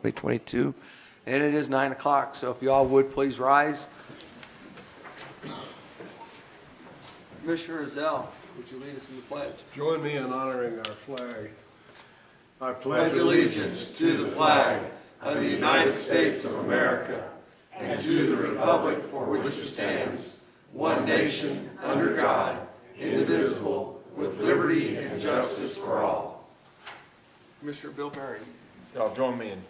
2022, and it is 9 o'clock, so if you all would please rise. Commissioner Ezell, would you lead us in the pledge? Join me in honoring our flag. I Pledge allegiance to the flag of the United States of America and to the republic for which it stands, one nation, under God, indivisible, with liberty and justice for all. Commissioner Bill Berry. Y'all join me in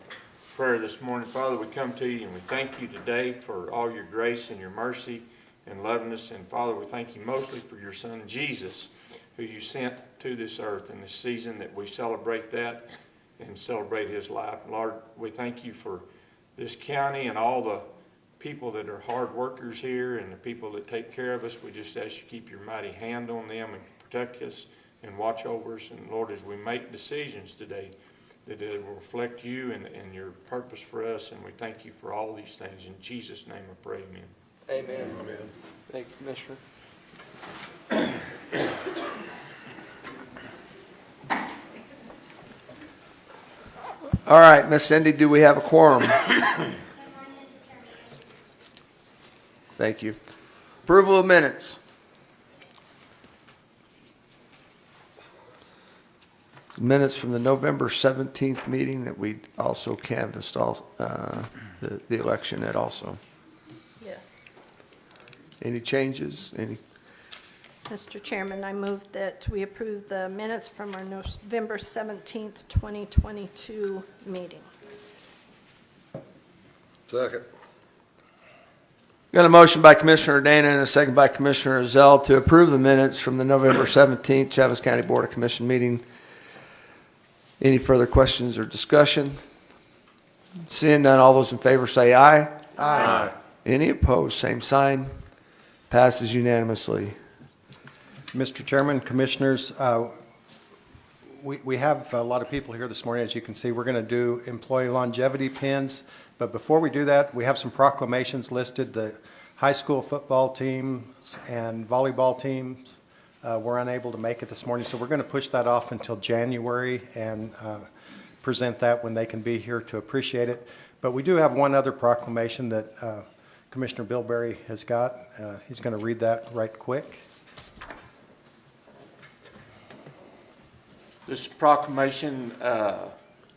prayer this morning. Father, we come to you and we thank you today for all your grace and your mercy and loving us. And Father, we thank you mostly for your son Jesus, who you sent to this earth in this season that we celebrate that and celebrate his life. Lord, we thank you for this county and all the people that are hard workers here and the people that take care of us. We just ask you to keep your mighty hand on them and protect us and watch over us. And Lord, as we make decisions today, that it will reflect you and your purpose for us. And we thank you for all these things. In Jesus' name I pray, amen. Amen. Amen. Thank you, Commissioner. All right, Miss Cindy, do we have a quorum? Thank you. Approval of minutes. Minutes from the November 17th meeting that we also canvassed the election at also. Yes. Any changes? Any? Mr. Chairman, I move that we approve the minutes from our November 17th, 2022 meeting. Second. Got a motion by Commissioner Dana and a second by Commissioner Ezell to approve the minutes from the November 17th Chaves County Board of Commission meeting. Any further questions or discussion? Seeing none, all those in favor say aye. Aye. Any opposed, same sign. Passes unanimously. Mr. Chairman, Commissioners, we have a lot of people here this morning. As you can see, we're going to do employee longevity pins. But before we do that, we have some proclamations listed. The high school football teams and volleyball teams were unable to make it this morning. So we're going to push that off until January and present that when they can be here to appreciate it. But we do have one other proclamation that Commissioner Bill Berry has got. He's going to read that right quick. This proclamation,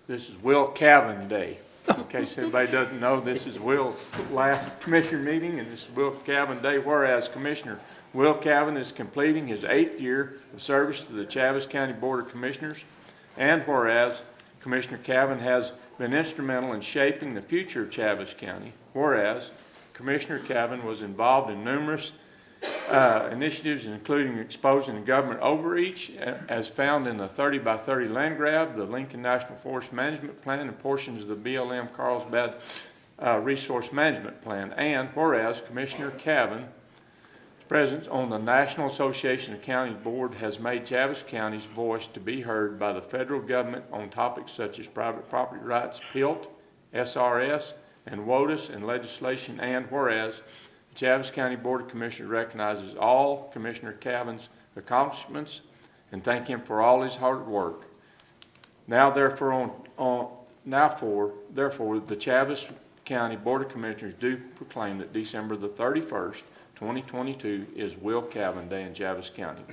this is Will Cavan Day. In case anybody doesn't know, this is Will's last commissioner meeting, and this is Will Cavan Day. Whereas Commissioner Will Cavan is completing his 8th year of service to the Chaves County Board of Commissioners, and whereas Commissioner Cavan has been instrumental in shaping the future of Chaves County, whereas Commissioner Cavan was involved in numerous initiatives, including exposing the government overreach as found in the 30 by 30 land grab, the Lincoln National Forest Management Plan, and portions of the BLM Carlsbad Resource Management Plan. And whereas Commissioner Cavan's presence on the National Association of County Board has made Chaves County's voice to be heard by the federal government on topics such as private property rights, PILT, SRS, and WOTUS, and legislation. And whereas the Chaves County Board of Commissioners recognizes all Commissioner Cavan's accomplishments and thank him for all his hard work. Now, therefore, the Chaves County Board of Commissioners do proclaim that December the 31st, 2022 is Will Cavan Day in Chaves County.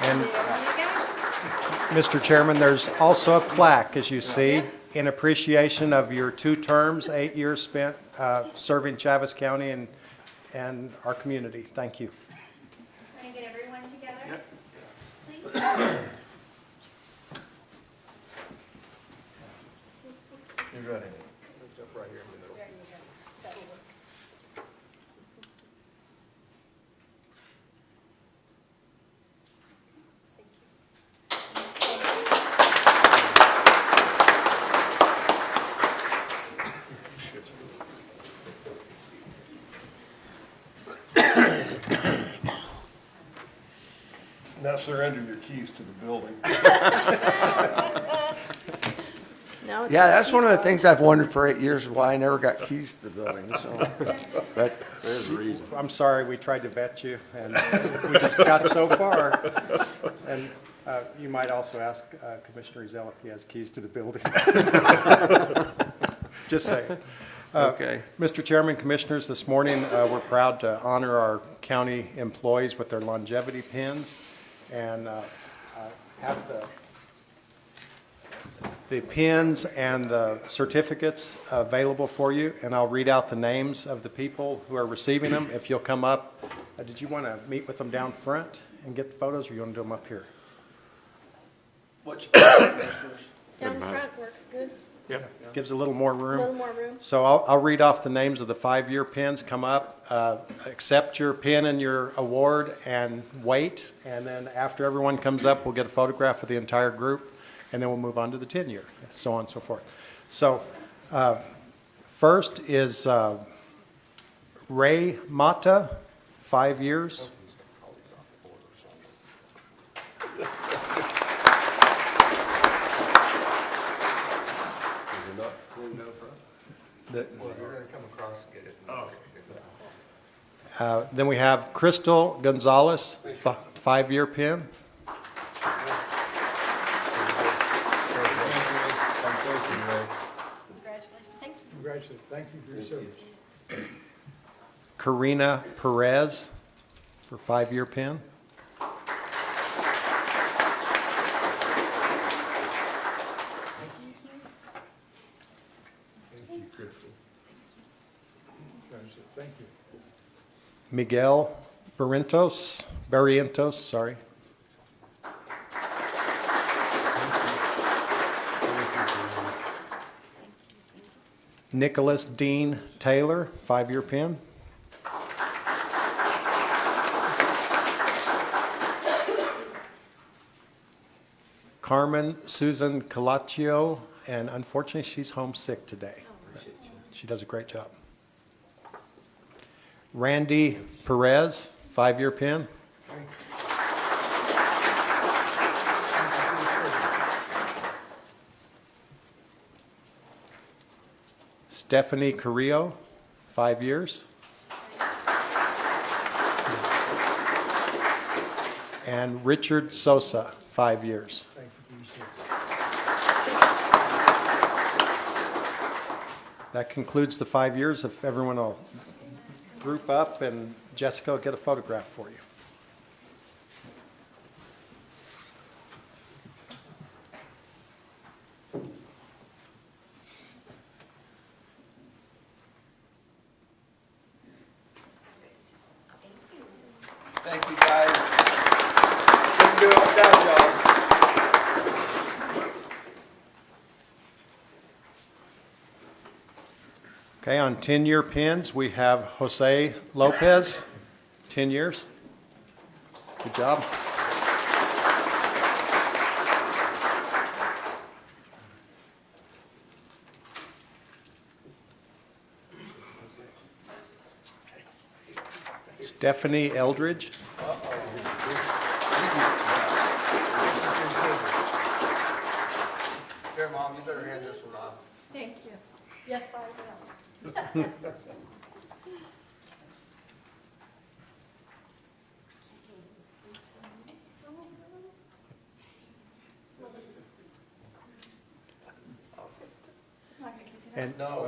And Mr. Chairman, there's also a plaque, as you see, in appreciation of your 2 terms, 8 years spent serving Chaves County and our community. Thank you. Can I get everyone together? Yep. Please? You ready? Now surrender your keys to the building. No, it's Yeah, that's one of the Steve. things I've wondered for 8 years, why I never got keys to the building, so. But there's a reason. I'm sorry, we tried to vet you, and we just got so far. And you might also ask Commissioner Ezell if he has keys to the building. Just saying. Okay. Mr. Chairman, Commissioners, this morning, we're proud to honor our county employees with their longevity pins, and have the pins and the certificates available for you, and I'll read out the names of the people who are receiving them. If you'll come up, did you want to meet with them down front and get the photos, or you want to do them up here? Down front works good. Yep. Gives a little more A room. little more room. So I'll read off the names of the 5-year pins. Come up, accept your pin and your award, and wait. And then after everyone comes up, we'll get a photograph of the entire group, and then we'll move on to the 10-year, so on and so forth. So first is Ray Mata, 5 years. Then we have Crystal Gonzalez, 5-year pin. Congratulations. Thank you. Congratulations, thank you for your service. Karina Perez for 5-year pin. Thank you, Crystal. Congratulations, thank you. Miguel Barrientos, sorry. Nicholas Dean Taylor, 5-year pin. Carmen Susan Calaccio, and unfortunately, she's homesick today. She does a great job. Randy Perez, 5-year pin. Stephanie Carrillo, 5 years. And Richard Sosa, 5 years. Thank you for your service. That concludes the 5 years. If everyone will group up, and Jessica will get a photograph for you. Thank you, guys. Couldn't do it without y'all. Okay, on 10-year pins, we have Jose Lopez, 10 years. Good job. Stephanie Eldridge. Here, Mom, you better hand this one off. Thank you. Yes, I will. And No.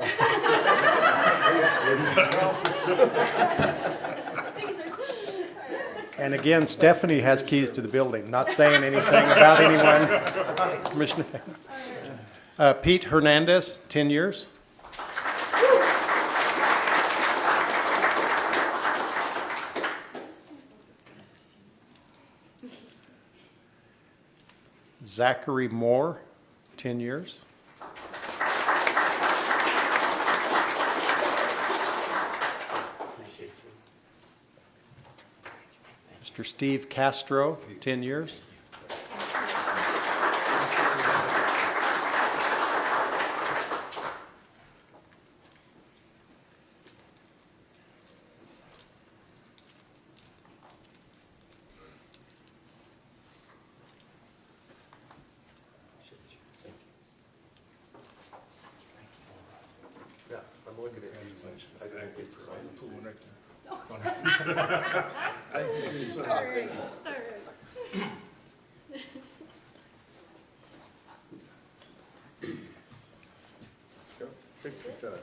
And again, Stephanie has keys to the building, not saying anything about anyone. Commissioner. Pete Hernandez, 10 years. Zachary Moore, 10 years. Mr. Steve Castro, 10 years. Picture time.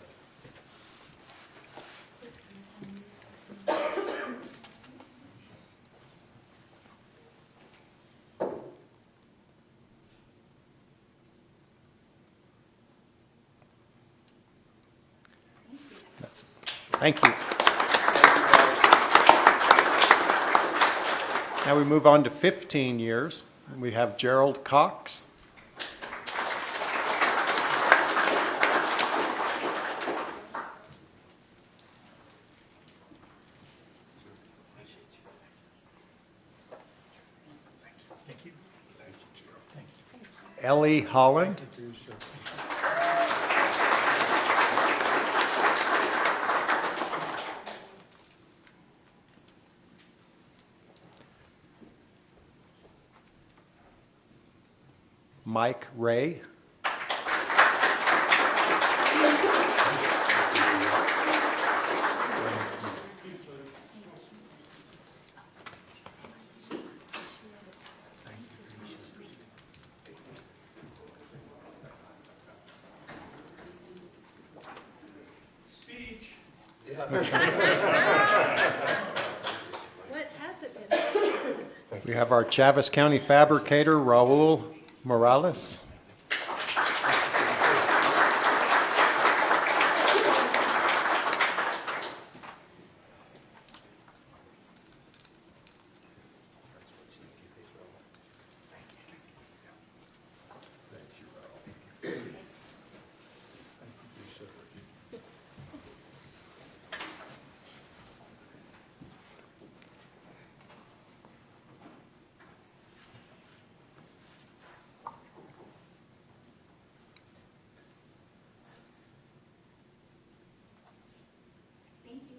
Thank you. Now we move on to 15 years. We have Gerald Cox. Ellie Holland. Mike Ray. What has it been? We have our Chaves County fabricator, Raul Morales. Thank you.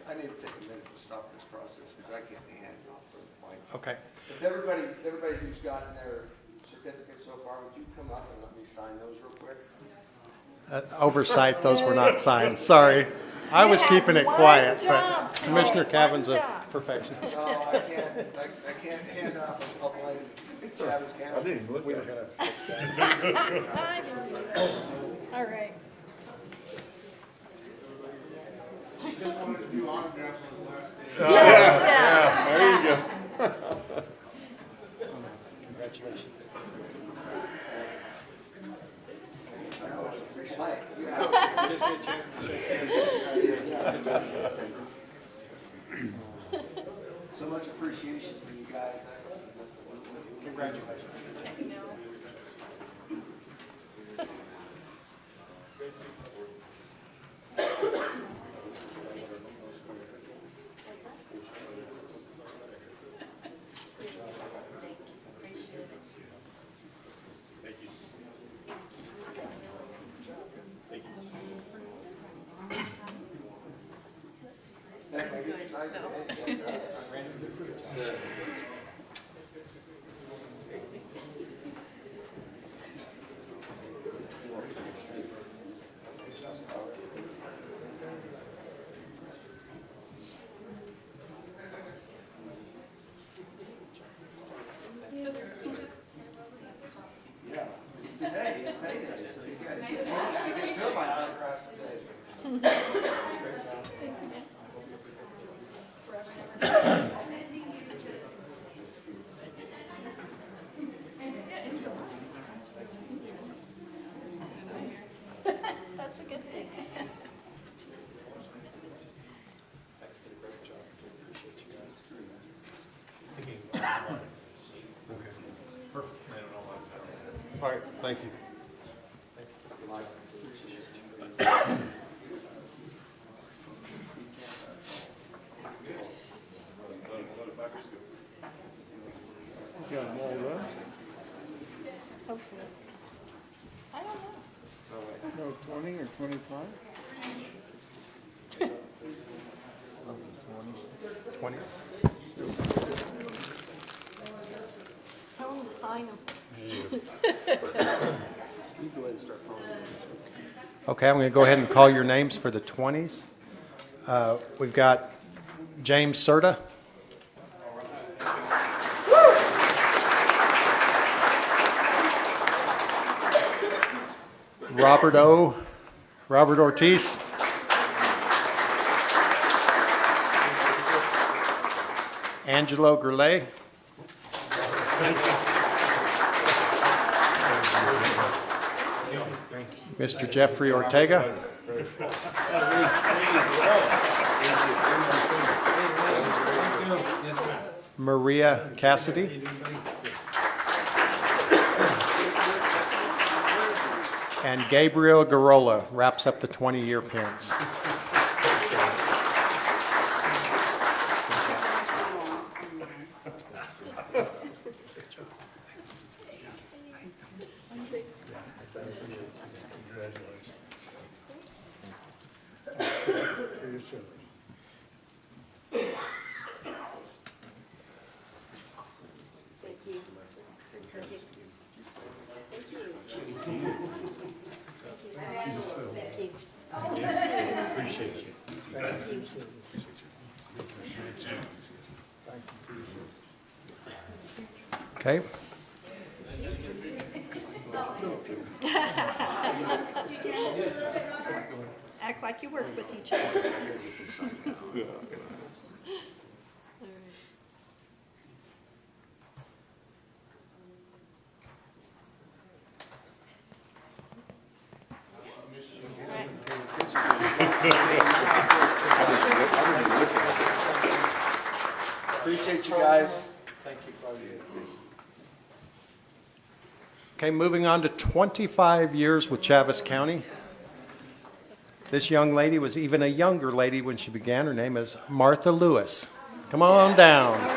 I need to take a minute to stop this process because I can't hand it off the mic. Okay. If everybody who's gotten their certificate so far, would you come up and let me sign those real quick? Oversight, those were not signed. Sorry. I was keeping it quiet, but job. Commissioner Cavan's a job. perfectionist. No, I can't hand off a couple lines Chaves County. All right. Yes, yes. Mike, you know. So much appreciation for you guys. Congratulations. Yeah, it's today, it's payday, so you guys get two of my autographs today. That's a good thing. All right, thank you. Got them all done? Hopefully. I don't know. No, 20 or 25? 20. Tell them to sign them. Okay, I'm going to go ahead and call your names for the 20s. We've got James Serta. Robert Ortiz. Angelo Gurley. Mr. Jeffrey Ortega. Maria Cassidy. And Gabriel Garola wraps up the 20-year pins. Okay. Act like you work with each other. Appreciate you guys. Okay, moving on to 25 years with Chaves County. This young lady was even a younger lady when she began. Her name is Martha Lewis. Come on down. Thank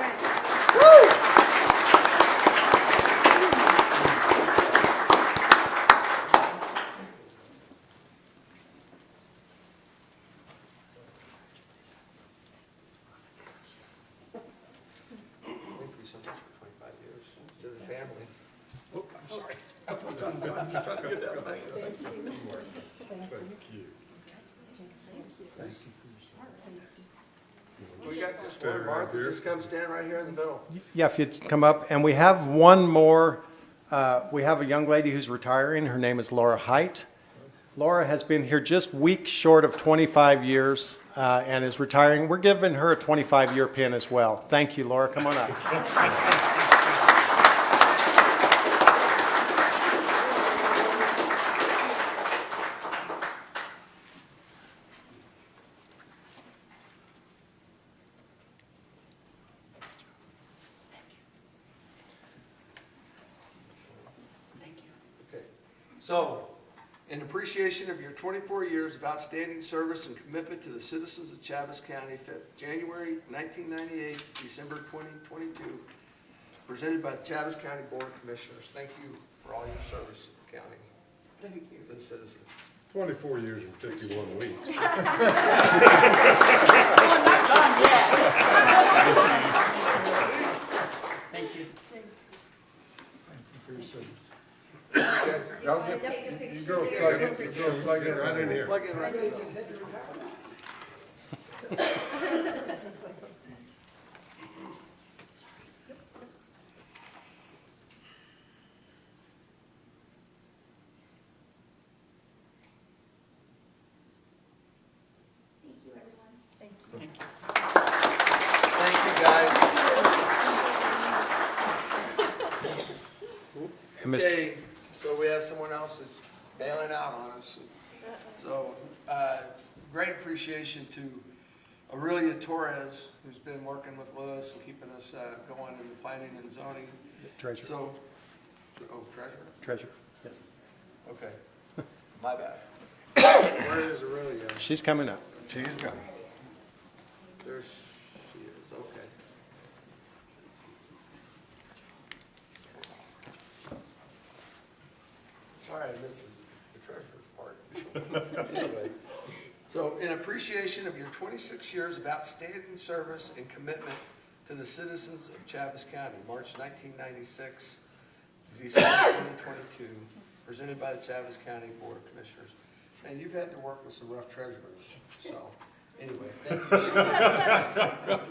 you so much for 25 years. To the family. We got just one. Martha, just come stand right here in the middle. Yeah, if you'd come up. And we have one more. We have a young lady who's retiring. Her name is Laura Height. Laura has been here just weeks short of 25 years and is retiring. We're giving her a 25-year pin as well. Thank you, Laura. Come on up. Okay. So, in appreciation of your 24 years of outstanding service and commitment to the citizens of Chaves County, January 1998, December 2022, presented by the Chaves County Board of Commissioners. Thank you for all your service to the county. Thank you. To the citizens. 24 years and 51 weeks. Thank you. Y'all get, Take a picture. you go plug it, you go plug it right in here. Plug in right there. Thank you, everyone. Thank you. Thank you, guys. And Mr. Okay, so we have someone else that's bailing out on us. So, great appreciation to Aurelia Torres, who's been working with Lewis and keeping us going in the planning and zoning. Treasurer. So, treasurer? Treasurer. Yes. Okay, my bad. Where is Aurelia? She's coming up. She's coming. There she is, okay. Sorry, I missed the treasurer's part. Anyway, so in appreciation of your 26 years of outstanding service and commitment to the citizens of Chaves County, March 1996 December 2022, presented by the Chaves County Board of Commissioners. And you've had to work with some rough treasurers, so anyway, thank you so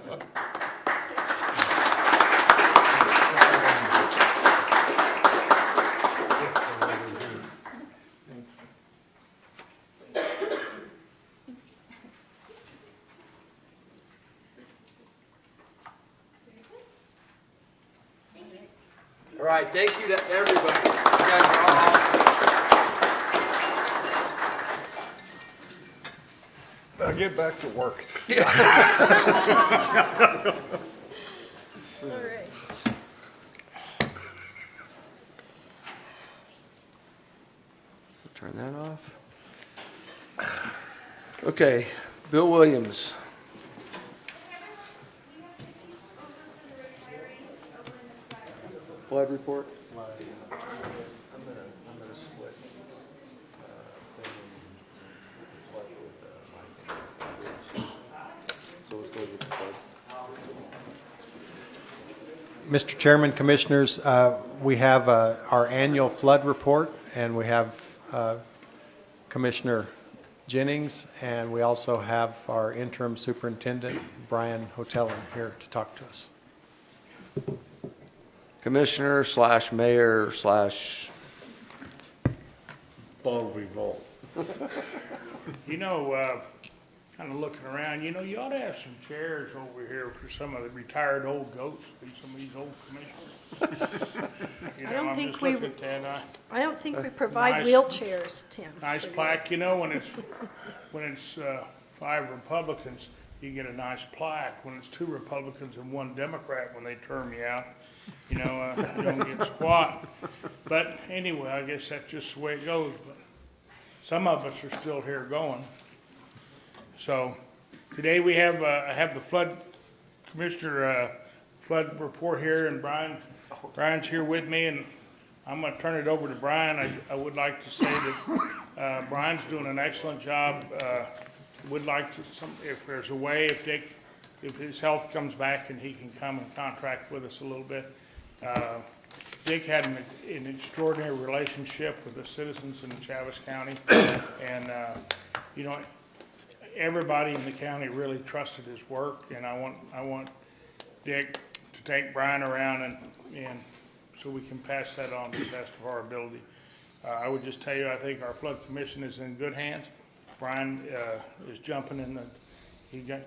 much. All right, thank you to everybody. You guys are all awesome. Now get back to work. All right. Turn that off. Okay, Bill Williams. Flood report? I'm gonna split. So let's go with the flood. Mr. Chairman, Commissioners, we have our annual flood report, and we have Commissioner Jennings, and we also have our interim superintendent, Brian Hoteller, here to talk to us. Commissioner slash mayor slash. Bon vivant. You know, kind of looking around, you know, you ought to have some chairs over here for some of the retired old goats and some of these old commissioners. You I know, don't I'm think just we- looking at that. I don't think we provide Nice. wheelchairs, Tim. Nice for you. plaque, you know, when it's 5 Republicans, you get a nice plaque. When it's 2 Republicans and 1 Democrat, when they term you out, you know, you don't get squat. But anyway, I guess that's just the way it goes. But some of us are still here going. So today we have, I have the flood commissioner, flood report here, and Brian's here with me, and I'm gonna turn it over to Brian. I would like to say that, Brian's doing an excellent job. Would like to, if there's a way, if his health comes back and he can come and contract with us a little bit. Dick had an extraordinary relationship with the citizens in Chaves County, and, you know, everybody in the county really trusted his work, and I want Dick to take Brian around and so we can pass that on to the best of our ability. I would just tell you, I think our flood commission is in good hands. Brian is jumping in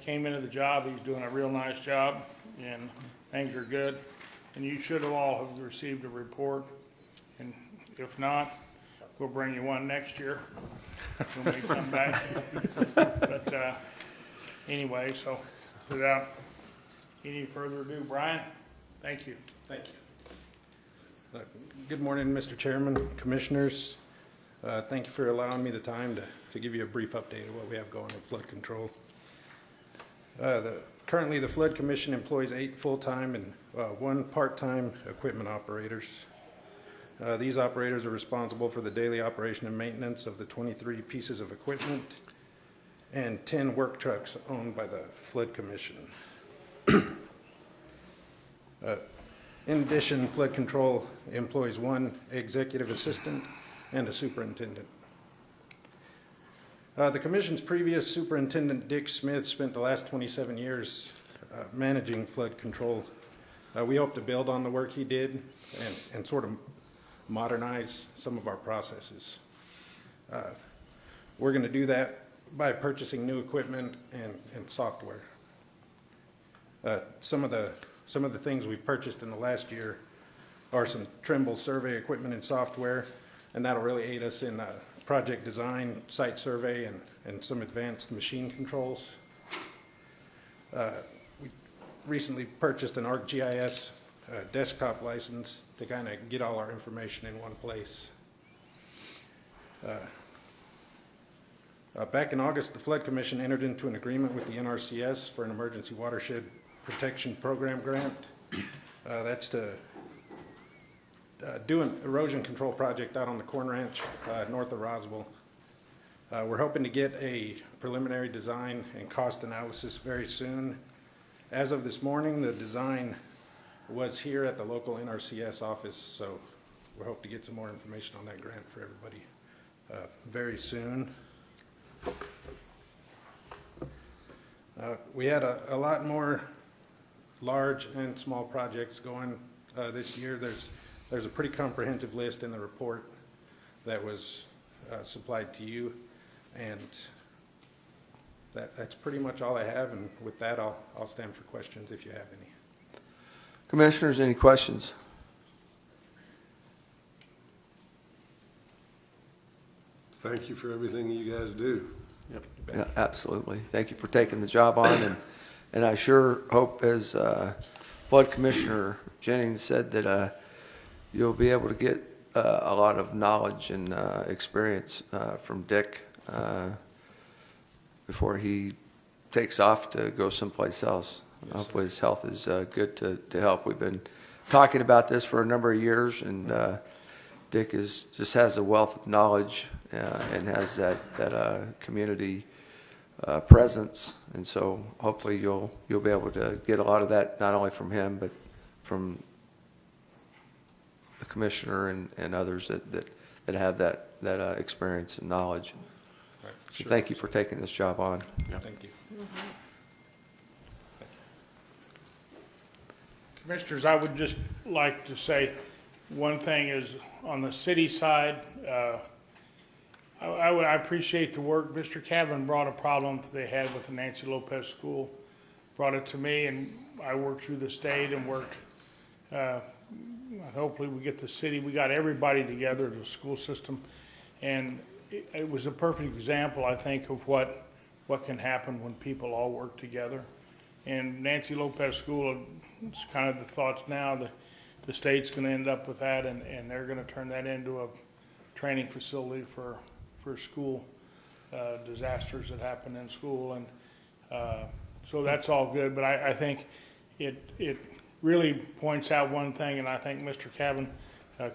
came into the job, he's doing a real nice job, and things are good. And you should have all have received a report, and if not, we'll bring you one next year when we come back. But anyway, so without any further ado, Brian, thank you. Thank you. Good morning, Mr. Chairman, Commissioners. Thank you for allowing me the time to give you a brief update of what we have going in flood control. Currently, the Flood Commission employs 8 full-time and 1 part-time equipment operators. These operators are responsible for the daily operation and maintenance of the 23 pieces of equipment and 10 work trucks owned by the Flood Commission. In addition, flood control employs 1 executive assistant and a superintendent. The Commission's previous superintendent, Dick Smith, spent the last 27 years managing flood control. We hope to build on the work he did and sort of modernize some of our processes. We're going to do that by purchasing new equipment and software. Some of the things we've purchased in the last year are some Trimble survey equipment and software, and that'll really aid us in project design, site survey, and some advanced machine controls. We recently purchased an ArcGIS desktop license to kind of get all our information in one place. Back in August, the Flood Commission entered into an agreement with the NRCS for an emergency watershed protection program grant. That's to do an erosion control project out on the Corn Ranch north of Roswell. We're hoping to get a preliminary design and cost analysis very soon. As of this morning, the design was here at the local NRCS office, so we hope to get some more information on that grant for everybody very soon. We had a lot more large and small projects going this year. There's a pretty comprehensive list in the report that was supplied to you, and that's pretty much all I have, and with that, I'll stand for questions if you have any. Commissioners, any questions? Thank you for everything you guys do. Yeah, absolutely. Thank you for taking the job on, and I sure hope, as Flood Commissioner Jennings said, that you'll be able to get a lot of knowledge and experience from Dick before he takes off to go someplace else. Hopefully his health is good to help. We've been talking about this for a number of years, and Dick just has a wealth of knowledge and has that community presence, and so hopefully you'll be able to get a lot of that, not only from him but from the commissioner and others that have that experience and knowledge. All right, So sure. thank you for taking this job on. Thank you. Commissioners, I would just like to say, one thing is, on the city side, I appreciate the work. Mr. Cavan brought a problem that they had with the Nancy Lopez School, brought it to me, and I worked through the state and worked, hopefully we get the city, we got everybody together, the school system, and it was a perfect example, I think, of what can happen when people all work together. And Nancy Lopez School, it's kind of the thoughts now, the state's gonna end up with that, and they're gonna turn that into a training facility for school disasters that happen in school, and so that's all good. But I think it really points out one thing, and I think Mr. Cavan,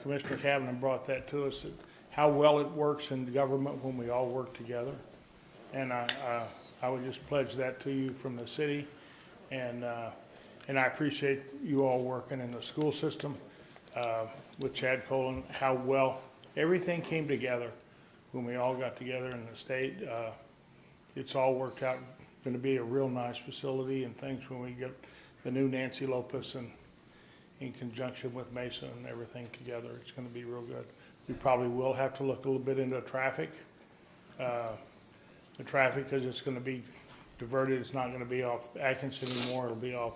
Commissioner Cavan brought that to us, how well it works in government when we all work together. And I would just pledge that to you from the city, and I appreciate you all working in the school system with Chad Colin, how well everything came together when we all got together in the state. It's all worked out, going to be a real nice facility and things when we get the new Nancy Lopez and in conjunction with Mesa and everything together. It's going to be real good. We probably will have to look a little bit into traffic. The traffic, because it's going to be diverted. It's not going to be off Atkinson anymore. It'll be off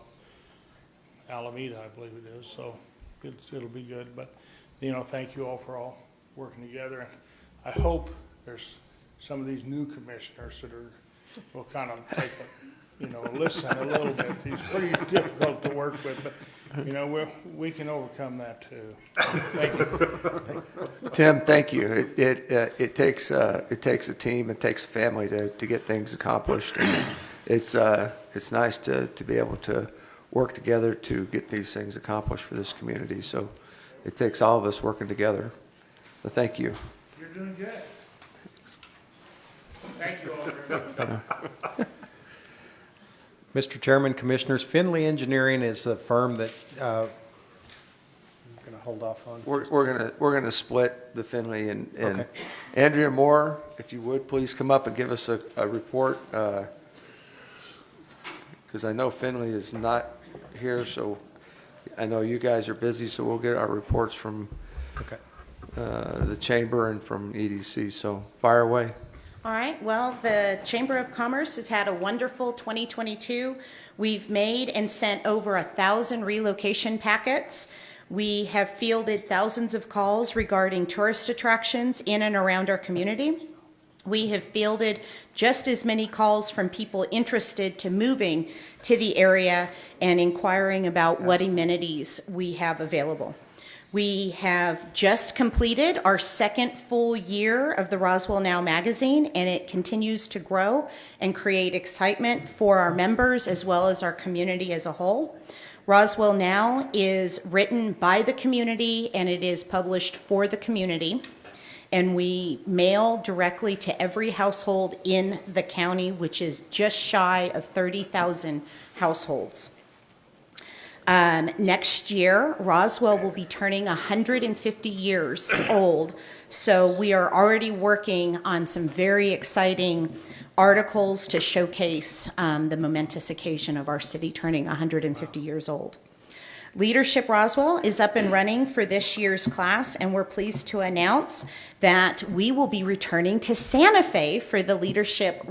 Alameda, I believe it is. So it'll be good. But, thank you all for all working together. And I hope there's some of these new commissioners that will kind of take listen a little bit. He's pretty difficult to work with, but, we can overcome that too. Thank you. Tim, thank you. It takes a team, it takes a family to get things accomplished, and it's nice to be able to work together to get these things accomplished for this community. So it takes all of us working together. So thank you. You're doing good. Thank you all very much. Mr. Chairman, Commissioners, Finley Engineering is the firm that, I'm going to hold off on. We're gonna split the Finley and Okay. Andrea Moore, if you would, please come up and give us a report, because I know Finley is not here, so I know you guys are busy, so we'll get our reports from Okay. the chamber and from EDC, so fire away. All right, well, the Chamber of Commerce has had a wonderful 2022. We've made and sent over 1,000 relocation packets. We have fielded thousands of calls regarding tourist attractions in and around our community. We have fielded just as many calls from people interested to moving to the area and inquiring about what amenities we have available. We have just completed our second full year of the Roswell Now magazine, and it continues to grow and create excitement for our members as well as our community as a whole. Roswell Now is written by the community and it is published for the community. And we mail directly to every household in the county, which is just shy of 30,000 households. Next year, Roswell will be turning 150 years old, so we are already working on some very exciting articles to showcase the momentous occasion of our city turning 150 years old. Leadership Roswell is up and running for this year's class, and we're pleased to announce that we will be returning to Santa Fe for the Leadership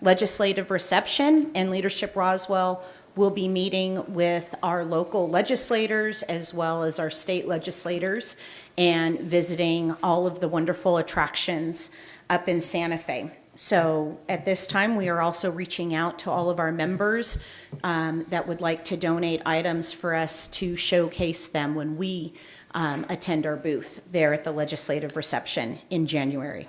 Legislative Reception, and Leadership Roswell will be meeting with our local legislators as well as our state legislators and visiting all of the wonderful attractions up in Santa Fe. So at this time, we are also reaching out to all of our members that would like to donate items for us to showcase them when we attend our booth there at the legislative reception in January.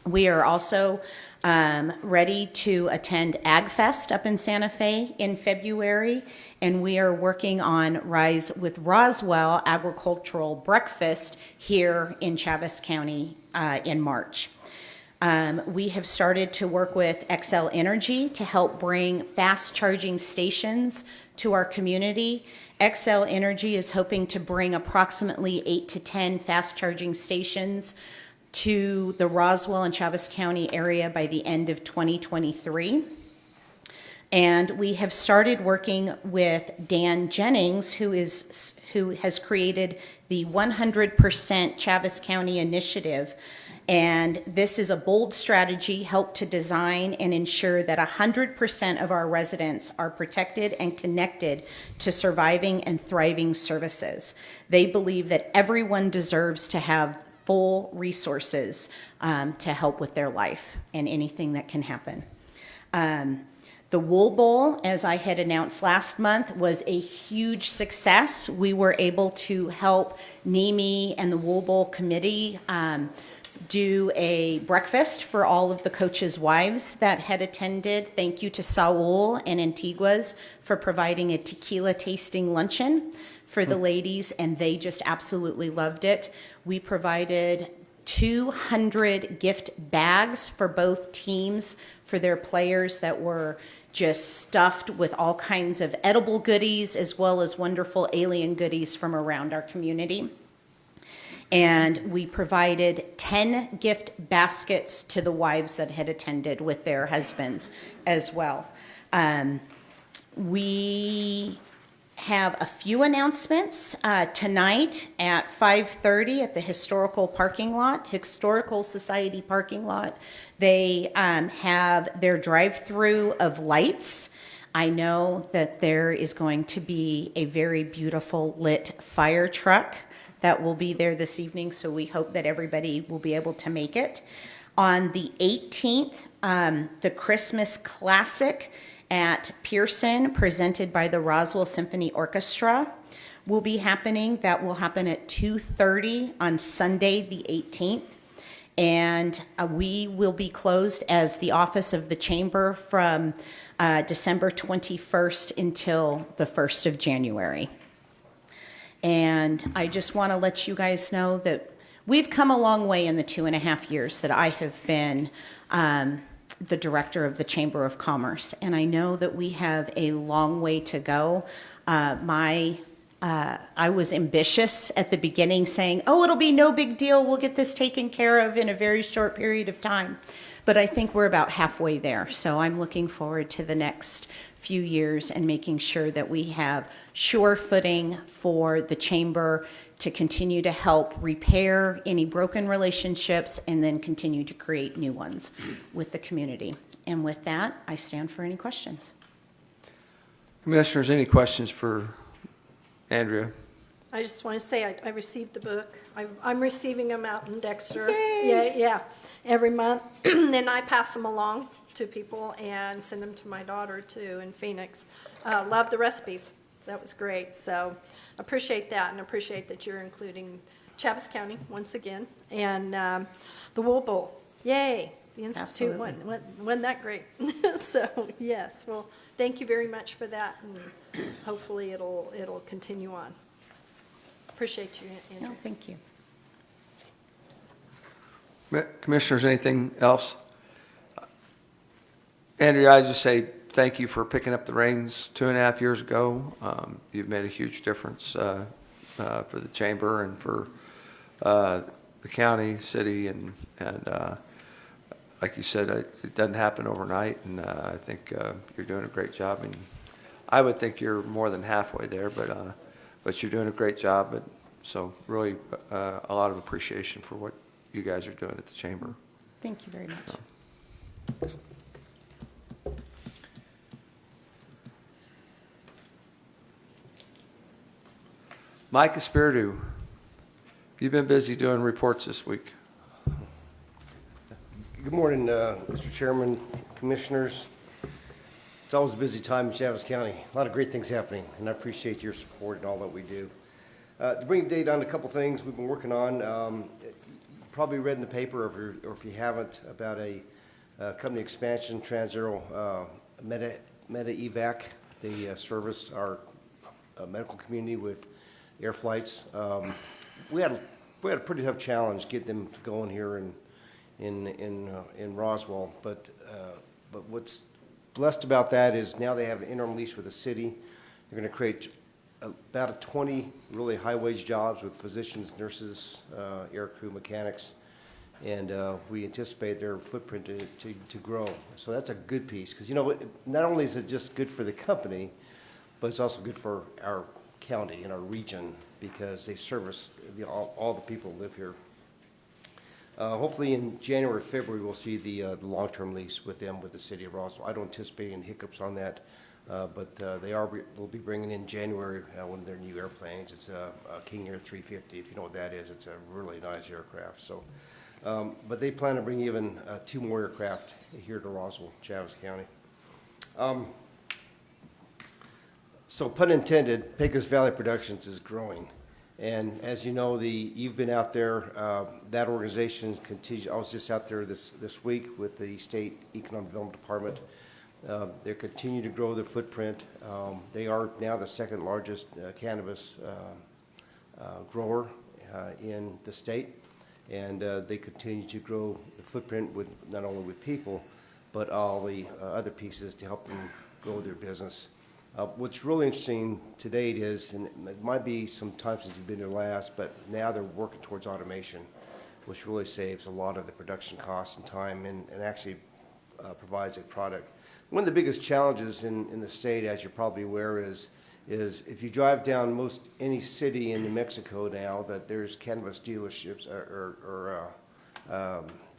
We are also ready to attend AgFest up in Santa Fe in February, and we are working on Rise with Roswell Agricultural Breakfast here in Chaves County in March. We have started to work with Xcel Energy to help bring fast charging stations to our community. Xcel Energy is hoping to bring approximately 8 to 10 fast charging stations to the Roswell and Chaves County area by the end of 2023. And we have started working with Dan Jennings, who has created the 100% Chaves County initiative. And this is a bold strategy helped to design and ensure that 100% of our residents are protected and connected to surviving and thriving services. They believe that everyone deserves to have full resources to help with their life and anything that can happen. The Wool Bowl, as I had announced last month, was a huge success. We were able to help NEMI and the Wool Bowl committee do a breakfast for all of the coaches' wives that had attended. Thank you to Saul and Antiguas for providing a tequila tasting luncheon for the ladies, and they just absolutely loved it. We provided 200 gift bags for both teams for their players that were just stuffed with all kinds of edible goodies as well as wonderful alien goodies from around our community. And we provided 10 gift baskets to the wives that had attended with their husbands as well. We have a few announcements tonight at 5:30 at the Historical Society parking lot. They have their drive-through of lights. I know that there is going to be a very beautiful lit fire truck that will be there this evening, so we hope that everybody will be able to make it. On the 18th, the Christmas Classic at Pearson, presented by the Roswell Symphony Orchestra, will be happening. That will happen at 2:30 on Sunday, the 18th. And we will be closed as the office of the Chamber from December 21st until the 1st of January. And I just want to let you guys know that we've come a long way in the 2.5 years that I have been the director of the Chamber of Commerce. And I know that we have a long way to go. I was ambitious at the beginning, saying, oh, it'll be no big deal. We'll get this taken care of in a very short period of time. But I think we're about halfway there. So I'm looking forward to the next few years and making sure that we have sure footing for the chamber to continue to help repair any broken relationships and then continue to create new ones with the community. And with that, I stand for any questions. Commissioners, any questions for Andrea? I just want to say I received the book. I'm receiving them out in Dexter. Yay! Yeah, every month. And I pass them along to people and send them to my daughter too in Phoenix. Love the recipes. That was great. So appreciate that, and appreciate that you're including Chaves County once again and the Wool Bowl. Yay! The Institute wasn't that great? So yes, well, thank you very much for that, and hopefully it'll continue on. Appreciate you, Andrew. No, thank you. Commissioners, anything else? Andrea, I just say thank you for picking up the reins 2.5 years ago. You've made a huge difference for the chamber and for the county, city, and like you said, it doesn't happen overnight, and I think you're doing a great job. And I would think you're more than halfway there, but you're doing a great job. But so really, a lot of appreciation for what you guys are doing at the chamber. Thank you very much. Mike Espiritu, you've been busy doing reports this week. Good morning, Mr. Chairman, Commissioners. It's always a busy time in Chaves County. A lot of great things happening, and I appreciate your support and all that we do. To bring a date on a couple things we've been working on, you probably read in the paper, or if you haven't, about a company expansion, Transaero Meta Evac. They service our medical community with air flights. We had a pretty tough challenge getting them going here in Roswell, but what's blessed about that is now they have an interim lease with the city. They're going to create about 20 really high-wage jobs with physicians, nurses, air crew, mechanics, and we anticipate their footprint to grow. So that's a good piece, because not only is it just good for the company, but it's also good for our county and our region, because they service all the people who live here. Hopefully in January or February, we'll see the long-term lease with them, with the city of Roswell. I don't anticipate any hiccups on that, but we'll be bringing in January one of their new airplanes. It's a King Air 350. If you know what that is, it's a really nice aircraft. So, but they plan to bring even 2 more aircraft here to Roswell, Chaves County. So pun intended, Pecos Valley Productions is growing. And as you know, you've been out there, that organization continues. I was just out there this week with the State Economic Development Department. They continue to grow their footprint. They are now the second largest cannabis grower in the state. And they continue to grow the footprint with not only with people, but all the other pieces to help them grow their business. What's really interesting to date is, and it might be some time since you've been there last, but now they're working towards automation, which really saves a lot of the production costs and time, and actually provides a product. One of the biggest challenges in the state, as you're probably aware, is if you drive down most any city in New Mexico now, that there's cannabis dealerships or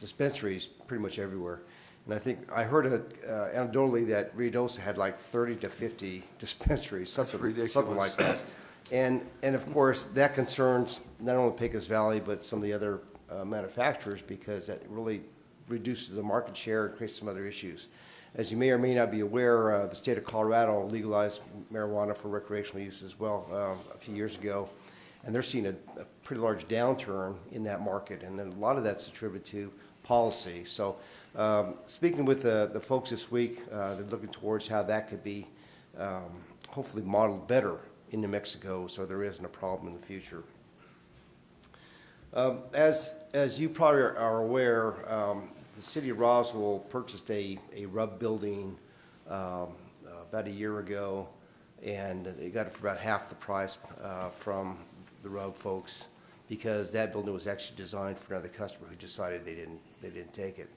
dispensaries pretty much everywhere. And I think I heard anecdotally that Ruidoso had like 30 to 50 dispensaries, something like that. And of course, that concerns not only Pecos Valley, but some of the other manufacturers, because that really reduces the market share and creates some other issues. As you may or may not be aware, the state of Colorado legalized marijuana for recreational use as well a few years ago. And they're seeing a pretty large downturn in that market. And then a lot of that's attributed to policy. So speaking with the folks this week, they're looking towards how that could be hopefully modeled better in New Mexico, so there isn't a problem in the future. As you probably are aware, the city of Roswell purchased a RUB building about a year ago, and they got it for about half the price from the RUB folks, because that building was actually designed for another customer who decided they didn't take it.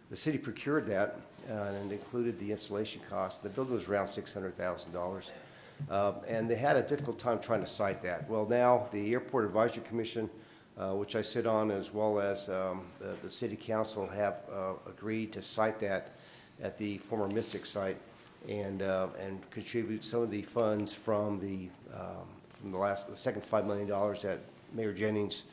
The city procured that and included the installation cost. The building was around $600,000, and they had a difficult time trying to site that. Well, now the Airport Advisory Commission, which I sit on, as well as the city council, have agreed to site that at the former Mystic site and contribute some of the funds from the second $5 million that Mayor Jennings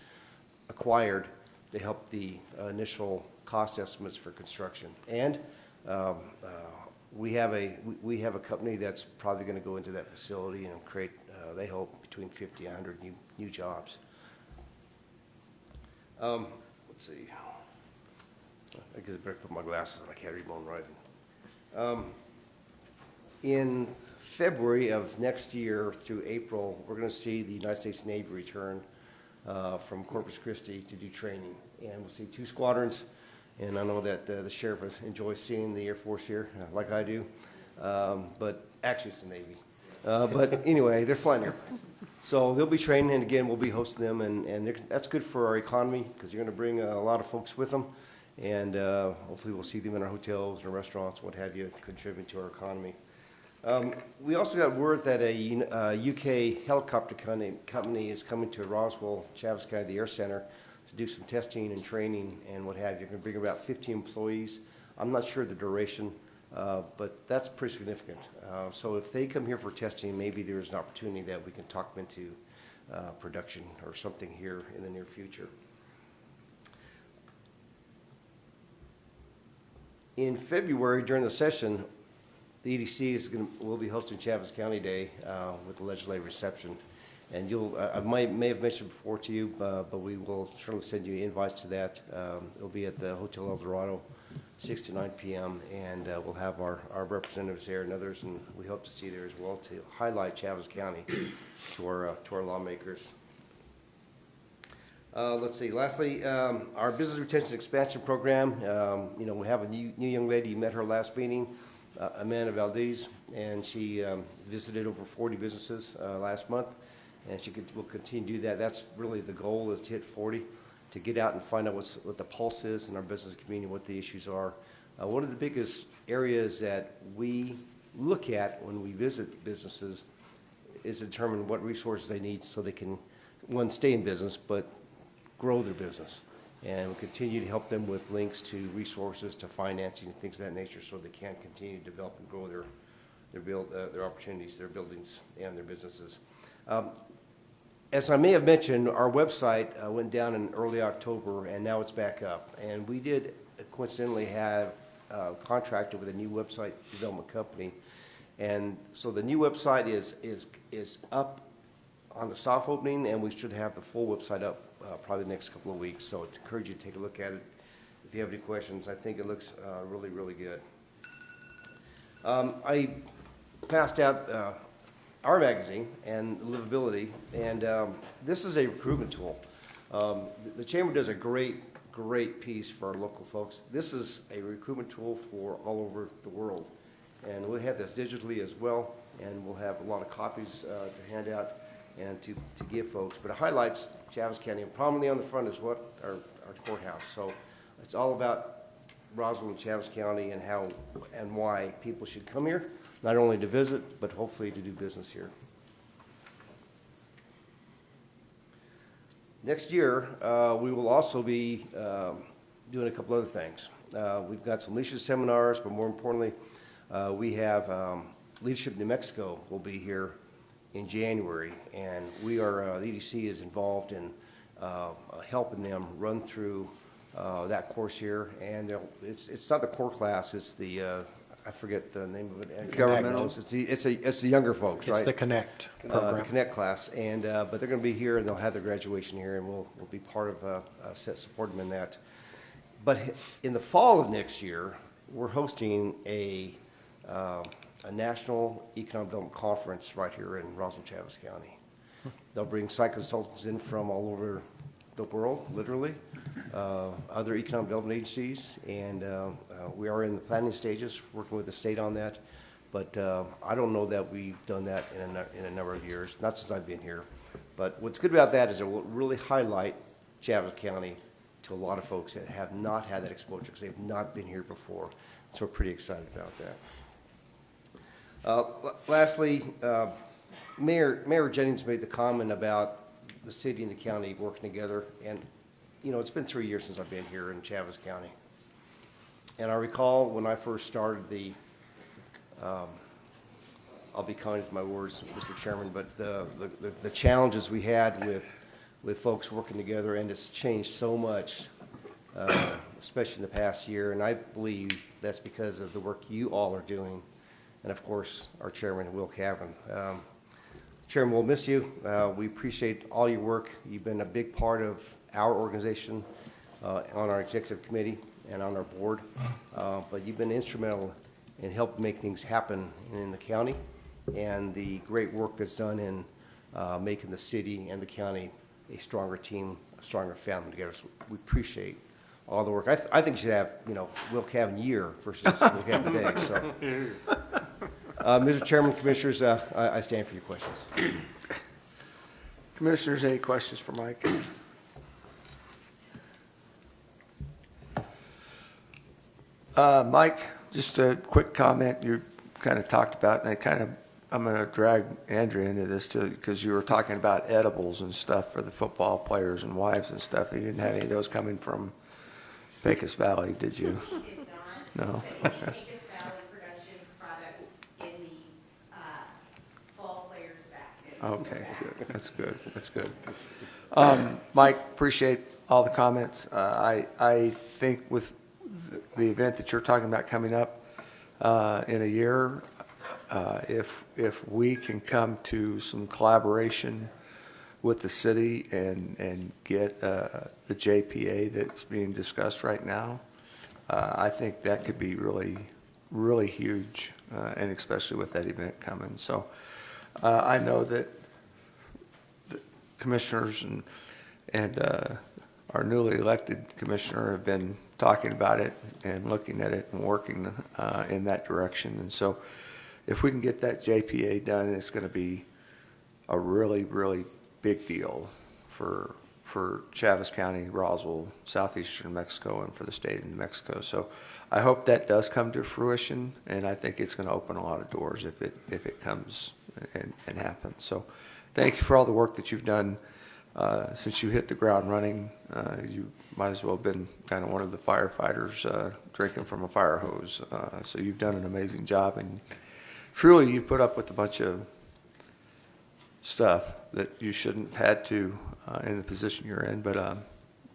acquired to help the initial cost estimates for construction. And we have a company that's probably going to go into that facility and create, they hope, between 50 and 100 new jobs. Let's see. I guess I better put my glasses on. I can't read my own writing. In February of next year through April, we're going to see the United States Navy return from Corpus Christi to do training. And we'll see 2 squadrons. And I know that the sheriff enjoys seeing the Air Force here, like I do. but actually it's the Navy. But anyway, they're flying airplanes. So they'll be training, and again, we'll be hosting them, and that's good for our economy, because you're going to bring a lot of folks with them, and hopefully we'll see them in our hotels and our restaurants, what have you, contributing to our economy. We also got word that a UK helicopter company is coming to Roswell, Chaves County, the Air Center, to do some testing and training and what have you. You're going to bring about 50 employees. I'm not sure the duration, but that's pretty significant. So if they come here for testing, maybe there's an opportunity that we can talk them into production or something here in the near future. In February, during the session, the EDC will be hosting Chaves County Day with the legislative reception. And I may have mentioned before to you, but we will certainly send you invites to that. It'll be at the Hotel El Dorado, 6 to 9 p.m., and we'll have our representatives there and others, and we hope to see you there as well to highlight Chaves County to our lawmakers. Let's see. Lastly, our business retention expansion program. We have a new young lady. You met her last meeting, Amanda Valdez, and she visited over 40 businesses last month, and she will continue to do that. That's really the goal, is to hit 40, to get out and find out what the pulse is in our business community, what the issues are. One of the biggest areas that we look at when we visit businesses is determine what resources they need so they can, one, stay in business, but grow their business. And we'll continue to help them with links to resources, to financing, and things of that nature, so they can continue to develop and grow their opportunities, their buildings, and their businesses. As I may have mentioned, our website went down in early October, and now it's back up. And we did coincidentally have contracted with a new website development company. And so the new website is up on the soft opening, and we should have the full website up probably the next couple of weeks. So I'd encourage you to take a look at it. If you have any questions, I think it looks really, really good. I passed out our magazine and Livability, and this is a recruitment tool. The Chamber does a great piece for our local folks. This is a recruitment tool for all over the world, and we'll have this digitally as well, and we'll have a lot of copies to hand out and to give folks. But it highlights Chaves County, and prominently on the front is what our courthouse. So it's all about Roswell and Chaves County and how and why people should come here, not only to visit, but hopefully to do business here. Next year, we will also be doing a couple other things. We've got some leadership seminars, but more importantly, we have Leadership New Mexico will be here in January, and we are, the EDC is involved in helping them run through that course here. And it's not the core class, it's the, I forget the name of it. Governmental. It's the younger folks, right? It's the Connect The program. Connect class, and but they're going to be here, and they'll have their graduation here, and we'll be part of supporting them in that. But in the fall of next year, we're hosting a national economic development conference right here in Roswell, Chaves County. They'll bring site consultants in from all over the world, literally, other economic development agencies, and we are in the planning stages, working with the state on that. But I don't know that we've done that in a number of years, not since I've been here. But what's good about that is it will really highlight Chaves County to a lot of folks that have not had that exposure because they've not been here before. So we're pretty excited about that. Lastly, Mayor Jennings made the comment about the city and the county working together. And, it's been 3 years since I've been here in Chaves County. And I recall when I first started I'll be kind with my words, Mr. Chairman, but the challenges we had with folks working together, and it's changed so much, especially in the past year. And I believe that's because of the work you all are doing. And of course, our chairman, Will Cavan. Chairman, we'll miss you. We appreciate all your work. You've been a big part of our organization on our executive committee and on our board. But you've been instrumental in helping make things happen in the county, and the great work that's done in making the city and the county a stronger team, a stronger family together. So we appreciate all the work. I think you should have, Will Cavan year versus Will Cavan day. So Mr. Chairman, Commissioners, I stand for your questions. Commissioners, any questions for Mike? Mike, just a quick comment. You kind of talked about, and I'm going to drag Andrea into this too, because you were talking about edibles and stuff for the football players and wives and stuff. You didn't have any of those coming from Pecos Valley, did you? We did not. No. But Pecos Valley Productions product in the fall players' baskets. Okay, good. That's good. That's good. Mike, appreciate all the comments. I think with the event that you're talking about coming up in a year, if we can come to some collaboration with the city and get the JPA that's being discussed right now, I think that could be really, really huge, and especially with that event coming. So I know that the commissioners and our newly elected commissioner have been talking about it and looking at it and working in that direction. And so if we can get that JPA done, it's going to be a really, really big deal for Chaves County, Roswell, southeastern New Mexico, and for the state of New Mexico. So I hope that does come to fruition, and I think it's going to open a lot of doors if it comes and happens. So thank you for all the work that you've done since you hit the ground running. You might as well have been kind of one of the firefighters drinking from a fire hose. So you've done an amazing job, and truly you put up with a bunch of stuff that you shouldn't have had to in the position you're in, but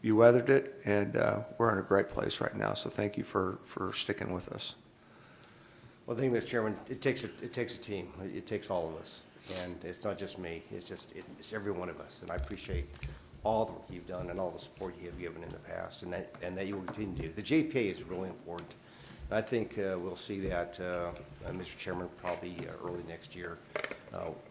you weathered it, and we're in a great place right now. So thank you for sticking with us. Well, thank you, Mr. Chairman. It takes a team. It takes all of us. And it's not just me, it's every one of us. And I appreciate all the work you've done and all the support you have given in the past, and that you will continue to do. The JPA is really important. And I think we'll see that, Mr. Chairman, probably early next year.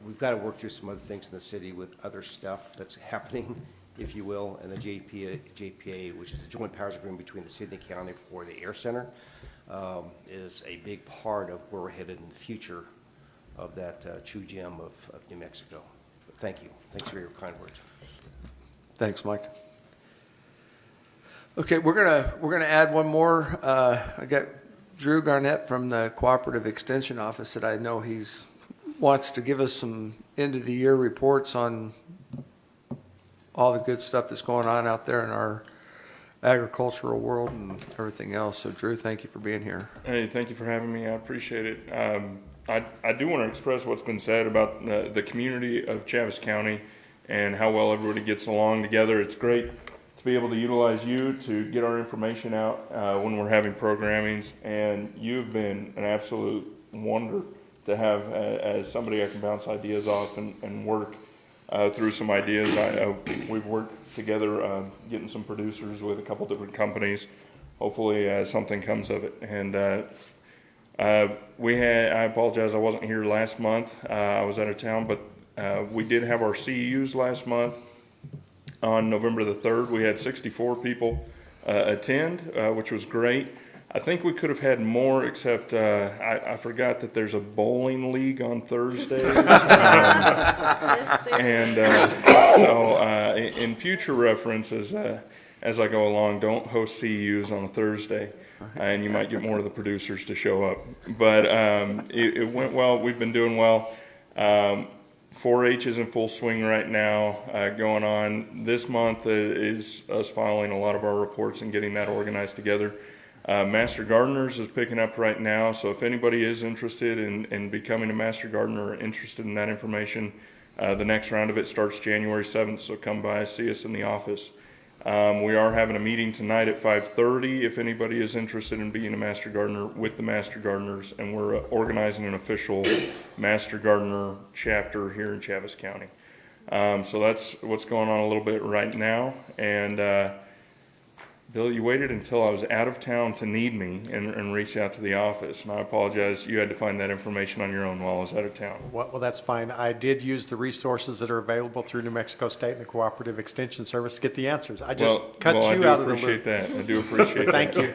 We've got to work through some other things in the city with other stuff that's happening, if you will, and the JPA, which is the Joint Powers Agreement between the city and the county for the Air Center, is a big part of where we're headed in the future of that true gem of New Mexico. But thank you. Thanks for your kind words. Thanks, Mike. Okay, we're gonna add one more. I got Drew Garnett from the Cooperative Extension Office that I know wants to give us some end of the year reports on all the good stuff that's going on out there in our agricultural world and everything else. So Drew, thank you for being here. Hey, thank you for having me. I appreciate it. I do want to express what's been said about the community of Chaves County and how well everybody gets along together. It's great to be able to utilize you to get our information out when we're having programmings, and you've been an absolute wonder to have as somebody I can bounce ideas off and work through some ideas. We've worked together getting some producers with a couple different companies. Hopefully something comes of it. And I apologize, I wasn't here last month. I was out of town, but we did have our CEUs last month. On November the 3rd, we had 64 people attend, which was great. I think we could have had more, except I forgot that there's a bowling league on Thursdays. So in future references, as I go along, don't host CEUs on a Thursday, and you might get more of the producers to show up. But it went well. We've been doing well. 4-H is in full swing right now, going on. This month is us filing a lot of our reports and getting that organized together. Master Gardeners is picking up right now, so if anybody is interested in becoming a Master Gardener or interested in that information, the next round of it starts January 7th, so come by, see us in the office. We are having a meeting tonight at 5:30 if anybody is interested in being a Master Gardener with the Master Gardeners, and we're organizing an official Master Gardener chapter here in Chaves County. So that's what's going on a little bit right now. And Bill, you waited until I was out of town to need me and reach out to the office, and I apologize. You had to find that information on your own while I was out of town. Well, that's fine. I did use the resources that are available through New Mexico State and the Cooperative Extension Service to get the answers. I just cut you out of the loop. I do appreciate that. I do appreciate that. Thank you.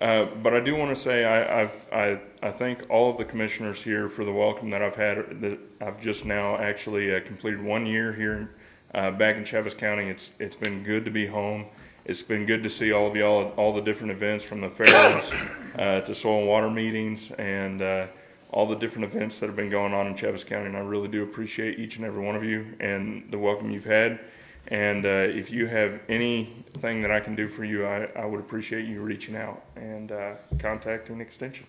But I do want to say I thank all of the commissioners here for the welcome that I've had. That I've just now actually completed 1 year here back in Chaves County. It's been good to be home. It's been good to see all of y'all at all the different events, from the fairs to soil and water meetings, and all the different events that have been going on in Chaves County. And I really do appreciate each and every one of you and the welcome you've had. And if you have anything that I can do for you, I would appreciate you reaching out and contacting Extension.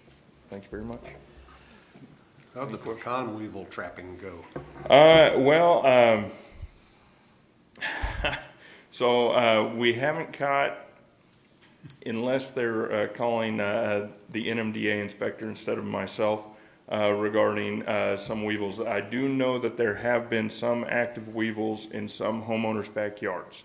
Thank you very much. How'd the pecan weevil trapping go? So we haven't caught, unless they're calling the NMDA inspector instead of myself, regarding some weevils. I do know that there have been some active weevils in some homeowners' backyards.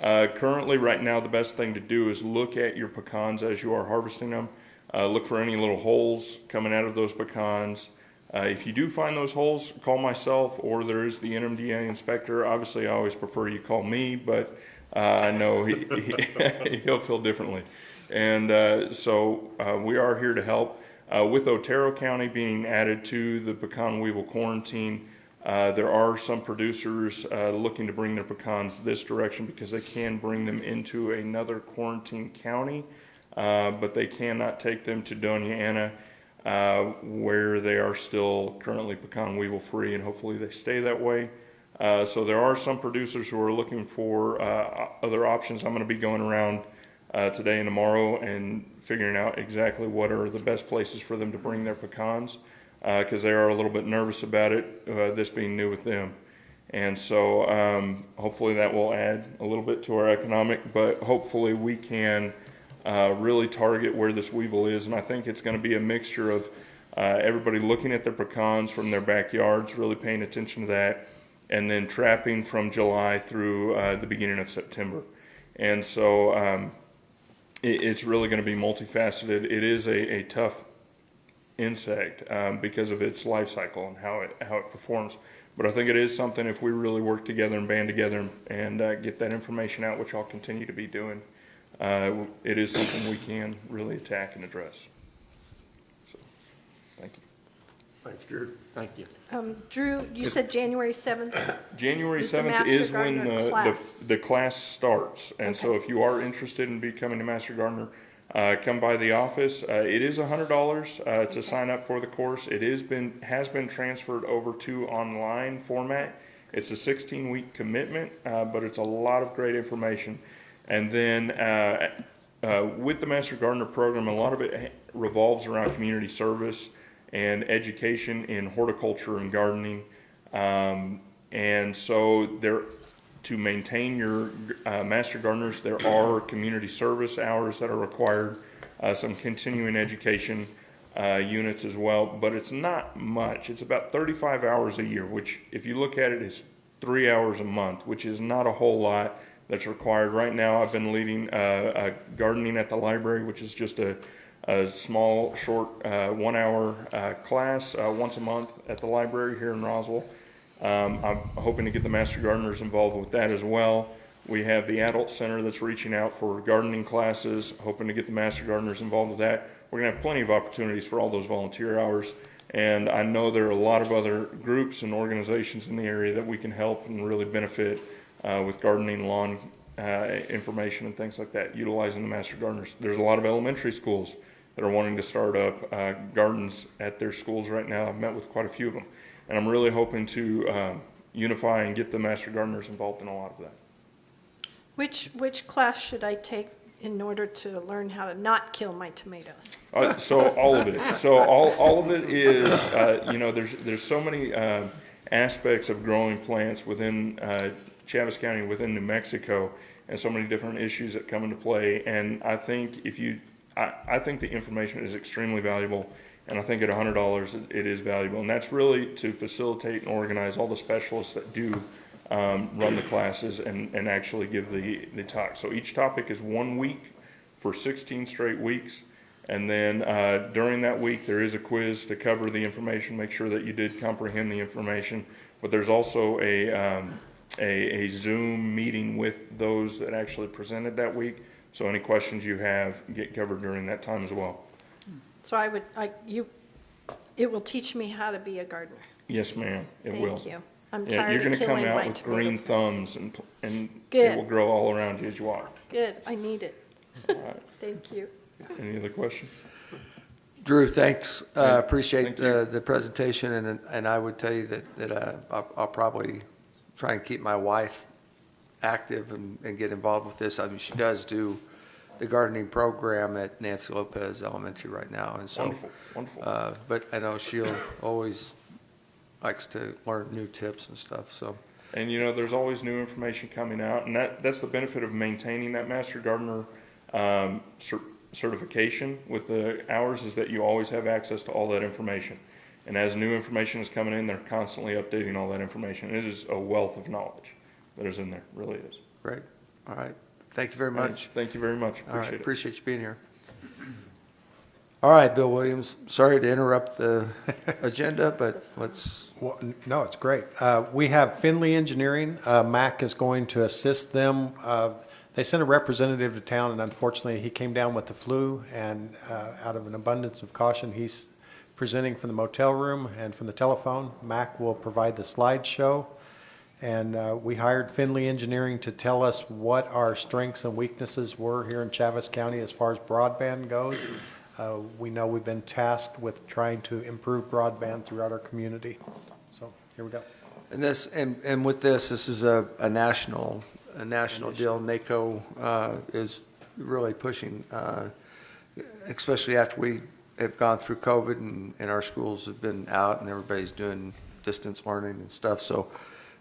Currently, right now, the best thing to do is look at your pecans as you are harvesting them. Look for any little holes coming out of those pecans. If you do find those holes, call myself, or there is the NMDA inspector. Obviously, I always prefer you call me, but I know he'll feel differently. And so we are here to help. With Otero County being added to the pecan weevil quarantine, there are some producers looking to bring their pecans this direction because they can bring them into another quarantine county, but they cannot take them to Doña Ana, where they are still currently pecan weevil free, and hopefully they stay that way. So there are some producers who are looking for other options. I'm going to be going around today and tomorrow and figuring out exactly what are the best places for them to bring their pecans, because they are a little bit nervous about it, this being new with them. And so hopefully that will add a little bit to our economic, but hopefully we can really target where this weevil is. And I think it's going to be a mixture of everybody looking at their pecans from their backyards, really paying attention to that, and then trapping from July through the beginning of September. And so it's really going to be multifaceted. It is a tough insect because of its life cycle and how it performs. But I think it is something, if we really work together and band together and get that information out, which I'll continue to be doing, it is something we can really attack and address. So, thank you. Thanks, Drew. Thank you. Drew, you said January 7th? January Is the 7th Master is when Gardener class. the class starts. And so if you are interested in becoming a Master Gardener, come by the office. It is $100 to sign up for the course. It has been transferred over to online format. It's a 16-week commitment, but it's a lot of great information. And then with the Master Gardener program, a lot of it revolves around community service and education in horticulture and gardening. And so to maintain your Master Gardeners, there are community service hours that are required, some continuing education units as well, but it's not much. It's about 35 hours a year, which if you look at it is 3 hours a month, which is not a whole lot that's required. Right now I've been leading gardening at the library, which is just a small, short 1 hour class once a month at the library here in Roswell. I'm hoping to get the Master Gardeners involved with that as well. We have the Adult Center that's reaching out for gardening classes, hoping to get the Master Gardeners involved with that. We're going to have plenty of opportunities for all those volunteer hours. And I know there are a lot of other groups and organizations in the area that we can help and really benefit with gardening, lawn information and things like that, utilizing the Master Gardeners. There's a lot of elementary schools that are wanting to start up gardens at their schools right now. I've met with quite a few of them. And I'm really hoping to unify and get the Master Gardeners involved in a lot of that. Which class should I take in order to learn how to not kill my tomatoes? So all of it. So all of it is, there's so many aspects of growing plants within Chaves County, within New Mexico, and so many different issues that come into play. And I think I think the information is extremely valuable. And I think at $100 it is valuable. And that's really to facilitate and organize all the specialists that do run the classes and actually give the talk. So each topic is 1 week for 16 straight weeks. And then during that week there is a quiz to cover the information, make sure that you did comprehend the information. But there's also a Zoom meeting with those that actually presented that week. So any questions you have get covered during that time as well. So it will teach me how to be a gardener. Yes, ma'am, it will. Thank you. I'm Yeah, you're tired of gonna come killing out my with tomato green plants. thumbs and Good. it will grow all around you as you walk. Good, I need it. All right. Thank you. Any other questions? Drew, thanks. Appreciate Thank you. the presentation, and I would tell you that I'll probably try and keep my wife active and get involved with this. I mean, she does do the gardening program at Nancy Lopez Elementary right now, and so. Wonderful, wonderful. But I know she'll always likes to learn new tips and stuff, so. And you know, there's always new information coming out, and that's the benefit of maintaining that Master Gardener certification with the hours, is that you always have access to all that information. And as new information is coming in, they're constantly updating all that information. It is a wealth of knowledge that is in there, it really is. Great. All right. Thank you very much. Thank you very much. All right. Appreciate it. Appreciate you being here. All right, Bill Williams. Sorry to interrupt the agenda, but let's. Well, no, it's great. We have Finley Engineering. Mac is going to assist them. They sent a representative to town, and unfortunately, he came down with the flu, and out of an abundance of caution, he's presenting from the motel room and from the telephone. Mac will provide the slideshow, and we hired Finley Engineering to tell us what our strengths and weaknesses were here in Chaves County as far as broadband goes. We know we've been tasked with trying to improve broadband throughout our community. So here we go. And this, and with this is a national deal. NACO is really pushing, especially after we have gone through COVID and our schools have been out and everybody's doing distance learning and stuff. So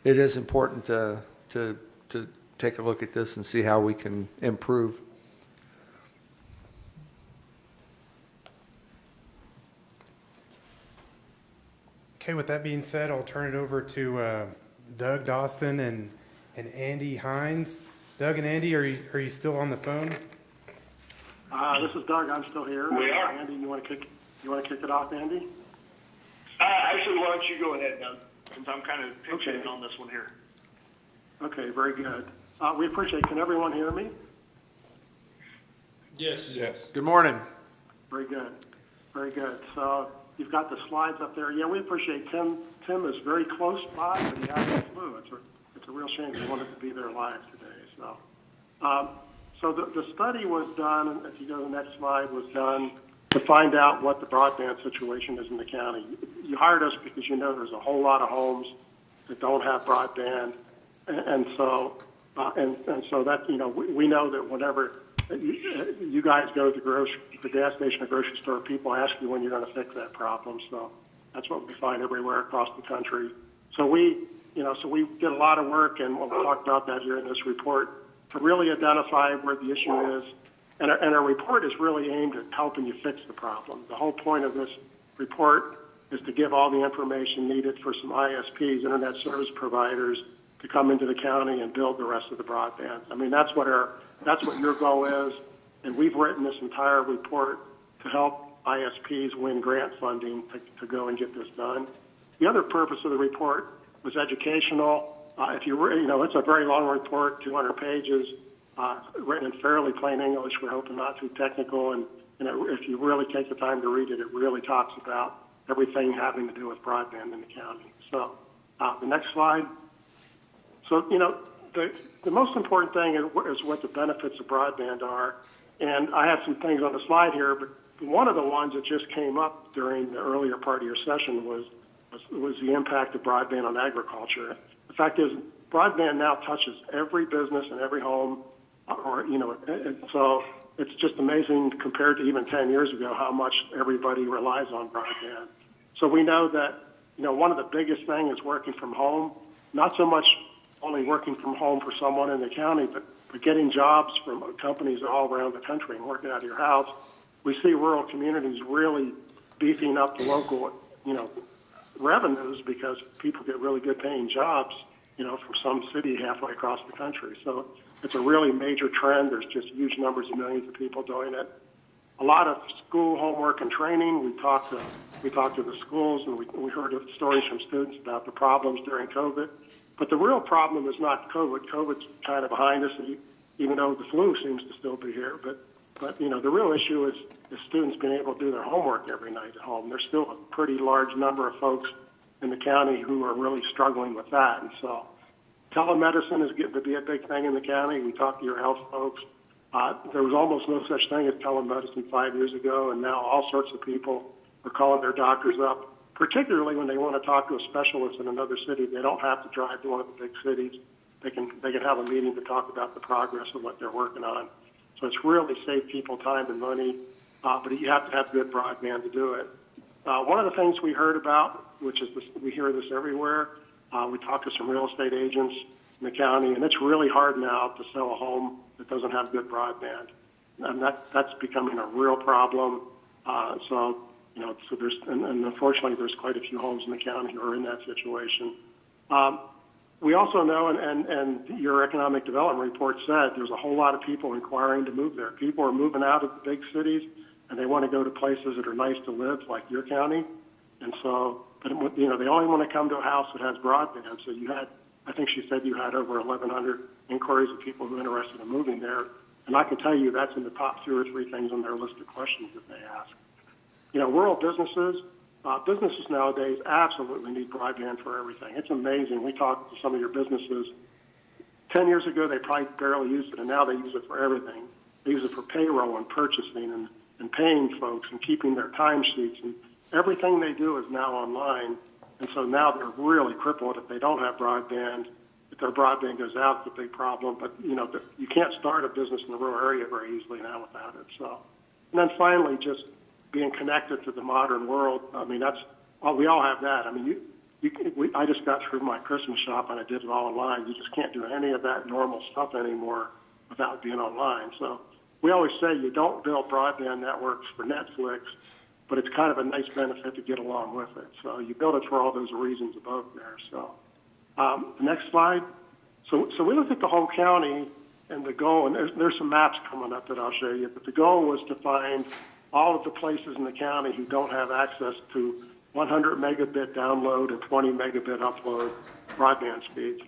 it is important to take a look at this and see how we can improve. Okay, with that being said, I'll turn it over to Doug Dawson and Andy Hines. Doug and Andy, are you still on the phone? This is Doug, I'm still here. We are. Andy, you want to kick it off, Andy? Actually, why don't you go ahead, Doug, since I'm kind of pitching Okay. on this one here. Okay, very good. We appreciate, can everyone hear me? Yes. Yes. Good morning. Very good, very good. So you've got the slides up there. Yeah, we appreciate Tim. Tim is very close by, but he has the flu. It's a real shame he wanted to be there live today. So the study was done, and if you go to the next slide, was done to find out what the broadband situation is in the county. You hired us because you know there's a whole lot of homes that don't have broadband, and so that, you know, we know that whenever you guys go to the gas station or grocery store, people ask you when you're going to fix that problem. So that's what we find everywhere across the country. So we did a lot of work, and we'll talk about that here in this report, to really identify where the issue is. And our report is really aimed at helping you fix the problem. The whole point of this report is to give all the information needed for some ISPs, internet service providers, to come into the county and build the rest of the broadband. I mean, that's what your goal is, and we've written this entire report to help ISPs win grant funding to go and get this done. The other purpose of the report was educational. It's a very long report, 200 pages, written in fairly plain English. We're hoping not too technical, and if you really take the time to read it, it really talks about everything having to do with broadband in the county. So the next slide. So, the most important thing is what the benefits of broadband are. And I have some things on the slide here, but one of the ones that just came up during the earlier part of your session was the impact of broadband on agriculture. The fact is, broadband now touches every business and every home, so it's just amazing compared to even 10 years ago how much everybody relies on broadband. So we know that, one of the biggest things is working from home, not so much only working from home for someone in the county, but getting jobs from companies all around the country and working out of your house. We see rural communities really beefing up the local, revenues because people get really good paying jobs, from some city halfway across the country. So it's a really major trend. There's just huge numbers of millions of people doing it. A lot of school homework and training. We talked to the schools, and we heard stories from students about the problems during COVID. But the real problem is not COVID. COVID's kind of behind us, even though the flu seems to still be here. But you know, the real issue is students being able to do their homework every night at home. There's still a pretty large number of folks in the county who are really struggling with that. And so telemedicine is getting to be a big thing in the county. We talk to your health folks. There was almost no such thing as telemedicine 5 years ago, and now all sorts of people are calling their doctors up, particularly when they want to talk to a specialist in another city. They don't have to drive to one of the big cities. They can have a meeting to talk about the progress of what they're working on. So it's really saved people time and money, but you have to have good broadband to do it. One of the things we heard about, which is we hear this everywhere, we talked to some real estate agents in the county, and it's really hard now to sell a home that doesn't have good broadband, and that's becoming a real problem. So there's, and unfortunately, there's quite a few homes in the county who are in that situation. We also know, and your economic development report said, there's a whole lot of people inquiring to move there. People are moving out of the big cities, and they want to go to places that are nice to live, like your county. And so, but you know, they only want to come to a house that has broadband. So you had, I think she said you had over 1,100 inquiries of people who are interested in moving there. And I can tell you that's in the top 2 or 3 things on their list of questions that they ask. You know, rural businesses nowadays absolutely need broadband for everything. It's amazing. We talked to some of your businesses. 10 years ago, they probably barely used it, and now they use it for everything. They use it for payroll and purchasing and paying folks and keeping their timesheets. And everything they do is now online. And so now they're really crippled if they don't have broadband. If their broadband goes out, it's a big problem. But, you know, you can't start a business in the rural area very easily now without it. So, and then finally, just being connected to the modern world. I mean, we all have that. I mean, I just got through my Christmas shop and I did it all online. You just can't do any of that normal stuff anymore without being online. So we always say you don't build broadband networks for Netflix, but it's kind of a nice benefit to get along with it. So you build it for all those reasons above there. So the next slide. So we looked at the whole county, and the goal, and there's some maps coming up that I'll show you, but the goal was to find all of the places in the county who don't have access to 100 megabit download and 20 megabit upload broadband speeds.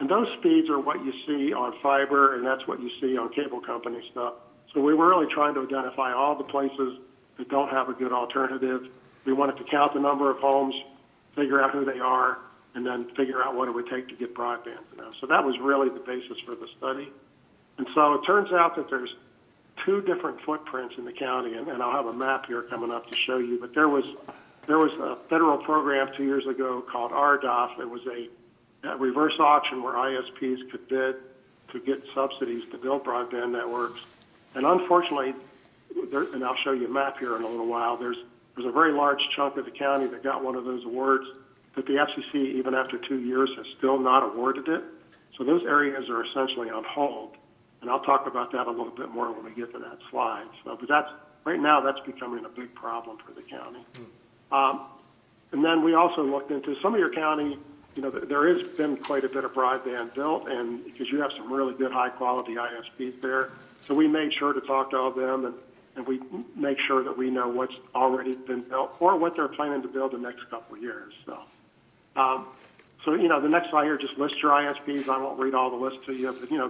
And those speeds are what you see on fiber, and that's what you see on cable company stuff. So we were really trying to identify all the places that don't have a good alternative. We wanted to count the number of homes, figure out who they are, and then figure out what it would take to get broadband to them. So that was really the basis for the study. And so it turns out that there's 2 different footprints in the county, and I'll have a map here coming up to show you. But there was a federal program 2 years ago called RDOF. It was a reverse auction where ISPs could bid to get subsidies to build broadband networks. And unfortunately, and I'll show you a map here in a little while, there's a very large chunk of the county that got one of those awards that the FCC, even after 2 years, has still not awarded it. So those areas are essentially on hold. And I'll talk about that a little bit more when we get to that slide. So, but right now that's becoming a big problem for the county. And then we also looked into some of your county. You know, there has been quite a bit of broadband built, and because you have some really good high-quality ISPs there. So we made sure to talk to all of them, and we make sure that we know what's already been built or what they're planning to build the next couple of years. So, you know, the next slide here just lists your ISPs. I won't read all the lists to you, but, you know,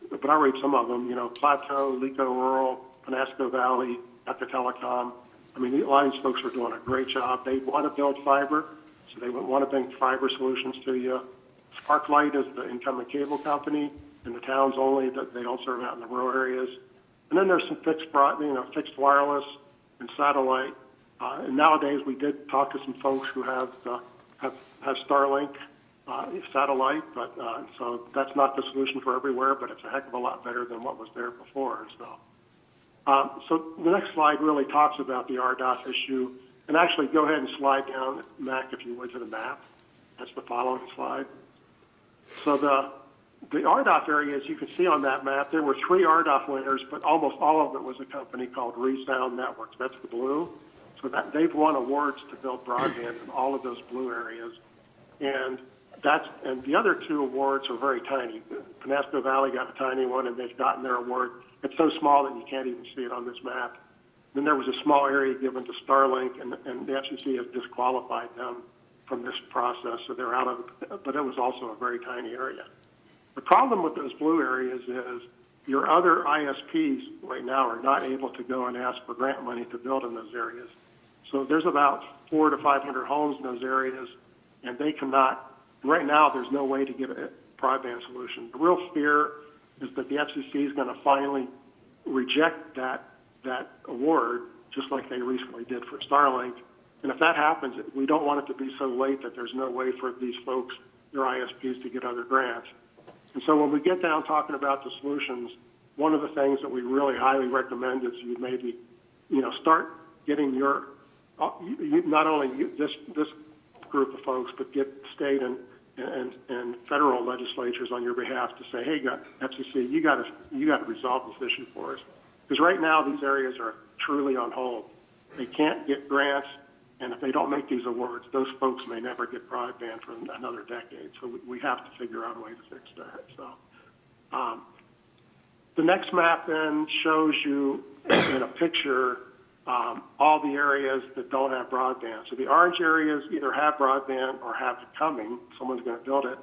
but I'll read some of them. You know, Plateau, Lico Rural, Penasco Valley, Echo Telecom. I mean, a lot of these folks are doing a great job. They want to build fiber, so they want to bring fiber solutions to you. Sparklight is the incumbent cable company in the towns only, that they don't serve out in the rural areas. And then there's some fixed wireless and satellite. And nowadays we did talk to some folks who have Starlink satellite, but so that's not the solution for everywhere, but it's a heck of a lot better than what was there before. So the next slide really talks about the RDOF issue. And actually, go ahead and slide down, Mac, if you would, to the map. That's the following slide. So the RDOF area, as you can see on that map, there were 3 RDOF winners, but almost all of it was a company called Resound Networks. That's the blue. So that they've won awards to build broadband in all of those blue areas. And the other 2 awards are very tiny. Penasco Valley got a tiny one, and they've gotten their award. It's so small that you can't even see it on this map. Then there was a small area given to Starlink, and the FCC has disqualified them from this process, so they're out of it, but it was also a very tiny area. The problem with those blue areas is your other ISPs right now are not able to go and ask for grant money to build in those areas. So there's about 400 to 500 homes in those areas, and they cannot, right now, there's no way to get a broadband solution. The real fear is that the FCC is going to finally reject that award, just like they recently did for Starlink. And if that happens, we don't want it to be so late that there's no way for these folks, their ISPs, to get other grants. And so when we get down talking about the solutions, one of the things that we really highly recommend is you maybe, start getting your, not only this group of folks, but get state and federal legislatures on your behalf to say, hey, FCC, you got to resolve this issue for us. Because right now these areas are truly on hold. They can't get grants, and if they don't make these awards, those folks may never get broadband for another decade. So we have to figure out a way to fix that. So the next map then shows you in a picture all the areas that don't have broadband. So the orange areas either have broadband or have it coming. Someone's going to build it.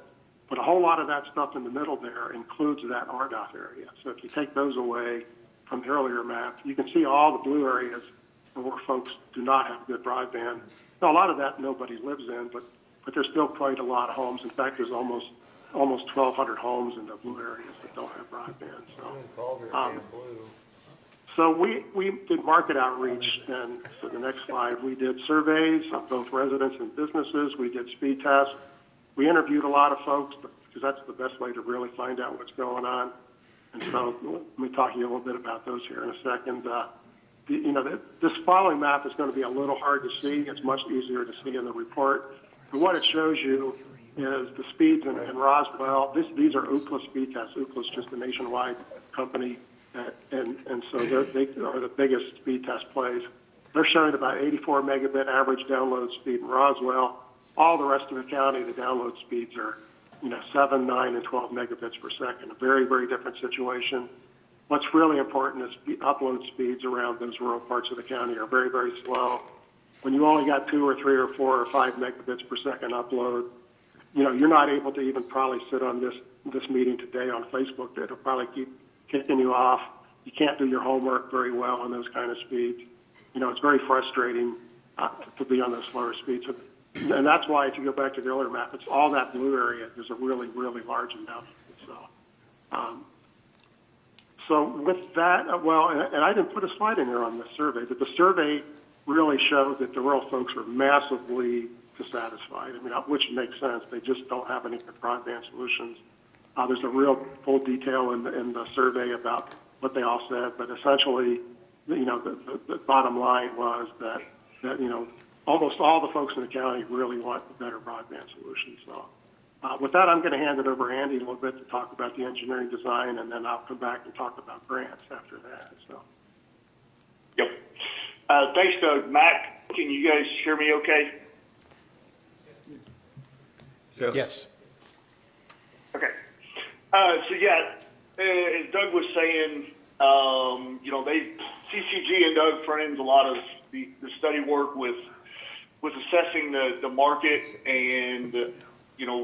But a whole lot of that stuff in the middle there includes that RDOF area. So if you take those away from the earlier map, you can see all the blue areas where folks do not have good broadband. Now, a lot of that nobody lives in, but there's still quite a lot of homes. In fact, there's almost 1,200 homes in the blue areas that don't have broadband. So we did market outreach, and so the next slide, we did surveys of both residents and businesses. We did speed tests. We interviewed a lot of folks because that's the best way to really find out what's going on. And so let me talk to you a little bit about those here in a second. This following map is going to be a little hard to see. It's much easier to see in the report. And what it shows you is the speeds in Roswell. These are Ookla speed tests. Ookla is just a nationwide company, and so they are the biggest speed test plays. They're showing about 84 megabit average download speed in Roswell. All the rest of the county, the download speeds are 7, 9, and 12 megabits per second. A very, very different situation. What's really important is the upload speeds around those rural parts of the county are very, very slow. When you only got 2 or 3 or 4 or 5 megabits per second upload, you're not able to even probably sit on this meeting today on Facebook. It'll probably keep kicking you off. You can't do your homework very well on those kind of speeds. It's very frustrating to be on those slower speeds. And that's why, if you go back to the earlier map, it's all that blue area. There's a really, really large amount of it. So with that, and I didn't put a slide in there on this survey, but the survey really showed that the rural folks are massively dissatisfied. Which makes sense. They just don't have any broadband solutions. There's a real full detail in the survey about what they all said, but essentially, the bottom line was that almost all the folks in the county really want a better broadband solution. So with that, I'm going to hand it over to Andy a little bit to talk about the engineering design, and then I'll come back and talk about grants after that. So. Yep. Thanks, Doug. Matt, can you guys hear me okay? Yes. Okay. As Doug was saying, CCG and Doug front-ends a lot of the study work with assessing the market, and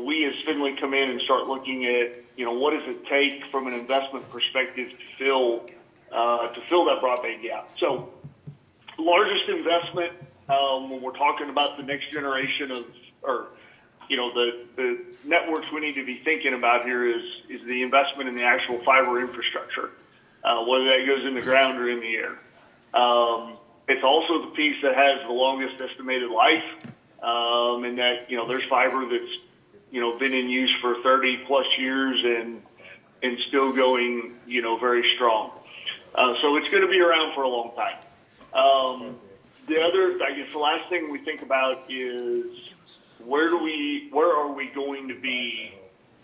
we as Finley come in and start looking at what does it take from an investment perspective to fill that broadband gap. So, largest investment when we're talking about the next generation of the networks we need to be thinking about here is the investment in the actual fiber infrastructure, whether that goes in the ground or in the air. It's also the piece that has the longest estimated life, and that there's fiber that's been in use for 30 plus years and still going very strong. So it's going to be around for a long time. The last thing we think about is where are we going to be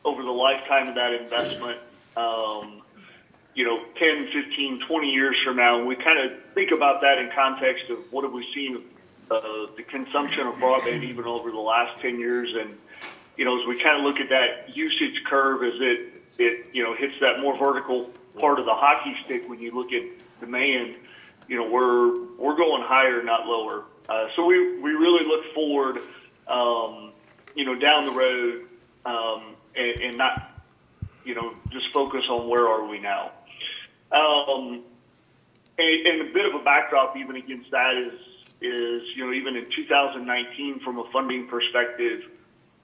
over the lifetime of that investment? 10, 15, 20 years from now, and we kind of think about that in context of what have we seen the consumption of broadband even over the last 10 years, and as we kind of look at that usage curve as it hits that more vertical part of the hockey stick, when you look at demand, we're going higher, not lower. So we really look forward down the road, and not, just focus on where are we now. And a bit of a backdrop even against that is even in 2019 from a funding perspective,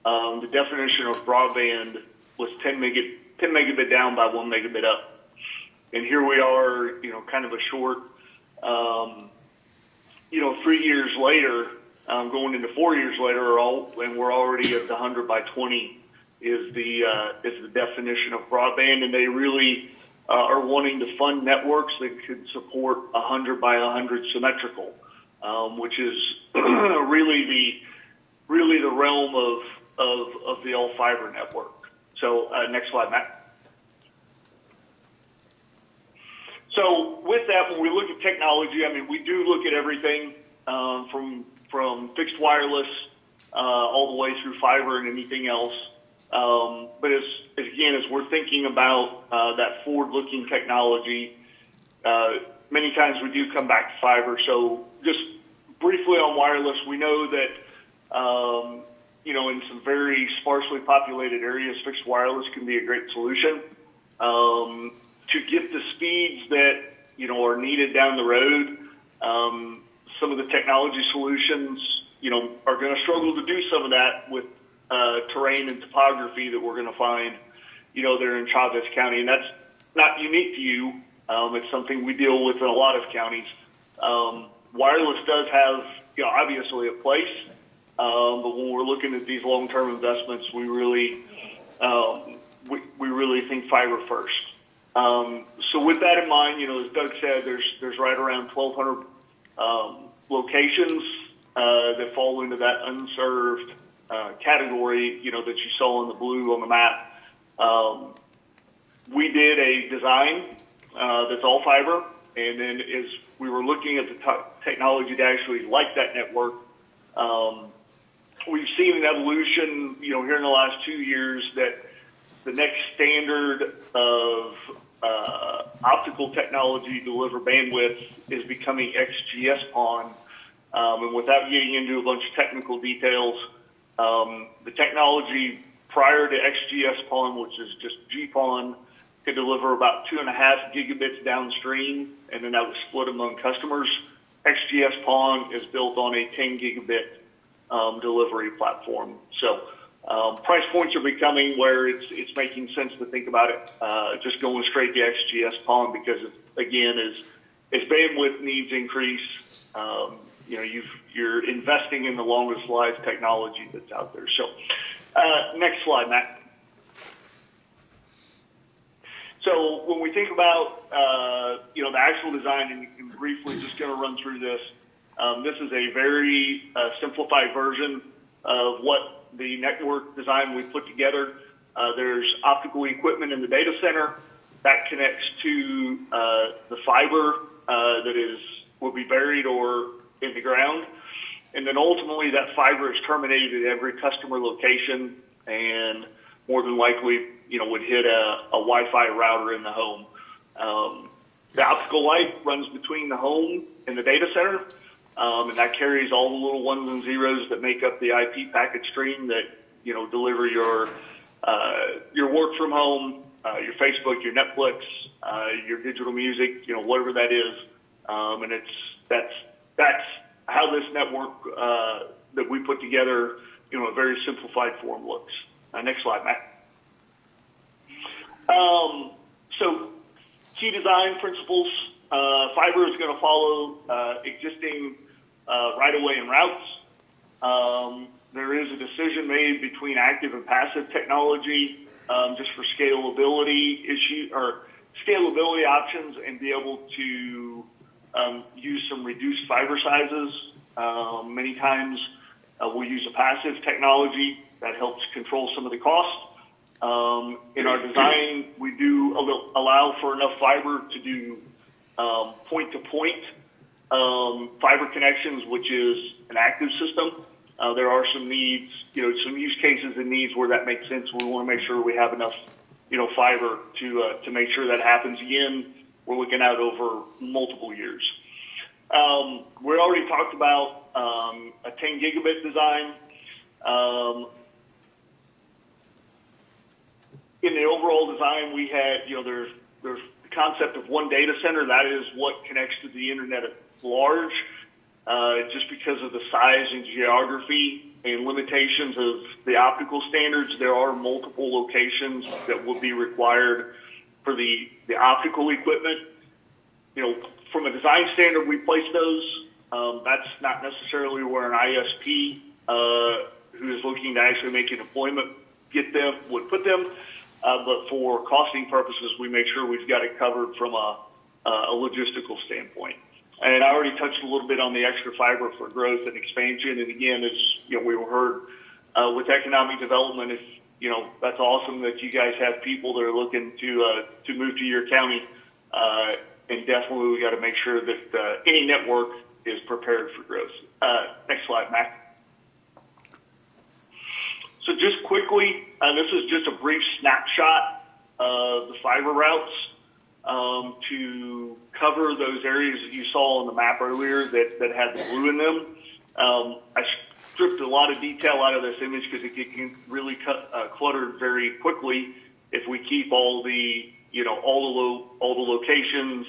the definition of broadband was 10 megabit down by 1 megabit up. And here we are, kind of a short, 3 years later, going into 4 years later, and we're already at the 100 by 20 is the definition of broadband, and they really are wanting to fund networks that could support 100 by 100 symmetrical, which is really the realm of the all fiber network. So next slide, Matt. So with that, when we look at technology, we do look at everything from fixed wireless all the way through fiber and anything else. But as we're thinking about that forward-looking technology, many times we do come back to fiber. So just briefly on wireless, we know that in some very sparsely populated areas, fixed wireless can be a great solution. To get the speeds that are needed down the road, some of the technology solutions are going to struggle to do some of that with terrain and topography that we're going to find there in Chavez County, and that's not unique to you. It's something we deal with in a lot of counties. Wireless does have obviously a place, but when we're looking at these long-term investments, we really think fiber first. So with that in mind, as Doug said, there's right around 1,200 locations that fall into that unserved category, that you saw in the blue on the map. We did a design that's all fiber, and then as we were looking at the technology to actually light that network, we've seen an evolution, here in the last 2 years that the next standard of optical technology to deliver bandwidth is becoming XGS-PON. And without getting into a bunch of technical details, the technology prior to XGS-PON, which is just GPON, could deliver about 2.5 gigabits downstream, and then that was split among customers. XGS-PON is built on a 10 gigabit delivery platform. So price points are becoming where it's making sense to think about it just going straight to XGS-PON because, again, as bandwidth needs increase, you're investing in the longest life technology that's out there. So next slide, Matt. So when we think about the actual design, and briefly just going to run through this, this is a very simplified version of what the network design we put together. There's optical equipment in the data center that connects to the fiber that will be buried or in the ground. And then ultimately that fiber is terminated at every customer location and more than likely, would hit a Wi-Fi router in the home. The optical light runs between the home and the data center, and that carries all the little ones and zeros that make up the IP packet stream that, deliver your work from home, your Facebook, your Netflix, your digital music, whatever that is. And that's how this network that we put together, a very simplified form looks. Next slide, Matt. So key design principles, fiber is going to follow existing right-of-way and routes. There is a decision made between active and passive technology just for scalability scalability options and be able to use some reduced fiber sizes. Many times we'll use a passive technology that helps control some of the cost. In our design, we do allow for enough fiber to do point-to-point fiber connections, which is an active system. There are some needs, some use cases and needs where that makes sense. We want to make sure we have enough, fiber to make sure that happens. Again, we're looking out over multiple years. We already talked about a 10 gigabit design. in the overall design, we had, there's the concept of one data center. That is what connects to the internet at large. Just because of the size and geography and limitations of the optical standards, there are multiple locations that will be required for the optical equipment. From a design standard, we place those. That's not necessarily where an ISP who is looking to actually make a deployment would put them. But for costing purposes, we make sure we've got it covered from a logistical standpoint. And I already touched a little bit on the extra fiber for growth and expansion. And again, as we heard with economic development, that's awesome that you guys have people that are looking to move to your county. And definitely we got to make sure that any network is prepared for growth. Next slide, Mac. So just quickly, this is just a brief snapshot of the fiber routes to cover those areas that you saw on the map earlier that had the blue in them. I stripped a lot of detail out of this image because it can really cluttered very quickly if we keep all the all the locations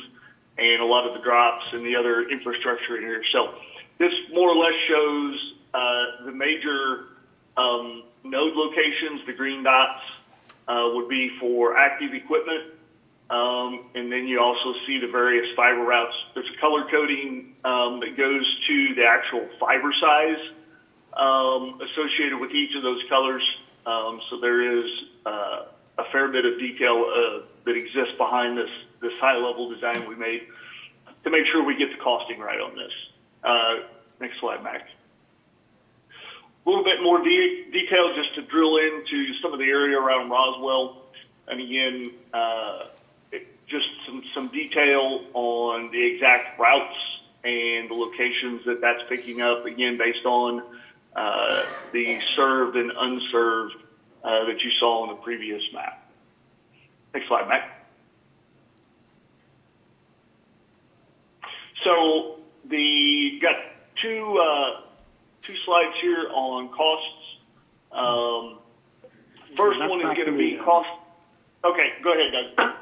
and a lot of the drops and the other infrastructure in here. So this more or less shows the major node locations. The green dots would be for active equipment. And then you also see the various fiber routes. There's a color coding that goes to the actual fiber size associated with each of those colors. So there is a fair bit of detail that exists behind this high-level design we made to make sure we get the costing right on this. Next slide, Max. A little bit more detail just to drill into some of the area around Roswell. And again, just some detail on the exact routes and the locations that's picking up, again, based on the served and unserved that you saw on the previous map. Next slide, Mac. So got two slides here on costs. First one is going to be cost. Okay, go ahead, Doug.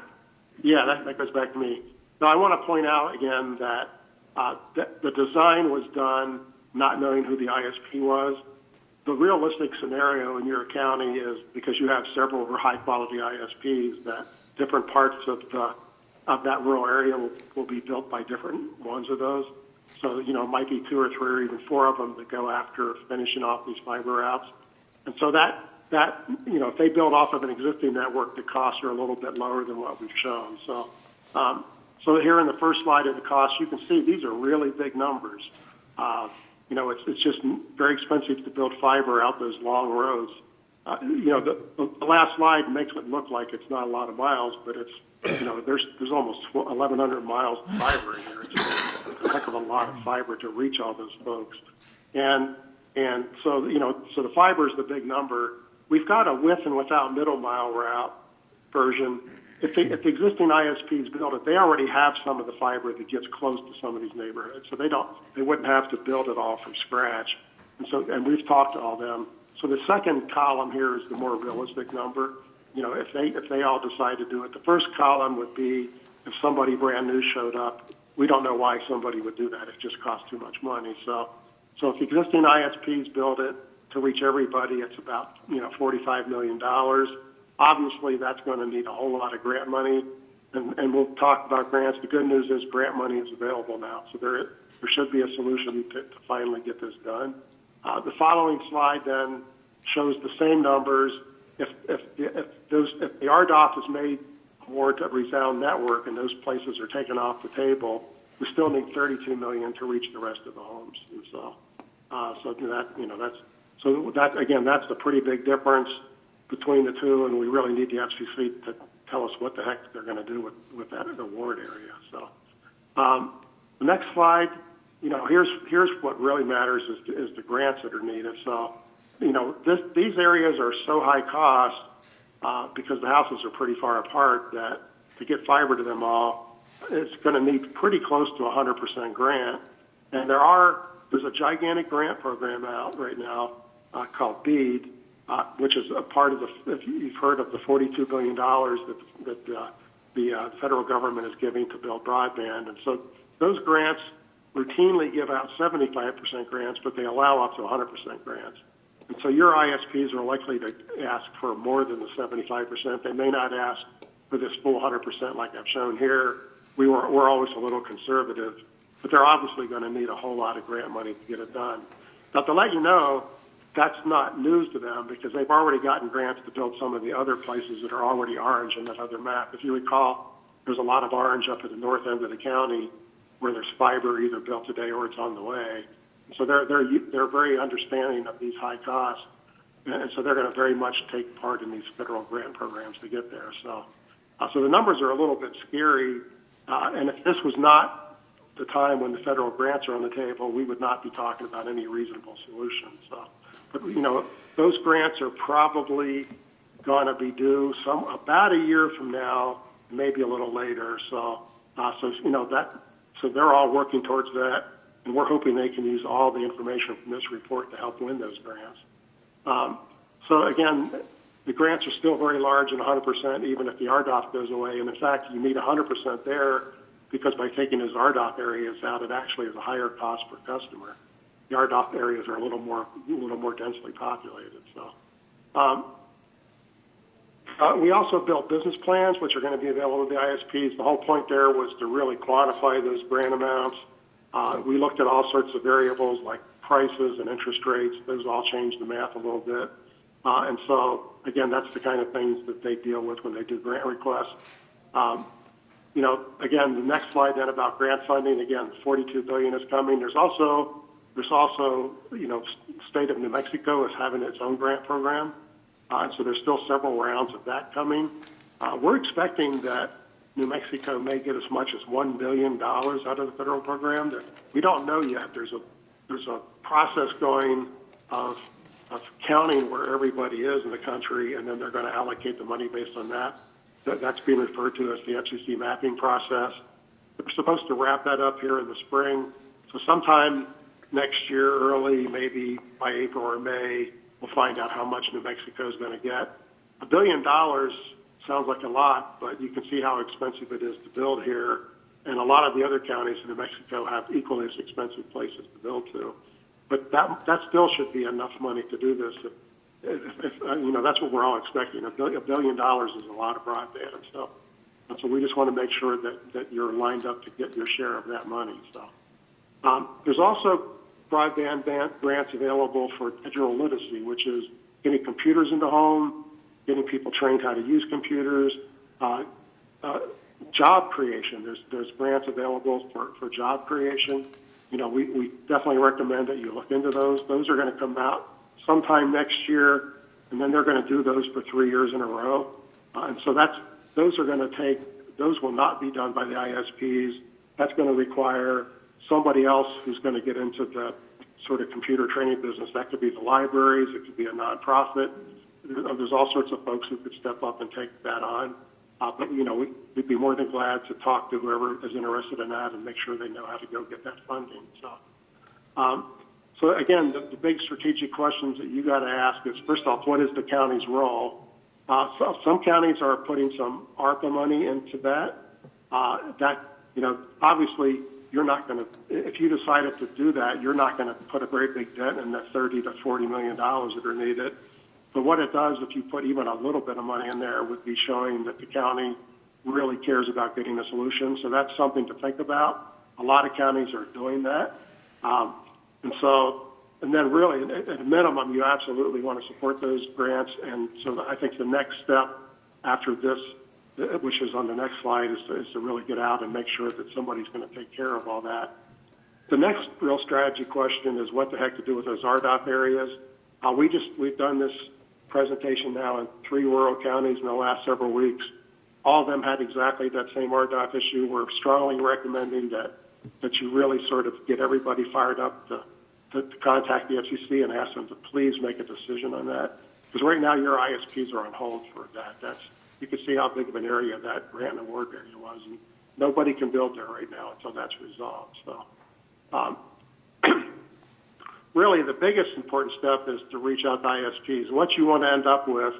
Yeah, that goes back to me. Now, I want to point out again that the design was done not knowing who the ISP was. The realistic scenario in your county is, because you have several high-quality ISPs, that different parts of that rural area will be built by different ones of those. So, it might be 2 or 3 or even 4 of them that go after finishing off these fiber routes. And so that if they build off of an existing network, the costs are a little bit lower than what we've shown. So, so here in the first slide of the cost, you can see these are really big numbers. It's just very expensive to build fiber out those long roads. The last slide makes it look like it's not a lot of miles, but it's, there's almost 1,100 miles of fiber in here. It's a heck of a lot of fiber to reach all those folks. And so, so the fiber is the big number. We've got a with and without middle mile route version. If the existing ISPs build it, they already have some of the fiber that gets close to some of these neighborhoods. So they wouldn't have to build it all from scratch. And we've talked to all them. So the second column here is the more realistic number. If they all decide to do it. The first column would be if somebody brand new showed up. We don't know why somebody would do that. It just costs too much money. So if the existing ISPs build it to reach everybody, it's about $45 million. Obviously, that's going to need a whole lot of grant money, and we'll talk about grants. The good news is grant money is available now, so there should be a solution to finally get this done. The following slide then shows the same numbers. If the RDOF is made more to resound network and those places are taken off the table, we still need $32 million to reach the rest of the homes. And so that's a pretty big difference between the two, and we really need the FCC to tell us what the heck they're going to do with that award area. So the next slide, here's what really matters is the grants that are needed. So, these areas are so high cost because the houses are pretty far apart that to get fiber to them all, it's going to need pretty close to 100% grant. And there's a gigantic grant program out right now called BEAD. which is a part of if you've heard of the $42 billion that the federal government is giving to build broadband. And so those grants routinely give out 75% grants, but they allow up to 100% grants. And so your ISPs are likely to ask for more than the 75%. They may not ask for this full 100% like I've shown here. We're always a little conservative, but they're obviously going to need a whole lot of grant money to get it done. Now, to let you know, that's not news to them because they've already gotten grants to build some of the other places that are already orange in that other map. If you recall, there's a lot of orange up at the north end of the county where there's fiber either built today or it's on the way. So they're very understanding of these high costs, and so they're going to very much take part in these federal grant programs to get there. So the numbers are a little bit scary, and if this was not the time when the federal grants are on the table, we would not be talking about any reasonable solutions. But those grants are probably going to be due about a year from now, maybe a little later. So they're all working towards that, and we're hoping they can use all the information from this report to help win those grants. So again, the grants are still very large and 100%, even if the RDOF goes away. And in fact, you need 100% there because by taking those RDOF areas out, it actually is a higher cost per customer. The RDOF areas are a little more densely populated. So we also built business plans, which are going to be available to the ISPs. The whole point there was to really quantify those grant amounts. We looked at all sorts of variables like prices and interest rates. Those all changed the math a little bit. And so, again, that's the kind of things that they deal with when they do grant requests. Again, the next slide then about grant funding, again, $42 billion is coming. There's also, state of New Mexico is having its own grant program. And so there's still several rounds of that coming. We're expecting that New Mexico may get as much as $1 billion out of the federal program. We don't know yet. There's a process going of counting where everybody is in the country, and then they're going to allocate the money based on that. That's being referred to as the FCC mapping process. We're supposed to wrap that up here in the spring. So sometime next year, early, maybe by April or May, we'll find out how much New Mexico is going to get. $1 billion sounds like a lot, but you can see how expensive it is to build here. And a lot of the other counties in New Mexico have equally as expensive places to build to. But that still should be enough money to do this. If that's what we're all expecting. $1 billion is a lot of broadband. So we just want to make sure that you're lined up to get your share of that money. So there's also broadband grants available for digital literacy, which is getting computers into home, getting people trained how to use computers, job creation. There's grants available for job creation. We definitely recommend that you look into those. Those are going to come out sometime next year, and then they're going to do those for 3 years in a row. And so those will not be done by the ISPs. That's going to require somebody else who's going to get into the sort of computer training business. That could be the libraries. It could be a nonprofit. There's all sorts of folks who could step up and take that on. But we'd be more than glad to talk to whoever is interested in that and make sure they know how to go get that funding. So again, the big strategic questions that you got to ask is, first off, what is the county's role? Some counties are putting some ARPA money into that. Obviously, you're not going to, if you decided to do that, you're not going to put a very big dent in the $30 to $40 million that are needed. But what it does, if you put even a little bit of money in there, would be showing that the county really cares about getting a solution. So that's something to think about. A lot of counties are doing that. And then really, at a minimum, you absolutely want to support those grants. And so I think the next step after this, which is on the next slide, is to really get out and make sure that somebody's going to take care of all that. The next real strategy question is what the heck to do with those RDOF areas. We've done this presentation now in 3 rural counties in the last several weeks. All of them had exactly that same RDOF issue. We're strongly recommending that you really sort of get everybody fired up to contact the FCC and ask them to please make a decision on that. Because right now your ISPs are on hold for that. You can see how big of an area that grant and award area was. And nobody can build there right now until that's resolved. So really the biggest important step is to reach out to ISPs. What you want to end up with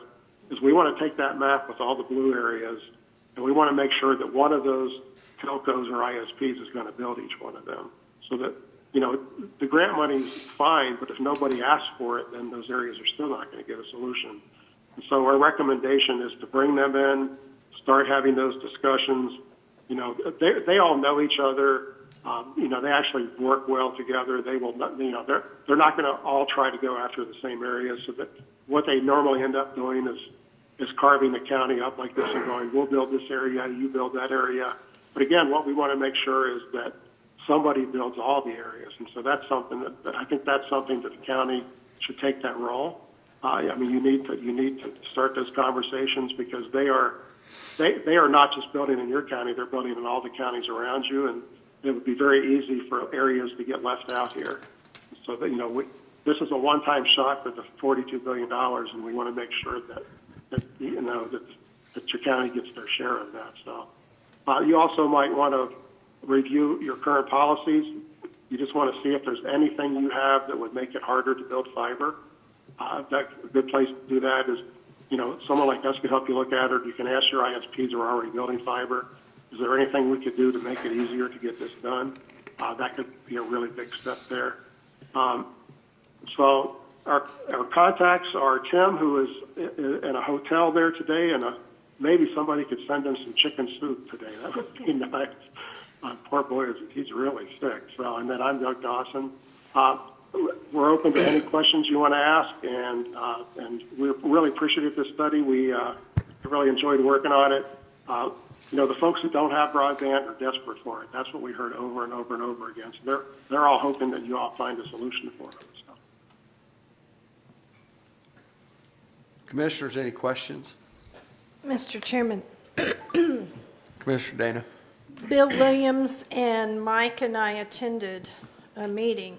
is we want to take that map with all the blue areas, and we want to make sure that one of those telcos or ISPs is going to build each one of them. So that, you know, the grant money's fine, but if nobody asks for it, then those areas are still not going to get a solution. And so our recommendation is to bring them in, start having those discussions. You know, they all know each other. You know, they actually work well together. They will not, you know, they're not going to all try to go after the same areas. So that what they normally end up doing is carving the county up like this and going, we'll build this area, you build that area. But again, what we want to make sure is that somebody builds all the areas. And so that's something that I think that's something that the county should take that role. I mean, you need to start those conversations because they are not just building in your county, they're building in all the counties around you, and it would be very easy for areas to get left out here. So that, you know, this is a one-time shot for the $42 billion, and we want to make sure that you know, that your county gets their share of that. So you also might want to review your current policies. You just want to see if there's anything you have that would make it harder to build fiber. A good place to do that is, you know, someone like us could help you look at it. You can ask your ISPs who are already building fiber, is there anything we could do to make it easier to get this done? That could be a really big step there. So our contacts are Tim, who is in a hotel there today, and maybe somebody could send him some chicken soup today. That would be nice. Poor boy, he's really sick. So, and then I'm Doug Dawson. We're open to any questions you want to ask, and we're really appreciative of this study. We really enjoyed working on it. You know, the folks who don't have broadband are desperate for it. That's what we heard over and over and over again. So they're all hoping that you all find a solution for them. So. Commissioners, any questions? Mr. Chairman, Commissioner Dana? Bill Williams and Mike and I attended a meeting,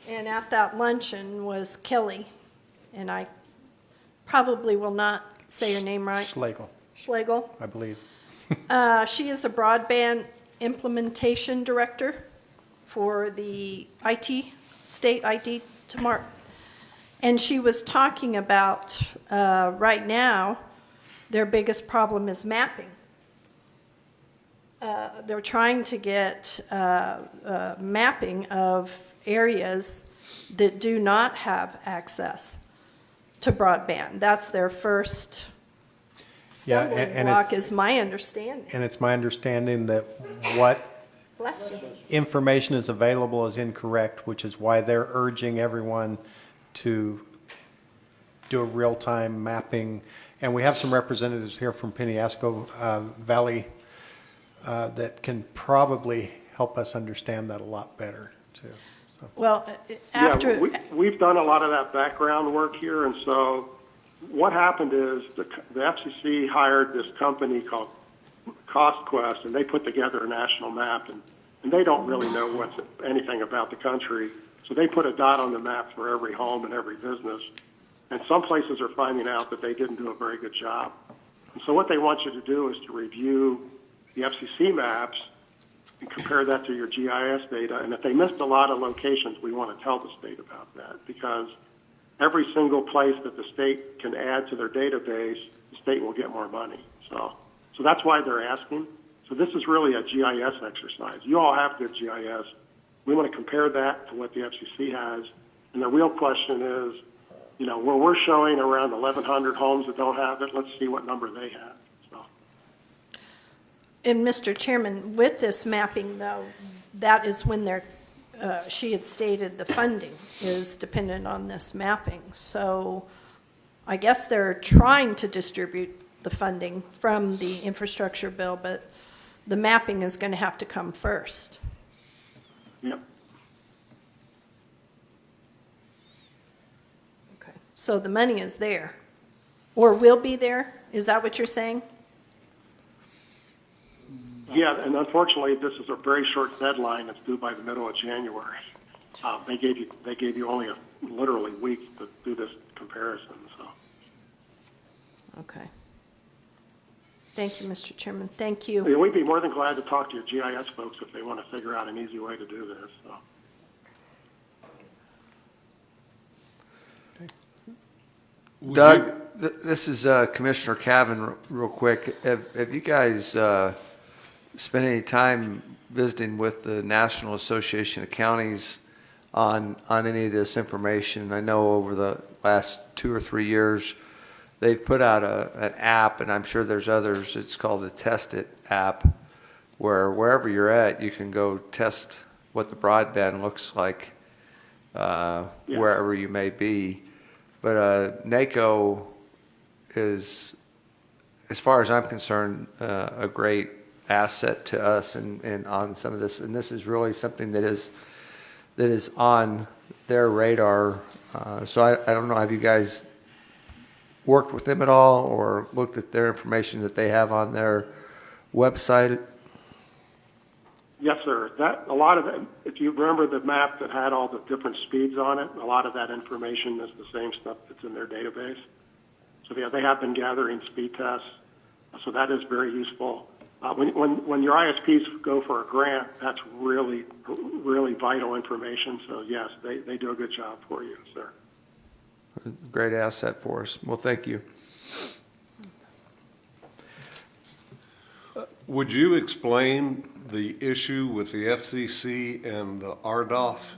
and at that luncheon was Kelly, and I probably will not say her name right. Schlegel, I believe. She is the broadband implementation director for the state IT tomorrow. And she was talking about right now, their biggest problem is mapping. They're trying to get mapping of areas that do not have access to broadband. That's their first stumbling block, is my understanding. And it's my understanding that what Bless you. information is available is incorrect, which is why they're urging everyone to do a real-time mapping. And we have some representatives here from Penasco Valley that can probably help us understand that a lot better, too. So. Well, after... Yeah, we've done a lot of that background work here, and so what happened is the FCC hired this company called CostQuest, and they put together a national map, and they don't really know anything about the country, so they put a dot on the map for every home and every business, and some places are finding out that they didn't do a very good job. And so what they want you to do is to review the FCC maps and compare that to your GIS data, and if they missed a lot of locations, we want to tell the state about that, because every single place that the state can add to their database, the state will get more money. So that's why they're asking. So this is really a GIS exercise. You all have good GIS. We want to compare that to what the FCC has. And the real question is, you know, where we're showing around 1,100 homes that don't have it, let's see what number they have. So. And Mr. Chairman, with this mapping, though, that is when they're she had stated the funding is dependent on this mapping. So I guess they're trying to distribute the funding from the infrastructure bill, but the mapping is going to have to come first. Yep. Okay. So the money is there, or will be there? Is that what you're saying? Yeah, and unfortunately, this is a very short deadline. It's due by the middle of January. They gave you only literally weeks to do this comparison. So. Okay. Thank you, Mr. Chairman. Thank you. Yeah, we'd be more than glad to talk to your GIS folks if they want to figure out an easy way to do this. So. Doug, this is Commissioner Cavan, real quick. Have you guys spent any time visiting with the National Association of Counties on any of this information? I know over the last 2 or 3 years, they've put out an app, and I'm sure there's others. It's called the Test It app, where wherever you're at, you can go test what the broadband looks like wherever you may be. But NACO is, as far as I'm concerned, a great asset to us and on some of this. And this is really something that is on their radar. So I don't know, have you guys worked with them at all or looked at their information that they have on their website? Yes, sir. A lot of it, if you remember the map that had all the different speeds on it, a lot of that information is the same stuff that's in their database. So they have been gathering speed tests, so that is very useful. When your ISPs go for a grant, that's really, really vital information. So yes, they do a good job for you, sir. Great asset for us. Well, thank you. Would you explain the issue with the FCC and the RDOF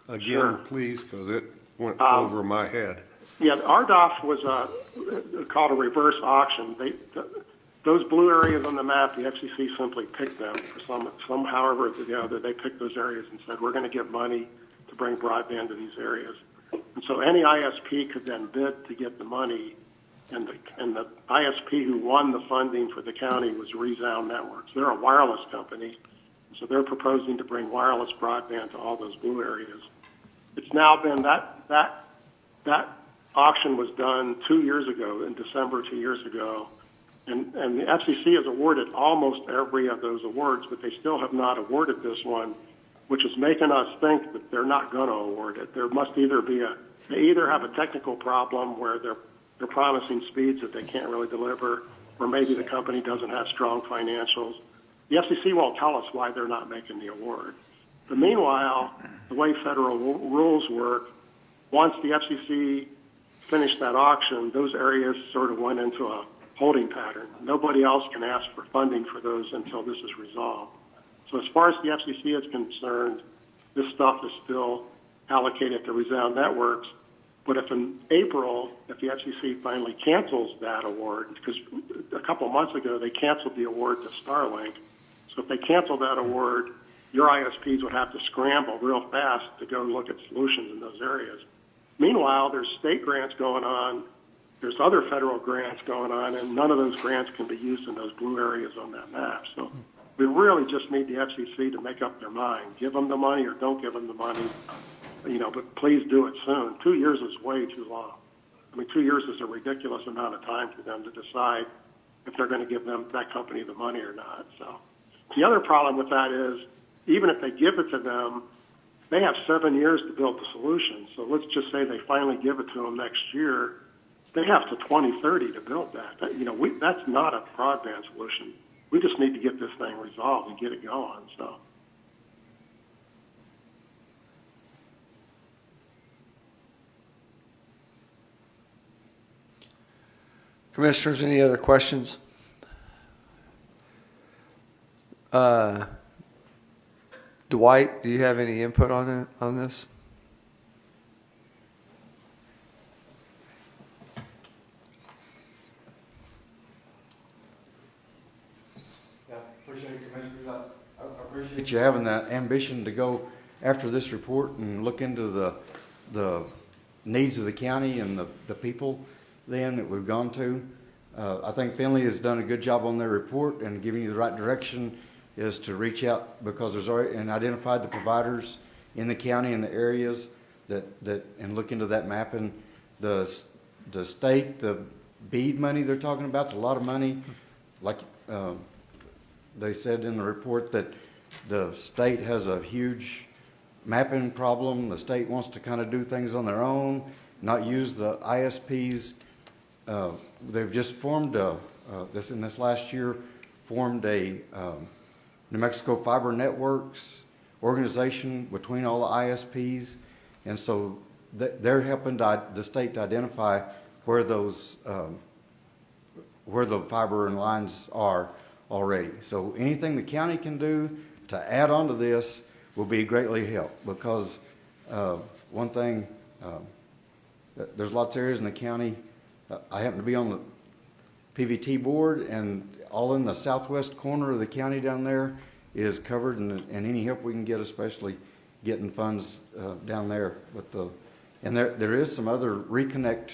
again, Sure. please, because it went over my head. Yeah, the RDOF was called a reverse auction. Those blue areas on the map, the FCC simply picked them for however the other. They picked those areas and said, we're going to give money to bring broadband to these areas. And so any ISP could then bid to get the money, and the ISP who won the funding for the county was Resound Networks. They're a wireless company, so they're proposing to bring wireless broadband to all those blue areas. It's now been that auction was done 2 years ago, in December 2 years ago, and the FCC has awarded almost every of those awards, but they still have not awarded this one, which is making us think that they're not going to award it. There must either be they either have a technical problem where they're promising speeds that they can't really deliver, or maybe the company doesn't have strong financials. The FCC won't tell us why they're not making the award. But meanwhile, the way federal rules work, once the FCC finished that auction, those areas sort of went into a holding pattern. Nobody else can ask for funding for those until this is resolved. So as far as the FCC is concerned, this stuff is still allocated to Resound Networks. But if in April, if the FCC finally cancels that award, because a couple of months ago they canceled the award to Starlink, so if they cancel that award, your ISPs would have to scramble real fast to go look at solutions in those areas. Meanwhile, there's state grants going on, there's other federal grants going on, and none of those grants can be used in those blue areas on that map. So we really just need the FCC to make up their mind. Give them the money or don't give them the money. But please do it soon. 2 years is way too long. I mean, 2 years is a ridiculous amount of time for them to decide if they're going to give that company the money or not. So the other problem with that is, even if they give it to them, they have 7 years to build the solution. So let's just say they finally give it to them next year. They have to 2030 to build that. That's not a broadband solution. We just need to get this thing resolved and get it going. So. Commissioners, any other questions? Dwight, do you have any input on this? Yeah, appreciate it, Commissioners. I appreciate you having that ambition to go after this report and look into the needs of the county and the people then that we've gone to. I think Finley has done a good job on their report, and giving you the right direction is to reach out, because there's already, and identify the providers in the county and the areas that and look into that mapping. The state, the BEAD money they're talking about, it's a lot of money. Like they said in the report that the state has a huge mapping problem. The state wants to kind of do things on their own, not use the ISPs. They've just formed this last year, formed a New Mexico Fiber Networks organization between all the ISPs, and so they're helping the state to identify where those, where the fiber and lines are already. So anything the county can do to add on to this will be greatly helped, because one thing, there's lots of areas in the county. I happen to be on the PVT board, and all in the southwest corner of the county down there is covered, and any help we can get, especially getting funds down there with the, and there is some other reconnect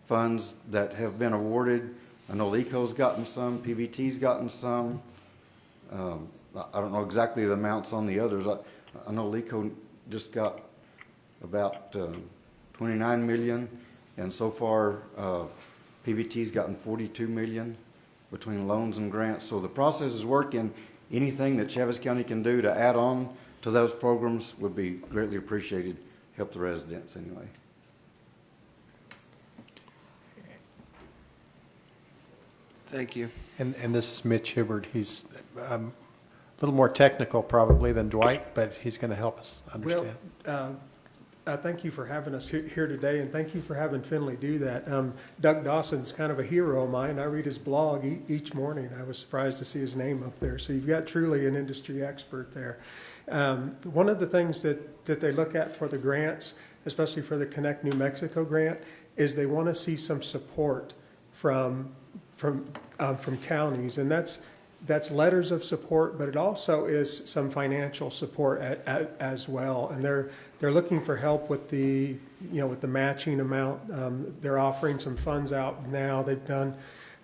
funds that have been awarded. I know LECO's gotten some, PVT's gotten some. I don't know exactly the amounts on the others. I know LECO just got about 29 million, and so far PVT's gotten 42 million between loans and grants. So the process is working. Anything that Chaves County can do to add on to those programs would be greatly appreciated. Help the residents anyway. Thank you. And this is Mitch Hibbard. He's a little more technical probably than Dwight, but he's going to help us understand. Well, thank you for having us here today, and thank you for having Finley do that. Doug Dawson's kind of a hero of mine. I read his blog each morning. I was surprised to see his name up there. So you've got truly an industry expert there. One of the things that they look at for the grants, especially for the Connect New Mexico grant, is they want to see some support from counties, and that's letters of support, but it also is some financial support as well. And they're looking for help with the matching amount. They're offering some funds out now. I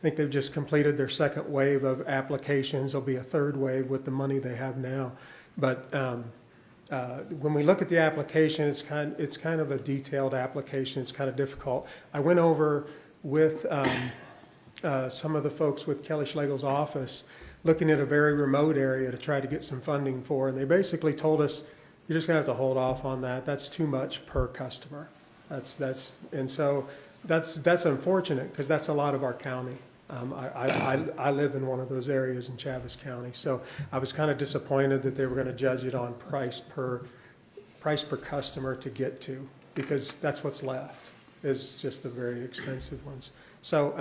think they've just completed their second wave of applications. There'll be a third wave with the money they have now. But when we look at the application, it's kind of a detailed application. It's kind of difficult. I went over with some of the folks with Kelly Schlegel's office, looking at a very remote area to try to get some funding for, and they basically told us, you're just gonna have to hold off on that. That's too much per customer. That's unfortunate, because that's a lot of our county. I live in one of those areas in Chaves County, so I was kind of disappointed that they were gonna judge it on price per customer to get to, because that's what's left, is just the very expensive ones. So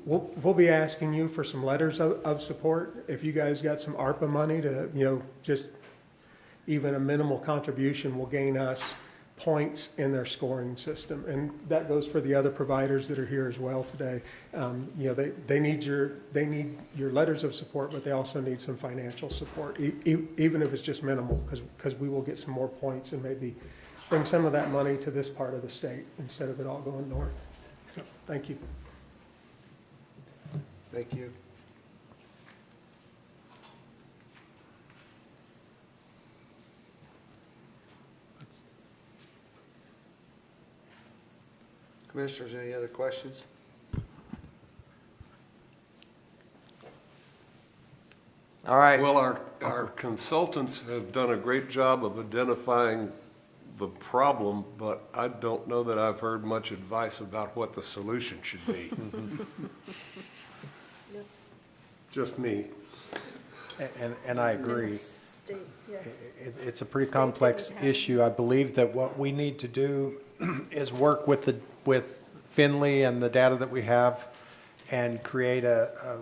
we'll be asking you for some letters of support. If you guys got some ARPA money to, just even a minimal contribution will gain us points in their scoring system. And that goes for the other providers that are here as well today. They need your letters of support, but they also need some financial support, even if it's just minimal, because we will get some more points and maybe bring some of that money to this part of the state instead of it all going north. So, thank you. Thank you. Commissioners, any other questions? All right. Well, our consultants have done a great job of identifying the problem, but I don't know that I've heard much advice about what the solution should be. Just me. And I agree. State, yes. It's a pretty complex issue. I believe that what we need to do is work with Finley and the data that we have and create a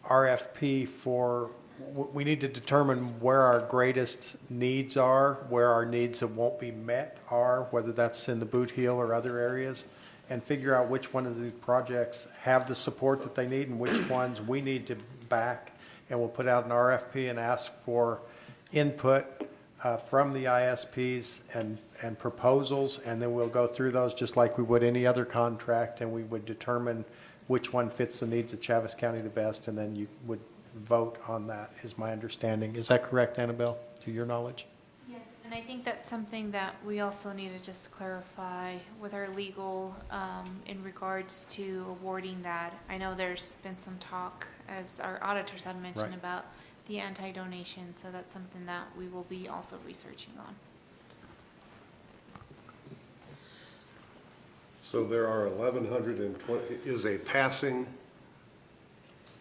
RFP for, we need to determine where our greatest needs are, where our needs that won't be met are, whether that's in the Boot Heel or other areas, and figure out which one of these projects have the support that they need and which ones we need to back. And we'll put out an RFP and ask for input from the ISPs and proposals, and then we'll go through those just like we would any other contract, and we would determine which one fits the needs of Chaves County the best, and then you would vote on that, is my understanding. Is that correct, Annabelle, to your knowledge? Yes, and I think that's something that we also need to just clarify with our legal in regards to awarding that. I know there's been some talk, as our auditors had mentioned, Right. about the anti-donation, so that's something that we will be also researching on. So there are 1,120, is a passing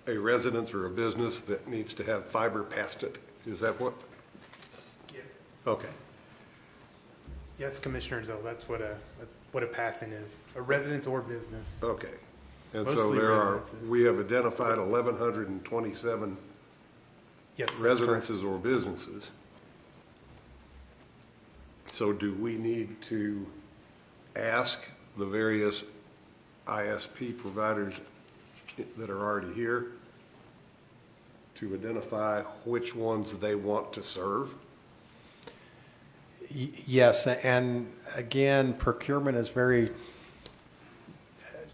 a residence or a business that needs to have fiber past it? Is that what? Yeah. Okay. Yes, Commissioner Zell, that's what a passing is, a residence or business. Okay. And so Mostly there are, residences. we have identified 1,127 Yes, that's residences or businesses. So do we need to ask the various ISP providers that are already here to identify which ones they want to serve? Yes, and again, procurement is very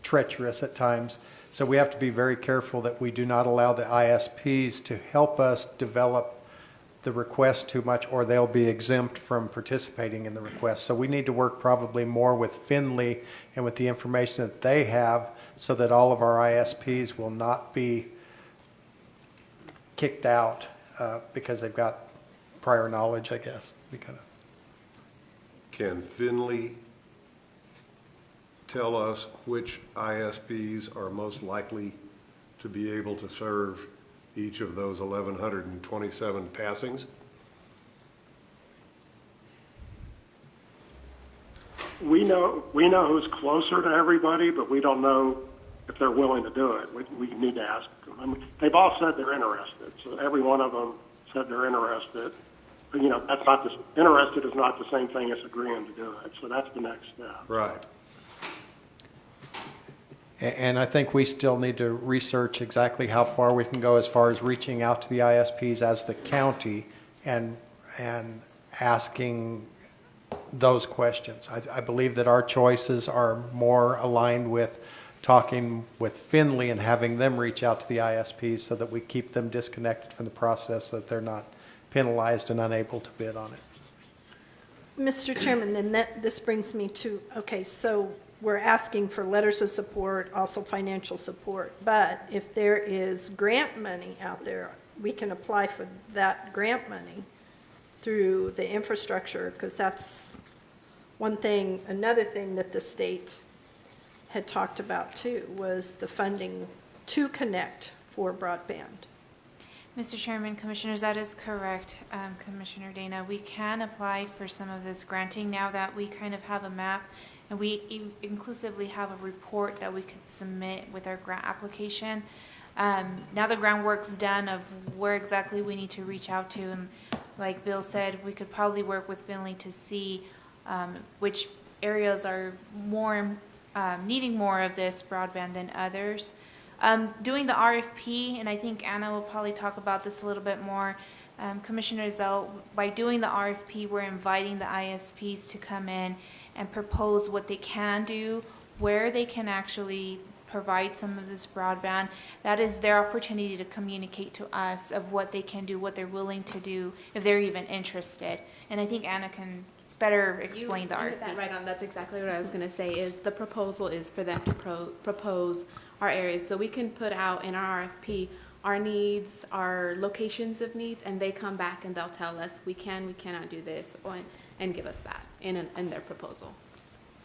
treacherous at times, so we have to be very careful that we do not allow the ISPs to help us develop the request too much, or they'll be exempt from participating in the request. So we need to work probably more with Finley and with the information that they have, so that all of our ISPs will not be kicked out because they've got prior knowledge, I guess. Can Finley tell us which ISPs are most likely to be able to serve each of those 1,127 passings? We know who's closer to everybody, but we don't know if they're willing to do it. We need to ask them. I mean, they've all said they're interested, so every one of them said they're interested. But, that's not interested is not the same thing as agreeing to do it, so that's the next step. Right. And I think we still need to research exactly how far we can go as far as reaching out to the ISPs as the county and asking those questions. I believe that our choices are more aligned with talking with Finley and having them reach out to the ISPs so that we keep them disconnected from the process so that they're not penalized and unable to bid on it. Mr. Chairman, then this brings me to, okay, so we're asking for letters of support, also financial support, but if there is grant money out there, we can apply for that grant money through the infrastructure, because that's one thing. Another thing that the state had talked about too was the funding to connect for broadband. Mr. Chairman, Commissioners, that is correct, Commissioner Dana. We can apply for some of this granting now that we kind of have a map, and we inclusively have a report that we could submit with our grant application. Now the groundwork's done of where exactly we need to reach out to, and like Bill said, we could probably work with Finley to see which areas are more needing more of this broadband than others. Doing the RFP, and I think Anna will probably talk about this a little bit more. Commissioner Zell, by doing the RFP, we're inviting the ISPs to come in and propose what they can do, where they can actually provide some of this broadband. That is their opportunity to communicate to us of what they can do, what they're willing to do, if they're even interested. And I think Anna can better explain the RFP. You hit that right on. That's exactly what I was going to say, is the proposal is for them to propose our areas. So we can put out in our RFP our needs, our locations of needs, and they come back and they'll tell us we cannot do this, and give us that in their proposal.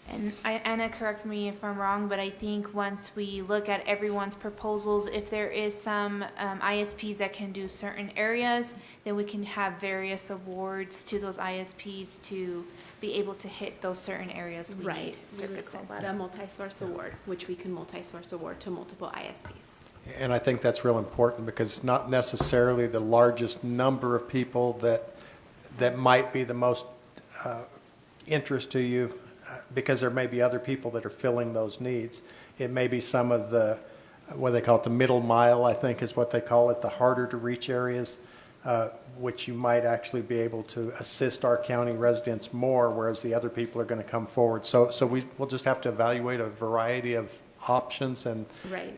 And Anna, correct me if I'm wrong, but I think once we look at everyone's proposals, if there is some ISPs that can do certain areas, then we can have various awards to those ISPs to be able to hit those certain areas we need service in. We would call that a multi-source award, which we can multi-source award to multiple ISPs. And I think that's real important, because it's not necessarily the largest number of people that might be the most interest to you, because there may be other people that are filling those needs. It may be some of the, what they call it, the middle mile, I think is what they call it, the harder to reach areas, which you might actually be able to assist our county residents more, whereas the other people are going to come forward. So we'll just have to evaluate a variety of options, and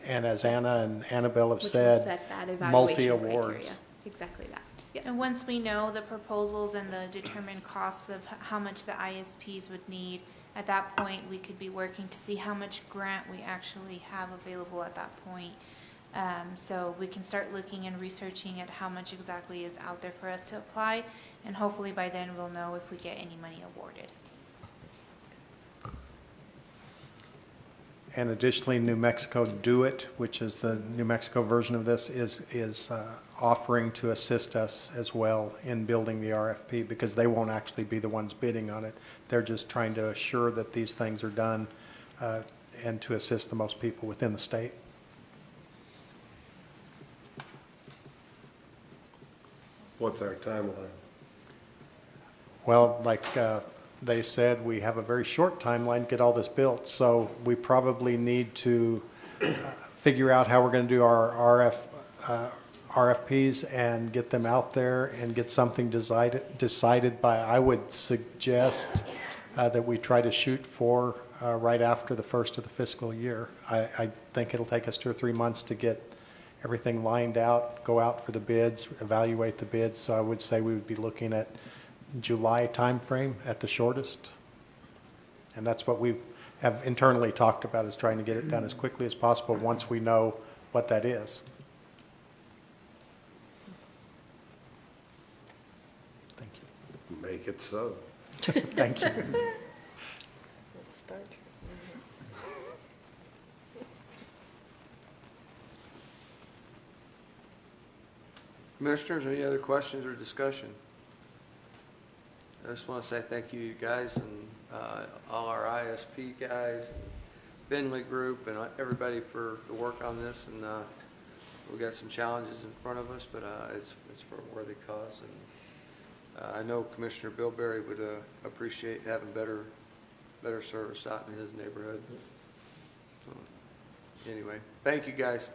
and as Anna and Annabelle have said, multi-awards. Exactly that. Yeah. And once we know the proposals and the determined costs of how much the ISPs would need, at that point we could be working to see how much grant we actually have available at that point. So we can start looking and researching at how much exactly is out there for us to apply, and hopefully by then we'll know if we get any money awarded. And additionally, New Mexico Do It, which is the New Mexico version of this, is offering to assist us as well in building the RFP, because they won't actually be the ones bidding on it. They're just trying to assure that these things are done and to assist the most people within the state. What's our timeline? Well, like they said, we have a very short timeline to get all this built, so we probably need to figure out how we're going to do our RFPs and get them out there and get something decided by, I would suggest that we try to shoot for right after the first of the fiscal year. I think it'll take us 2 or 3 months to get everything lined out, go out for the bids, evaluate the bids, so I would say we would be looking at July timeframe at the shortest. And that's what we have internally talked about, is trying to get it done as quickly as possible once we know what that is. Thank you. Make it so. Thank you. Commissioners, any other questions or discussion? I just want to say thank you guys and all our ISP guys, and Finley Group, and everybody for the work on this. And we've got some challenges in front of us, but it's for a worthy cause. And I know Commissioner Bilberry would appreciate having better service out in his neighborhood. So, anyway, thank you guys.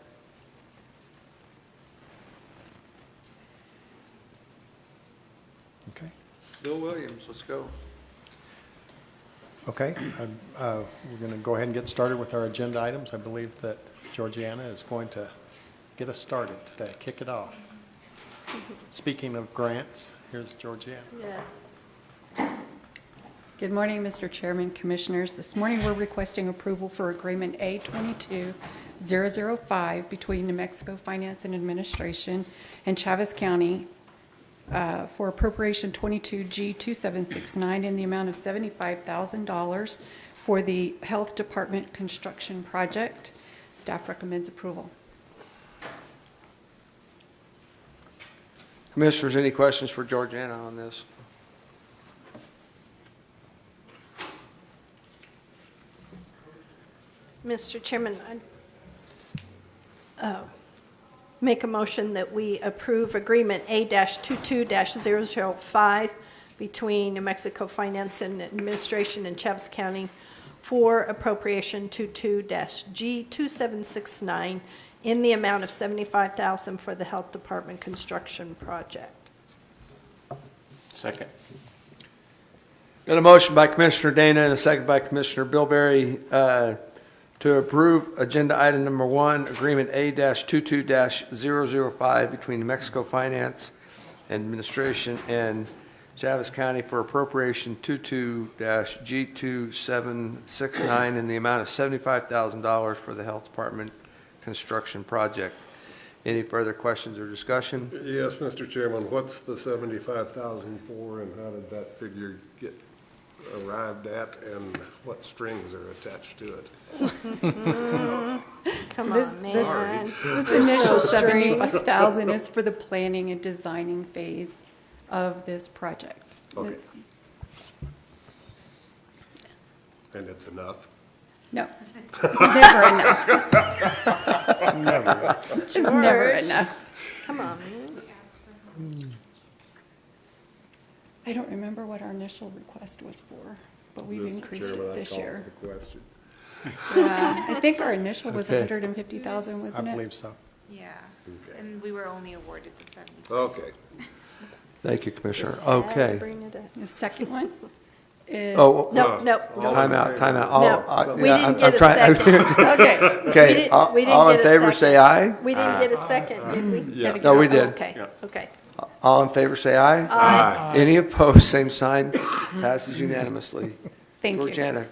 Okay. Bill Williams, let's go. Okay, we're going to go ahead and get started with our agenda items. I believe that Georgiana is going to get us started today, kick it off. Speaking of grants, here's Georgiana. Yes. Good morning, Mr. Chairman, Commissioners. This morning, we're requesting approval for Agreement A22005 between New Mexico Finance and Administration and Chaves County for appropriation 22G2769 in the amount of $75,000 for the Health Department construction project. Staff recommends approval. Commissioners, any questions for Georgiana on this? Mr. Chairman, I'd make a motion that we approve Agreement A-22-005 between New Mexico Finance and Administration and Chaves County for appropriation 22-G2769 in the amount of $75,000 for the Health Department construction project. Second. Got a motion by Commissioner Dana and a second by Commissioner Bilberry to approve agenda item number 1, Agreement A-22-005 between New Mexico Finance Administration and Chaves County for appropriation 22-G2769 in the amount of $75,000 for the Health Department construction project. Any further questions or discussion? Yes, Mr. Chairman, what's the 75,000 for, and how did that figure get arrived at, and what strings are attached to it? Come on, man. This initial $75,000 is for the planning and designing phase of this project. Okay. And it's enough? No, it's never enough. Never. It's never enough. Come on, man. I don't remember what our initial request was for, but we've increased it this year. The question. Yeah, I think our initial was Okay. 150,000, wasn't it? I believe so. Yeah, Okay. and we were only awarded the 75. Okay. Thank you, Commissioner. Just had to Okay. bring it up. The second one is. Oh, No, no, time out, time out. No, we yeah, didn't I'm get a trying- second. Okay. Okay, all in favor, say aye. We didn't get a second, did we? Yeah. No, we did. Okay, okay. All in favor, say aye. Aye. Any opposed, same sign. Passes unanimously. Thank you. Georgiana,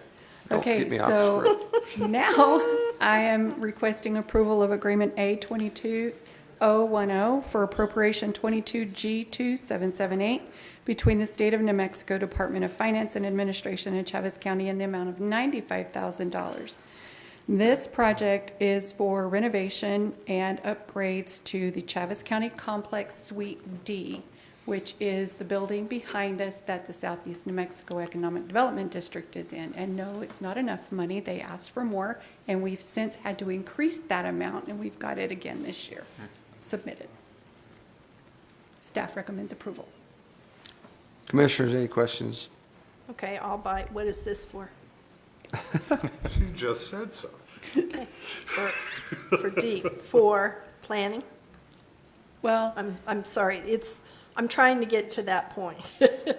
don't Okay, get me off so script. now I am requesting approval of Agreement A-22010 for appropriation 22G2778 between the State of New Mexico Department of Finance and Administration and Chaves County in the amount of $95,000. This project is for renovation and upgrades to the Chaves County Complex Suite D, which is the building behind us that the Southeast New Mexico Economic Development District is in. And no, it's not enough money. They asked for more, and we've since had to increase that amount, and we've got it again this year, submitted. Staff recommends approval. Commissioners, any questions? Okay, I'll bite. What is this for? You just said so. Okay, for D, for planning? Well, I'm sorry, I'm trying to get to that point.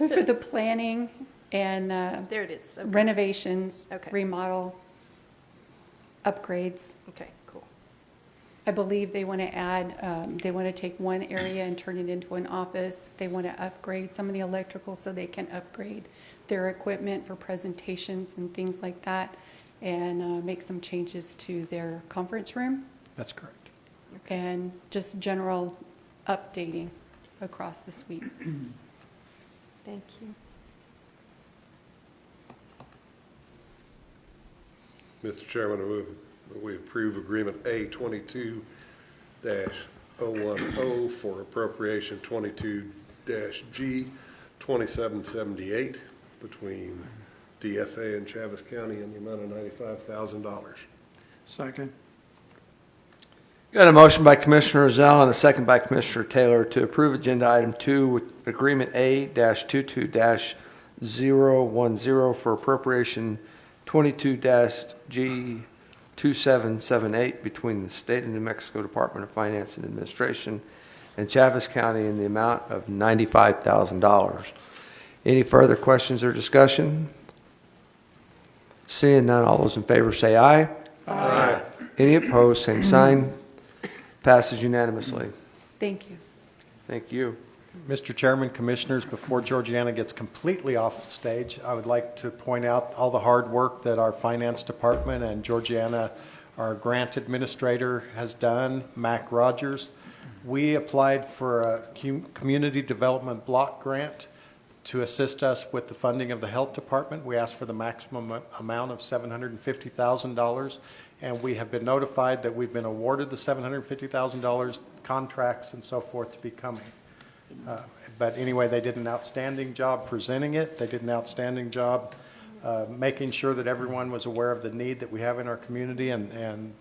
for the planning and There it is. Okay. renovations, Okay. remodel, upgrades. Okay, cool. I believe they want to add, they want to take one area and turn it into an office. They want to upgrade some of the electrical so they can upgrade their equipment for presentations and things like that, and make some changes to their conference room, That's correct. and just general updating across the suite. Thank you. Mr. Chairman, I move that we approve Agreement A 22-010 for appropriation 22-G 2778 between DFA and Chaves County in the amount of $95,000. Second. Got a motion by Commissioner Zell and a second by Commissioner Taylor to approve Agenda Item 2 with Agreement A-22-010 for appropriation 22-G 2778 between the State of New Mexico Department of Finance and Administration and Chaves County in the amount of $95,000. Any further questions or discussion? Seeing none, all those in favor say aye. Aye. Any opposed, same sign. Passes unanimously. Thank you. Thank you. Mr. Chairman, Commissioners, before Georgiana gets completely off stage, I would like to point out all the hard work that our Finance Department and Georgiana, our grant administrator, has done, Mac Rogers. We applied for a community development block grant to assist us with the funding of the Health Department. We asked for the maximum amount of $750,000, and we have been notified that we've been awarded the $750,000, contracts and so forth to be coming. But anyway, they did an outstanding job presenting it. They did an outstanding job making sure that everyone was aware of the need that we have in our community, and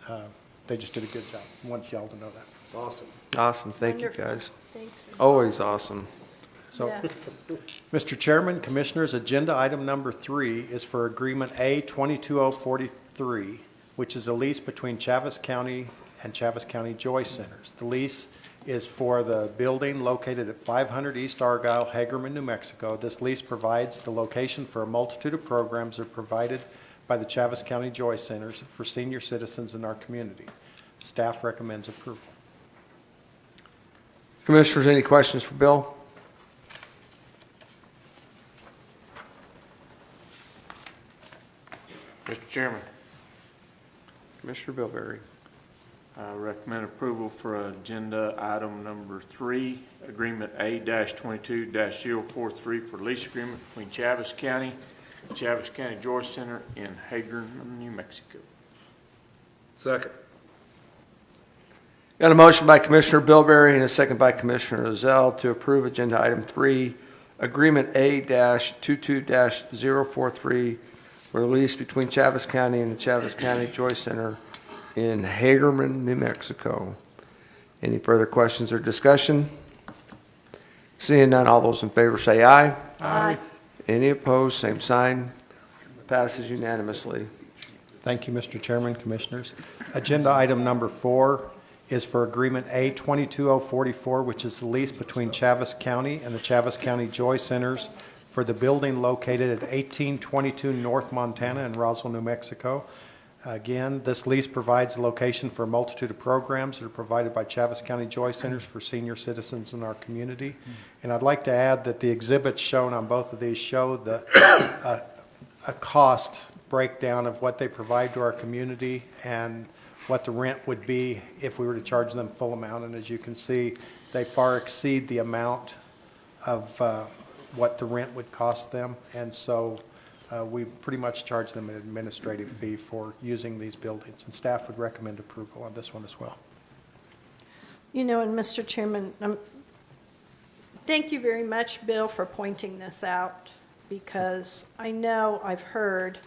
they just did a good job. I want y'all to know that. Awesome. Awesome. Thank you, Wonderful. guys. Thank you. Always awesome. So, Yeah. Mr. Chairman, Commissioners, Agenda Item Number 3 is for Agreement A 22043, which is a lease between Chaves County and Chaves County Joy Centers. The lease is for the building located at 500 East Argyle, Hagerman, New Mexico. This lease provides the location for a multitude of programs that are provided by the Chaves County Joy Centers for senior citizens in our community. Staff recommends approval. Commissioners, any questions for Bill? Mr. Chairman, Commissioner Bilberry. I recommend approval for Agenda Item Number 3, Agreement A-22-043 for lease agreement between Chaves County and Chaves County Joy Center in Hagerman, New Mexico. Second. Got a motion by Commissioner Bilberry and a second by Commissioner Zell to approve Agenda Item 3, Agreement A-22-043 for the lease between Chaves County and the Chaves County Joy Center in Hagerman, New Mexico. Any further questions or discussion? Seeing none, all those in favor say aye. Aye. Any opposed, same sign. Passes unanimously. Thank you, Mr. Chairman, Commissioners. Agenda Item Number 4 is for Agreement A-22044, which is the lease between Chaves County and the Chaves County Joy Centers for the building located at 1822 North Montana in Roswell, New Mexico. Again, this lease provides a location for a multitude of programs that are provided by Chaves County Joy Centers for senior citizens in our community. And I'd like to add that the exhibits shown on both of these show a cost breakdown of what they provide to our community and what the rent would be if we were to charge them full amount. And as you can see, they far exceed the amount of what the rent would cost them. And so we pretty much charge them an administrative fee for using these buildings, and staff would recommend approval on this one as well. You know, and Mr. Chairman, thank you very much, Bill, for pointing this out, because I know I've heard,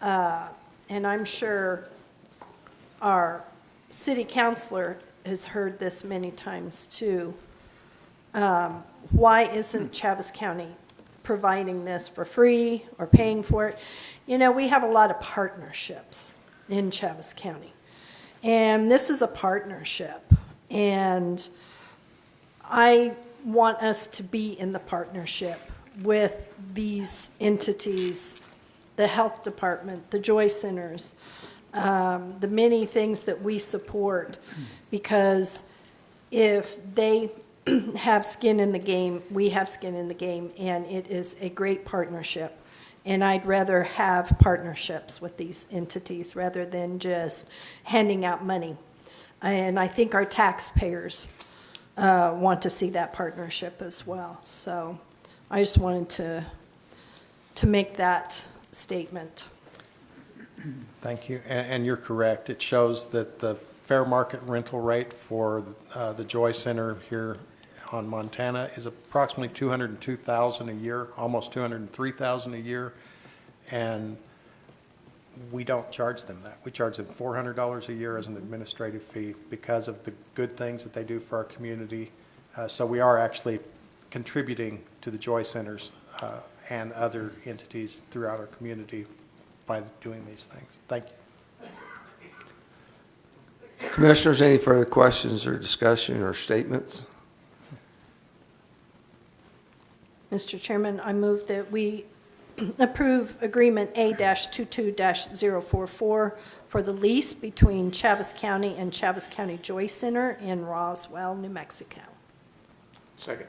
and I'm sure our city councilor has heard this many times too. Why isn't Chaves County providing this for free or paying for it? You know, we have a lot of partnerships in Chaves County, and this is a partnership, and I want us to be in the partnership with these entities, the health department, the Joy Centers, the many things that we support, because if they have skin in the game, we have skin in the game, and it is a great partnership. And I'd rather have partnerships with these entities rather than just handing out money. And I think our taxpayers want to see that partnership as well. So I just wanted to make that statement. Thank you, and you're correct. It shows that the fair market rental rate for the Joy Center here on Montana is approximately $202,000 a year, almost $203,000 a year, and we don't charge them that. We charge them $400 a year as an administrative fee because of the good things that they do for our community. So we are actually contributing to the Joy Centers and other entities throughout our community by doing these things. Thank you. Commissioners, any further questions or discussion or statements? Mr. Chairman, I move that we approve Agreement A-22-044 for the lease between Chaves County and Chaves County Joy Center in Roswell, New Mexico. Second.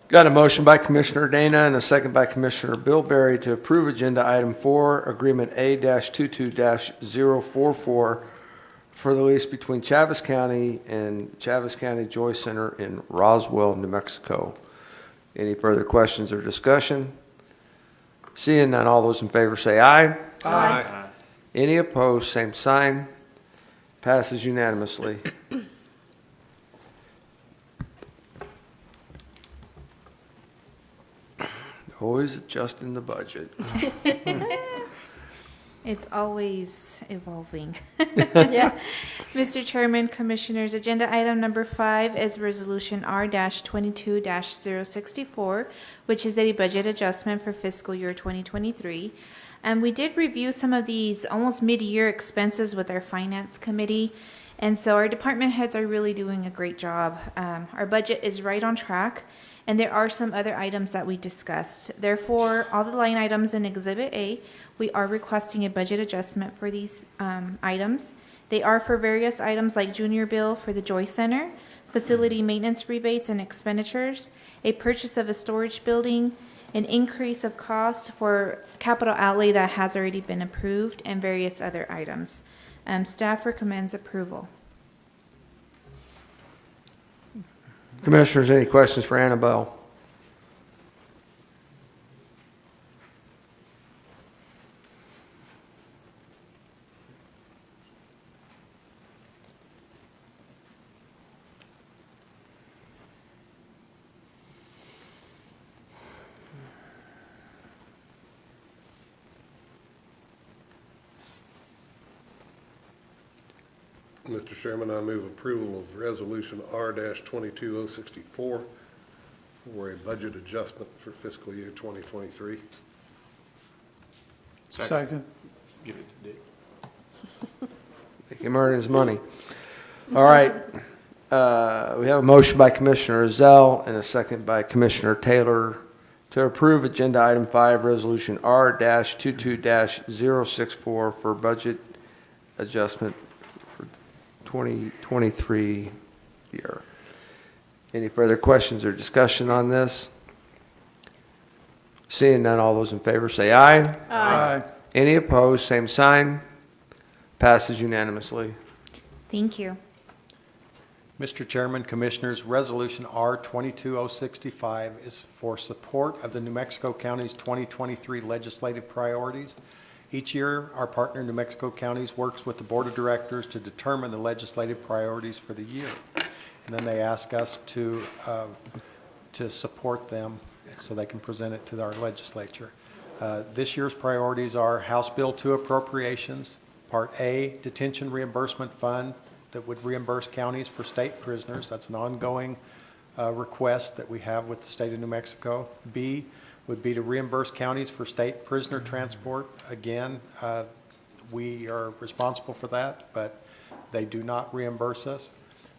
Got a motion by Commissioner Dana and a second by Commissioner Bilberry to approve Agenda Item 4, Agreement A-22-044 for the lease between Chaves County and Chaves County Joy Center in Roswell, New Mexico. Any further questions or discussion? Seeing none, all those in favor say aye. Aye. Any opposed, same sign. Passes unanimously. Always adjusting the budget. It's always evolving. Yeah. Mr. Chairman, Commissioners, Agenda Item Number 5 is Resolution R-22-064, which is a budget adjustment for fiscal year 2023. And we did review some of these almost mid-year expenses with our Finance Committee. And so our department heads are really doing a great job. Our budget is right on track, and there are some other items that we discussed. Therefore, all the line items in Exhibit A, we are requesting a budget adjustment for these items. They are for various items like junior bill for the Joy Center, facility maintenance rebates and expenditures, a purchase of a storage building, an increase of cost for capital outlay that has already been approved, and various other items. Staff recommends approval. Commissioners, any questions for Annabelle? Mr. Chairman, I move approval of Resolution R-22064 for a budget adjustment for fiscal year 2023. Second. Give it to Dick. Make him earn his money. All right. We have a motion by Commissioner Zell and a second by Commissioner Taylor to approve Agenda Item 5, Resolution R-22-064 for budget adjustment for 2023 year. Any further questions or discussion on this? Seeing none, all those in favor say aye. Aye. Any opposed, same sign. Passes unanimously. Thank you. Mr. Chairman, Commissioners, Resolution R 22065 is for support of the New Mexico County's 2023 legislative priorities. Each year, our partner, New Mexico Counties, works with the Board of Directors to determine the legislative priorities for the year. And then they ask us to support them so they can present it to our legislature. This year's priorities are House Bill 2 appropriations, Part A, detention reimbursement fund that would reimburse counties for state prisoners. That's an ongoing request that we have with the state of New Mexico. B would be to reimburse counties for state prisoner transport. Again, we are responsible for that, but they do not reimburse us.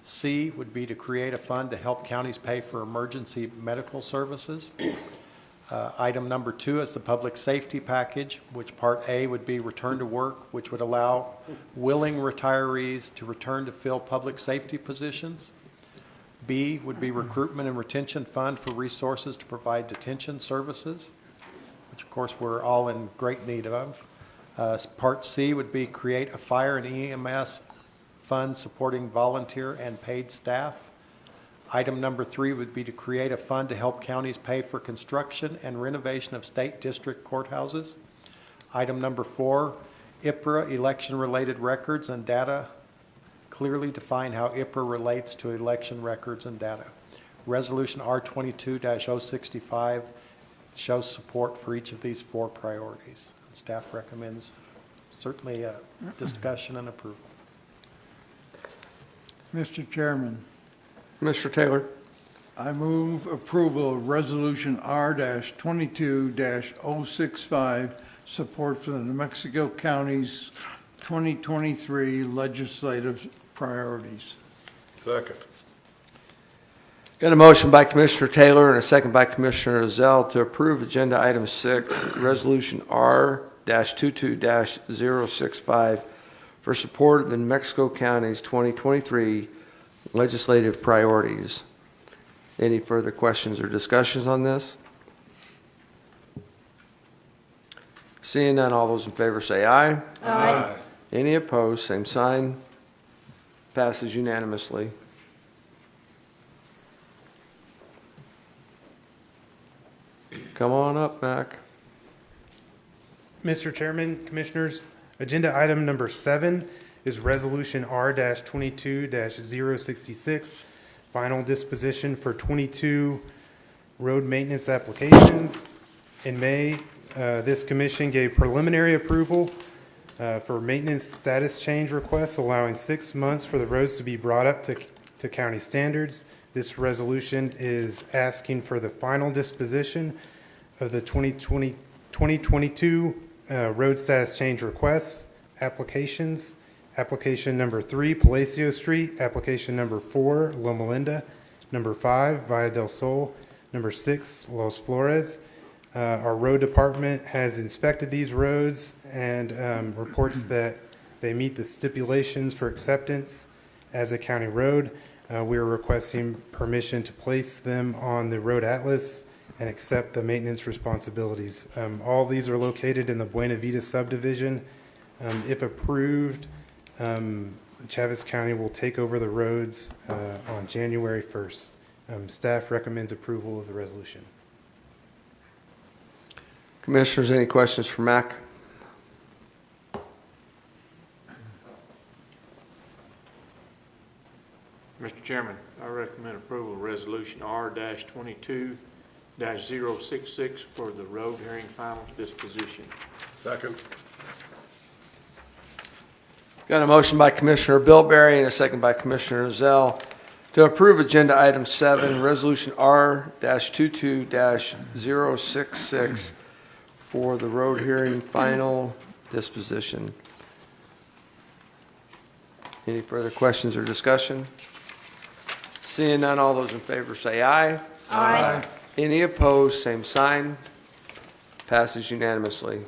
C would be to create a fund to help counties pay for emergency medical services. Item number 2 is the public safety package, which Part A would be return to work, which would allow willing retirees to return to fill public safety positions. B would be recruitment and retention fund for resources to provide detention services, which of course we're all in great need of. Part C would be create a fire and EMS fund supporting volunteer and paid staff. Item number 3 would be to create a fund to help counties pay for construction and renovation of state district courthouses. Item number 4, IPRA election-related records and data. Clearly define how IPRA relates to election records and data. Resolution R22-065 shows support for each of these 4 priorities. Staff recommends certainly discussion and approval. Mr. Chairman, Mr. Taylor. I move approval of Resolution R-22-065, support for the New Mexico County's 2023 legislative priorities. Second. Got a motion by Commissioner Taylor and a second by Commissioner Zell to approve Agenda Item 6, Resolution R-22-065 for support of the New Mexico County's 2023 legislative priorities. Any further questions or discussions on this? Seeing none, all those in favor say aye. Aye. Any opposed, same sign. Passes unanimously. Come on up, Mac. Mr. Chairman, Commissioners, agenda item number 7 is Resolution R-22-066, final disposition for 22 road maintenance applications. In May, this commission gave preliminary approval for maintenance status change requests, allowing 6 months for the roads to be brought up to county standards. This resolution is asking for the final disposition of the 2022 road status change requests, applications. Application number 3, Palacio Street. Application number 4, Loma Linda. Number 5, Valle del Sol. Number 6, Los Flores. Our road department has inspected these roads and reports that they meet the stipulations for acceptance as a county road. We are requesting permission to place them on the road atlas and accept the maintenance responsibilities. All these are located in the Buena Vista subdivision. If approved, Chavez County will take over the roads on January 1st. Staff recommends approval of the resolution. Commissioners, any questions for Mac? Mr. Chairman, I recommend approval of Resolution R-22-066 for the road hearing final disposition. Second. Got a motion by Commissioner Bilberry and a second by Commissioner Zell to approve Agenda Item 7, Resolution R-22-066 for the road hearing final disposition. Any further questions or discussion? Seeing none, all those in favor say aye. Aye. Any opposed, same sign. Passes unanimously.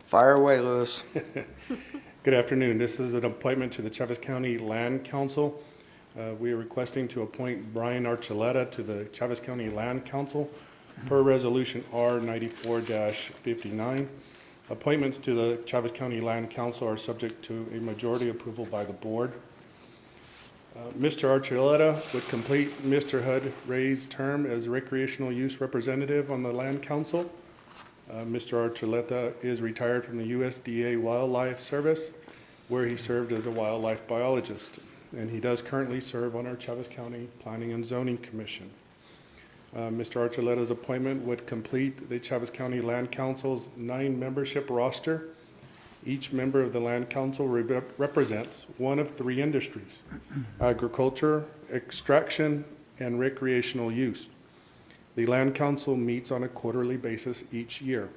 Fire away, Lewis. Good afternoon. This is an appointment to the Chavez County Land Council. We are requesting to appoint Brian Archuleta to the Chavez County Land Council per Resolution R 94-59. Appointments to the Chavez County Land Council are subject to a majority approval by the board. Mr. Archuleta would complete Mr. Hud Ray's term as recreational use representative on the Land Council. Mr. Archuleta is retired from the USDA Wildlife Service, where he served as a wildlife biologist, and he does currently serve on our Chavez County Planning and Zoning Commission. Mr. Archuleta's appointment would complete the Chavez County Land Council's 9-membership roster. Each member of the Land Council represents one of 3 industries: agriculture, extraction, and recreational use. The Land Council meets on a quarterly basis each year.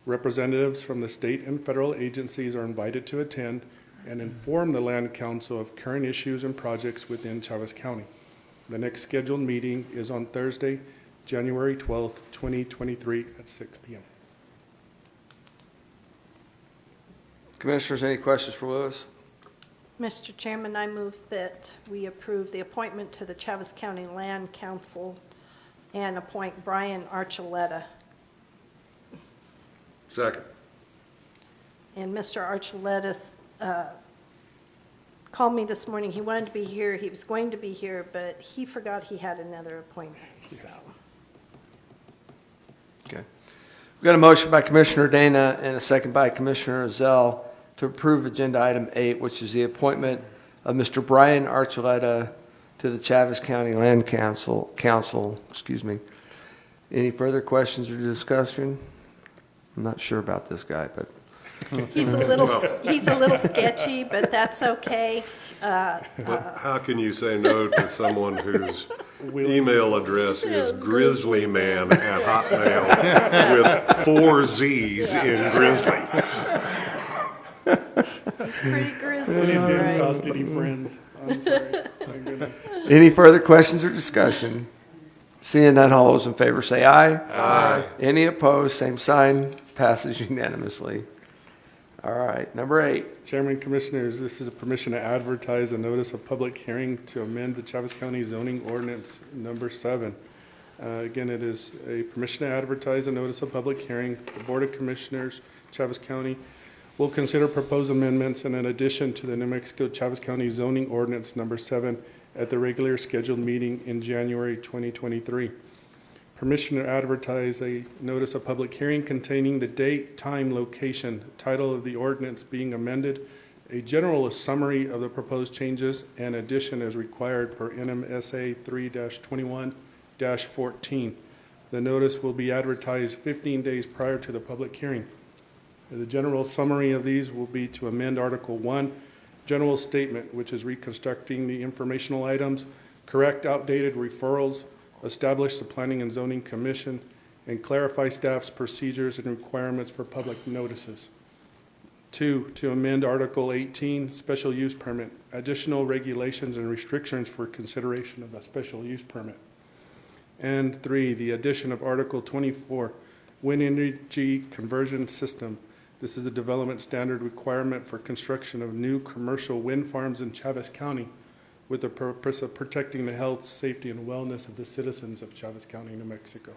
Representatives from the state and federal agencies are invited to attend and inform the Land Council of current issues and projects within Chavez County. The next scheduled meeting is on Thursday, January 12th, 2023 at 6 p.m. Commissioners, any questions for Lewis? Mr. Chairman, I move that we approve the appointment to the Chavez County Land Council and appoint Brian Archuleta. Second. And Mr. Archuleta called me this morning. He wanted to be here. He was going to be here, but he forgot he had another appointment. So. Okay. We've got a motion by Commissioner Dana and a second by Commissioner Zell to approve Agenda Item 8, which is the appointment of Mr. Brian Archuleta to the Chavez County Land Council. Any further questions or discussion? I'm not sure about this guy, but he's a little sketchy, but that's okay. But how can you say no to someone whose email address is grizzlyman@hotmail with 4 Z's in grizzly? He's pretty grizzly, And it all didn't right. cost any friends. I'm sorry. My goodness. any further questions or discussion? Seeing none, all those in favor say aye. Aye. Any opposed, same sign. Passes unanimously. All right, number 8. Chairman, Commissioners, this is a permission to advertise a notice of public hearing to amend the Chavez County zoning ordinance number 7. Again, it is a permission to advertise a notice of public hearing. The Board of Commissioners, Chavez County, will consider proposed amendments and an addition to the New Mexico Chavez County zoning ordinance number 7 at the regular scheduled meeting in January 2023. Permission to advertise a notice of public hearing containing the date, time, location, title of the ordinance being amended, a general summary of the proposed changes, and addition as required per NMSA 3-21-14. The notice will be advertised 15 days prior to the public hearing. The general summary of these will be to amend Article 1, General Statement, which is reconstructing the informational items, correct outdated referrals, establish the Planning and Zoning Commission, and clarify staff's procedures and requirements for public notices. 2, to amend Article 18, Special Use Permit, additional regulations and restrictions for consideration of a special use permit. And 3, the addition of Article 24, Wind Energy Conversion System. This is a development standard requirement for construction of new commercial wind farms in Chavez County with the purpose of protecting the health, safety, and wellness of the citizens of Chavez County, New Mexico.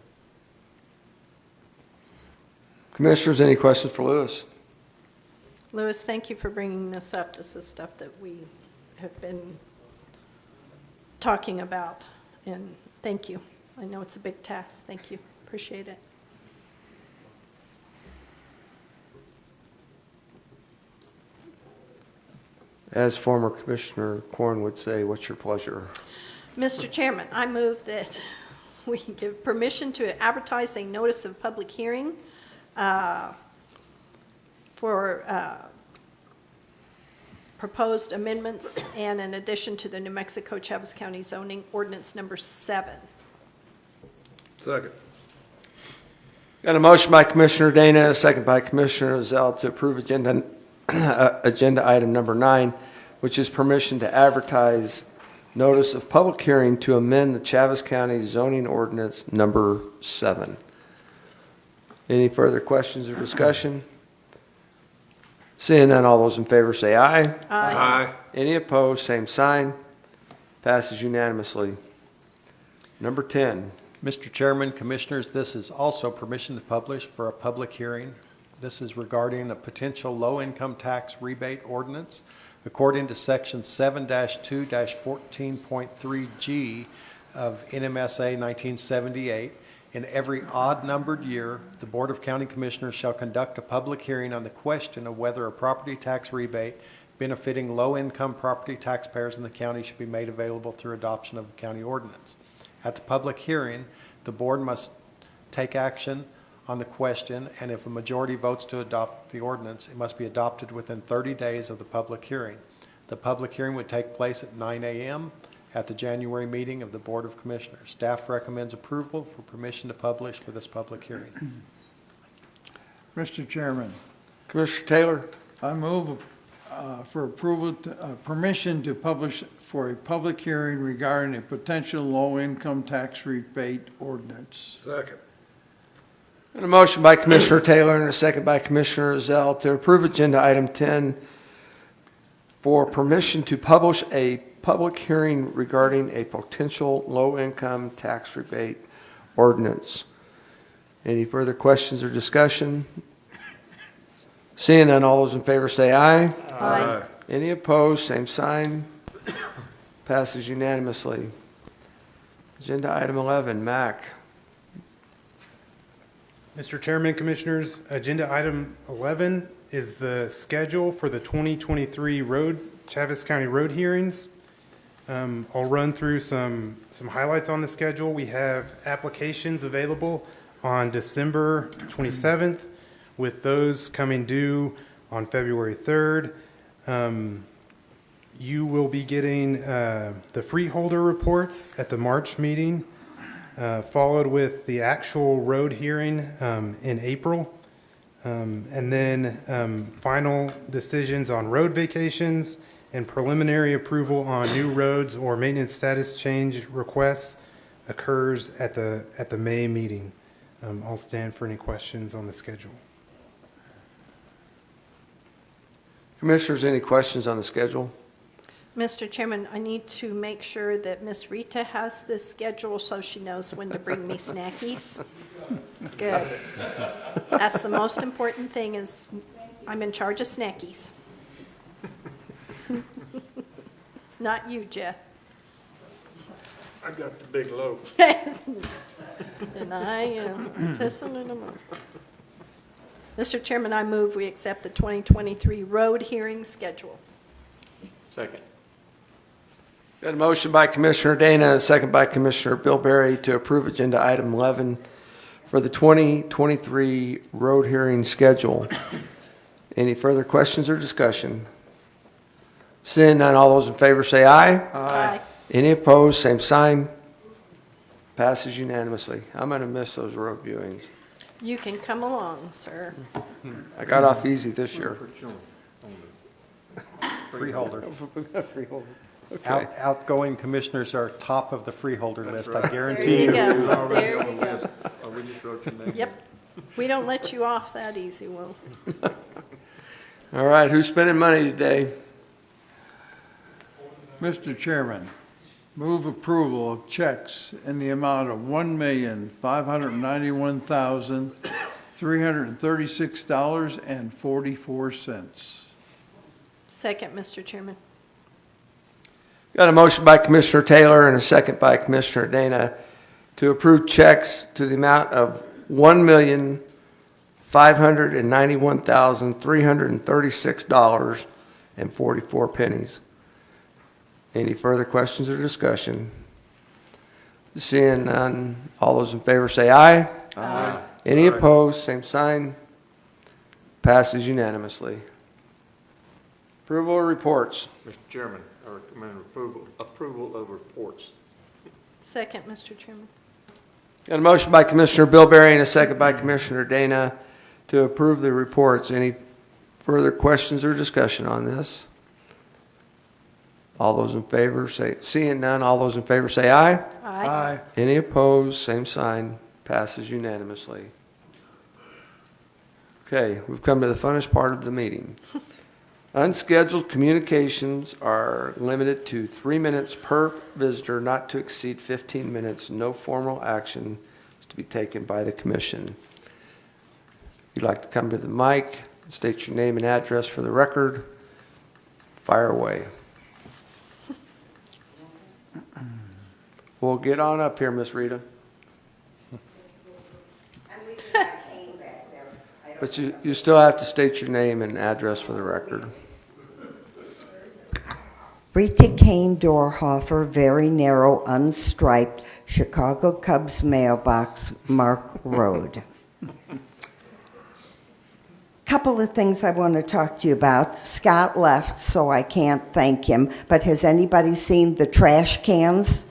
Commissioners, any questions for Lewis? Lewis, thank you for bringing this up. This is stuff that we have been talking about, and thank you. I know it's a big task. Thank you. Appreciate it. As former Commissioner Corn would say, what's your pleasure? Mr. Chairman, I move that we give permission to advertise a notice of public hearing for proposed amendments and an addition to the New Mexico Chavez County zoning ordinance number 7. Second. Got a motion by Commissioner Dana, a second by Commissioner Zell to approve agenda item number 9, which is permission to advertise notice of public hearing to amend the Chavez County zoning ordinance number 7. Any further questions or discussion? Seeing none, all those in favor say aye. Aye. Aye. Any opposed, same sign. Passes unanimously. Number 10. Mr. Chairman, Commissioners, this is also permission to publish for a public hearing. This is regarding a potential low-income tax rebate ordinance. According to Section 7-2-14.3G of NMSA 1978, in every odd-numbered year, the Board of County Commissioners shall conduct a public hearing on the question of whether a property tax rebate benefiting low-income property taxpayers in the county should be made available through adoption of a county ordinance. At the public hearing, the board must take action on the question, and if a majority votes to adopt the ordinance, it must be adopted within 30 days of the public hearing. The public hearing would take place at 9 a.m. at the January meeting of the Board of Commissioners. Staff recommends approval for permission to publish for this public hearing. Mr. Chairman, Commissioner Taylor? I move for approval, permission to publish for a public hearing regarding a potential low-income tax rebate ordinance. Second. And a motion by Commissioner Taylor and a second by Commissioner Zell to approve agenda item 10 for permission to publish a public hearing regarding a potential low-income tax rebate ordinance. Any further questions or discussion? Seeing none, all those in favor say aye. Aye. Any opposed, same sign. Passes unanimously. Agenda item 11, Mac. Mr. Chairman, Commissioners, agenda item 11 is the schedule for the 2023 Chaves County road hearings. I'll run through some highlights on the schedule. We have applications available on December 27th, with those coming due on February 3rd. You will be getting the freeholder reports at the March meeting, followed with the actual road hearing in April. And then final decisions on road vacations and preliminary approval on new roads or maintenance status change requests occurs at the May meeting. I'll stand for any questions on the schedule. Commissioners, any questions on the schedule? Mr. Chairman, I need to make sure that Miss Rita has this schedule so she knows when to bring me snackies. Good. That's the most important thing, is I'm in charge of snackies. Not you, Jeff. I got the big loaf. And I am pissing in a moment. Mr. Chairman, I move we accept the 2023 road hearing schedule. Second. Got a motion by Commissioner Dana and a second by Commissioner Bilberry to approve agenda item 11 for the 2023 road hearing schedule. Any further questions or discussion? Seeing none, all those in favor say aye. Aye. Any opposed, same sign. Passes unanimously. I'm going to miss those road viewings. You can come along, sir. I got off easy this year. Freeholder. Freeholder. Outgoing commissioners are top of the freeholder list, I There guarantee you you. go. There you go. Oh, we just wrote your name. Yep. We don't let you off that easy, Will. All right, who's spending money today? Mr. Chairman, move approval of checks in the amount of $1,591,336.44. Second, Mr. Chairman. Got a motion by Commissioner Taylor and a second by Commissioner Dana to approve checks to the amount of $1,591,336.44. Any further questions or discussion? Seeing none, all those in favor say aye. Aye. Any opposed, same sign. Passes unanimously. Approval of reports. Mr. Chairman, I recommend approval of reports. Second, Mr. Chairman. Got a motion by Commissioner Bilberry and a second by Commissioner Dana to approve the reports. Any further questions or discussion on this? All those in favor say, seeing none, all those in favor say aye. Aye. Any opposed, same sign. Passes unanimously. Okay, we've come to the funnest part of the meeting. Unscheduled communications are limited to 3 minutes per visitor, not to exceed 15 minutes. No formal action is to be taken by the commission. If you'd like to come to the mic, state your name and address for the record. Fire away. Well, get on up here, Miss Rita. But you still have to state your name and address for the record. Rita Kane Dorhofer, very narrow, unstriped, Chicago Cubs mailbox, Mark Road. Couple of things I want to talk to you about. Scott left, so I can't thank him, but has anybody seen the trash cans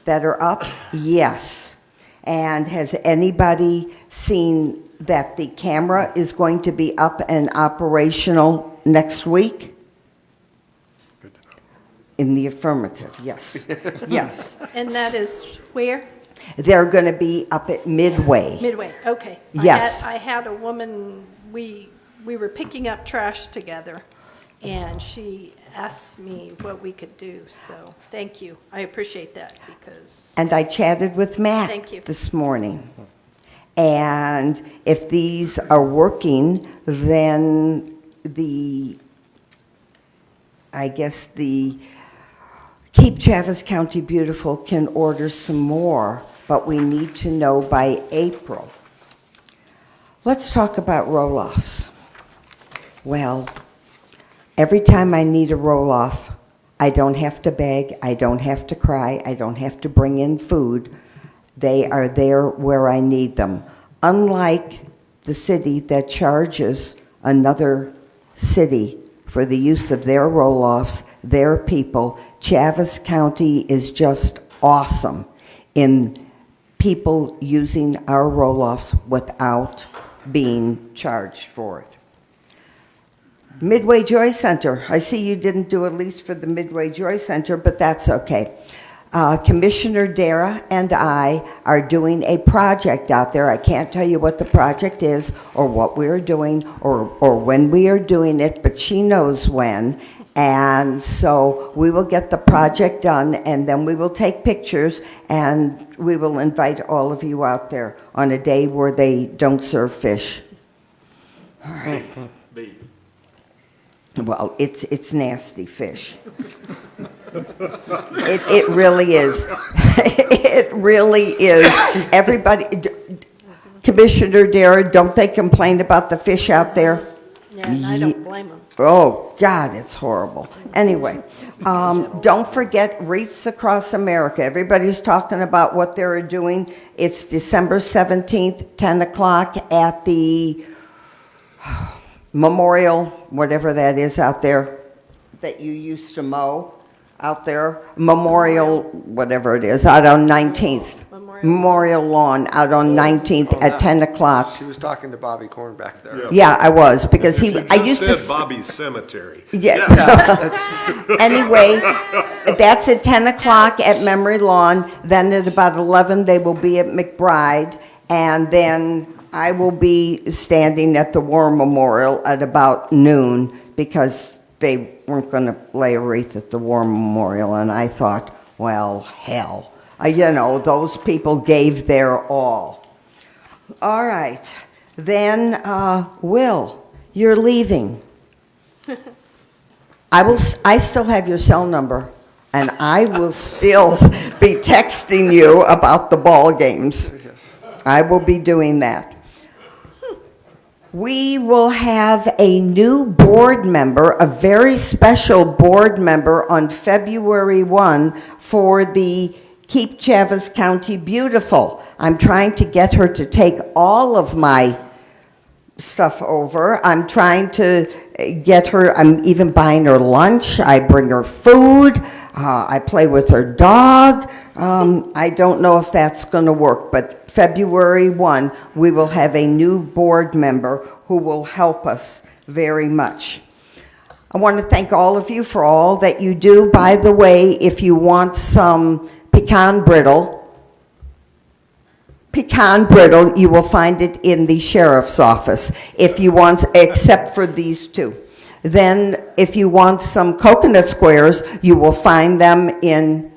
that are up? Yes. And has anybody seen that the camera is going to be up and operational next week? In the affirmative, yes. Yes. And that is where? They're going to be up at Midway. Midway, okay. Yes. I had a woman, we were picking up trash together, and she asked me what we could do, so thank you. I appreciate that because... And I chatted with Matt Thank you. this morning. And if these are working, then I guess the Keep Travis County Beautiful can order some more, but we need to know by April. Let's talk about roll-offs. Well, every time I need a roll-off, I don't have to beg, I don't have to cry, I don't have to bring in food. They are there where I need them. Unlike the city that charges another city for the use of their roll-offs, their people, Chaves County is just awesome in people using our roll-offs without being charged for it. Midway Joy Center. I see you didn't do at least for the Midway Joy Center, but that's okay. Commissioner Dara and I are doing a project out there. I can't tell you what the project is or what we're doing or when we are doing it, but she knows when. And so we will get the project done, and then we will take pictures, and we will invite all of you out there on a day where they don't serve fish. All right. Well, it's nasty fish. It really is. It really is. Everybody, Commissioner Dara, don't they complain about the fish out there? Yeah, and I don't blame them. Oh, God, it's horrible. Anyway, don't forget Wreaths Across America. Everybody's talking about what they're doing. It's December 17th, 10 o'clock at the Memorial, whatever that is out there that you used to mow out there. Memorial, whatever it is, out on 19th. Memorial Lawn out on 19th at 10 o'clock. She was talking to Bobby Corn back there. Yeah, I was, because I used to... said Bobby's Cemetery. Yeah. Anyway, that's at 10 o'clock at Memory Lawn. Then at about 11, they will be at McBride. And then I will be standing at the War Memorial at about noon because they weren't going to lay a wreath at the War Memorial. And I thought, well, hell. You know, those people gave their all. All right. Then, Will, you're leaving. I still have your cell number, and I will still be texting you about the ball games. Yes. I will be doing that. We will have a new board member, a very special board member on February 1 for the Keep Chaves County Beautiful. I'm trying to get her to take all of my stuff over. I'm trying to get her, I'm even buying her lunch. I bring her food. I play with her dog. I don't know if that's going to work, but February 1, we will have a new board member who will help us very much. I want to thank all of you for all that you do. By the way, if you want some pecan brittle, you will find it in the sheriff's office. If you want, except for these two. Then if you want some coconut squares, you will find them in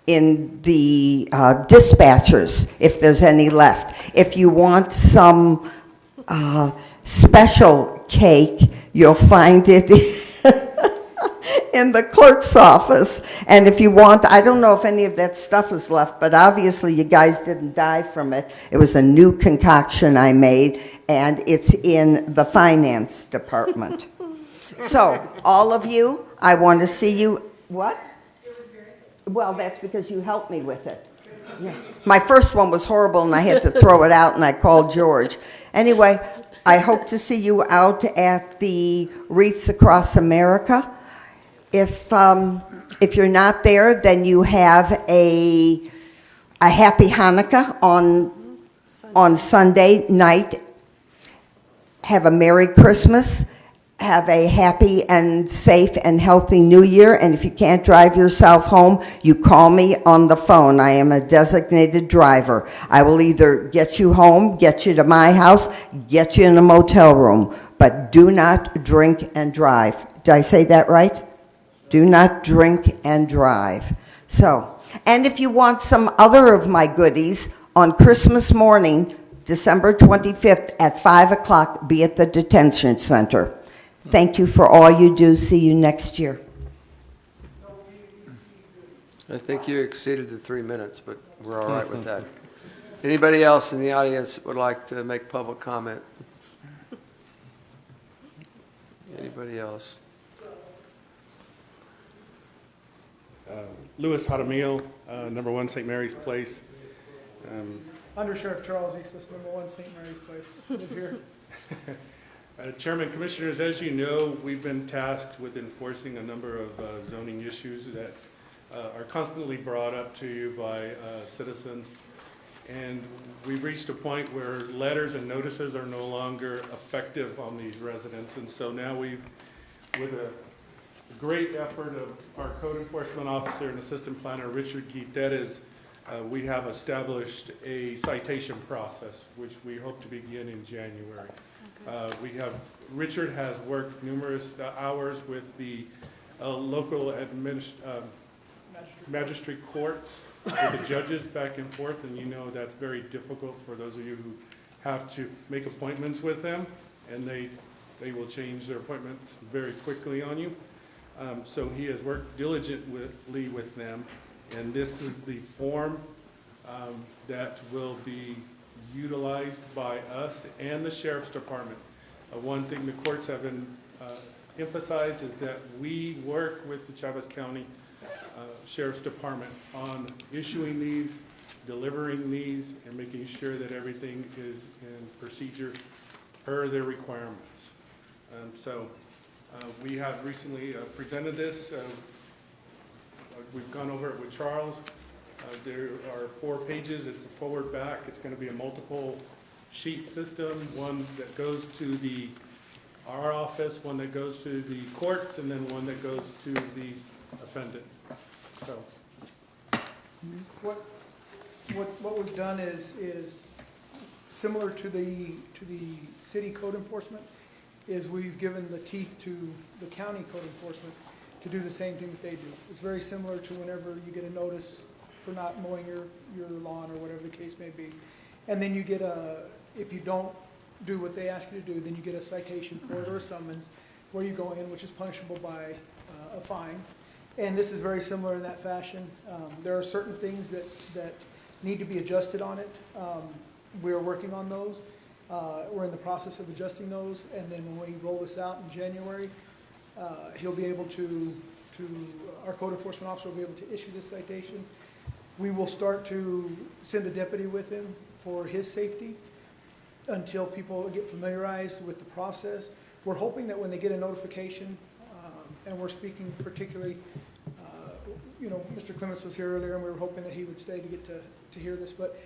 the dispatchers, if there's any left. If you want some special cake, you'll find it in the clerk's office. And if you want, I don't know if any of that stuff is left, but obviously you guys didn't die from it. It was a new concoction I made, and it's in the finance department. So, all of you, I want to see you, what? Well, that's because you helped me with it. Yeah. My first one was horrible, and I had to throw it out, and I called George. Anyway, I hope to see you out at the Wreaths Across America. If you're not there, then you have a happy Hanukkah on Sunday night. Have a Merry Christmas. Have a happy and safe and healthy New Year. And if you can't drive yourself home, you call me on the phone. I am a designated driver. I will either get you home, get you to my house, get you in a motel room. But do not drink and drive. Did I say that right? Do not drink and drive. So, and if you want some other of my goodies, on Christmas morning, December 25th at 5 o'clock, be at the detention center. Thank you for all you do. See you next year. I think you exceeded the 3 minutes, but we're all right with that. Anybody else in the audience that would like to make public comment? Anybody else? Louis Jaramillo, number 1 St. Mary's Place. Under Sheriff Charles Eastis, number 1 St. Mary's Place. Live here. Chairman, Commissioners, as you know, we've been tasked with enforcing a number of zoning issues that are constantly brought up to you by citizens. And we've reached a point where letters and notices are no longer effective on these residents. And so now we've, with a great effort of our code enforcement officer and assistant planner, Richard Guiteres, we have established a citation process, which we hope to begin in January. Richard has worked numerous hours with the local magistrate courts, with the judges back and forth, and you know that's very difficult for those of you who have to make appointments with them, and they will change their appointments very quickly on you. So he has worked diligently with them, and this is the form that will be utilized by us and the Sheriff's Department. One thing the courts have emphasized is that we work with the Chavez County Sheriff's Department on issuing these, delivering these, and making sure that everything is in procedure per their requirements. We have recently presented this. We've gone over it with Charles. There are 4 pages. It's a forward back. It's going to be a multiple sheet system, one that goes to our office, one that goes to the courts, and then one that goes to the offendant. So, what we've done is similar to the city code enforcement, is we've given the teeth to the county code enforcement to do the same thing that they do. It's very similar to whenever you get a notice for not mowing your lawn or whatever the case may be. And then you get if you don't do what they ask you to do, then you get a citation for it or a summons where you go in, which is punishable by a fine. And this is very similar in that fashion. There are certain things that need to be adjusted on it. We are working on those. We're in the process of adjusting those, and then when we roll this out in January, he'll be able our code enforcement officer will be able to issue this citation. We will start to send a deputy with him for his safety until people get familiarized with the process. We're hoping that when they get a notification, and we're speaking particularly, Mr. Clements was here earlier, and we were hoping that he would stay to get to hear this, but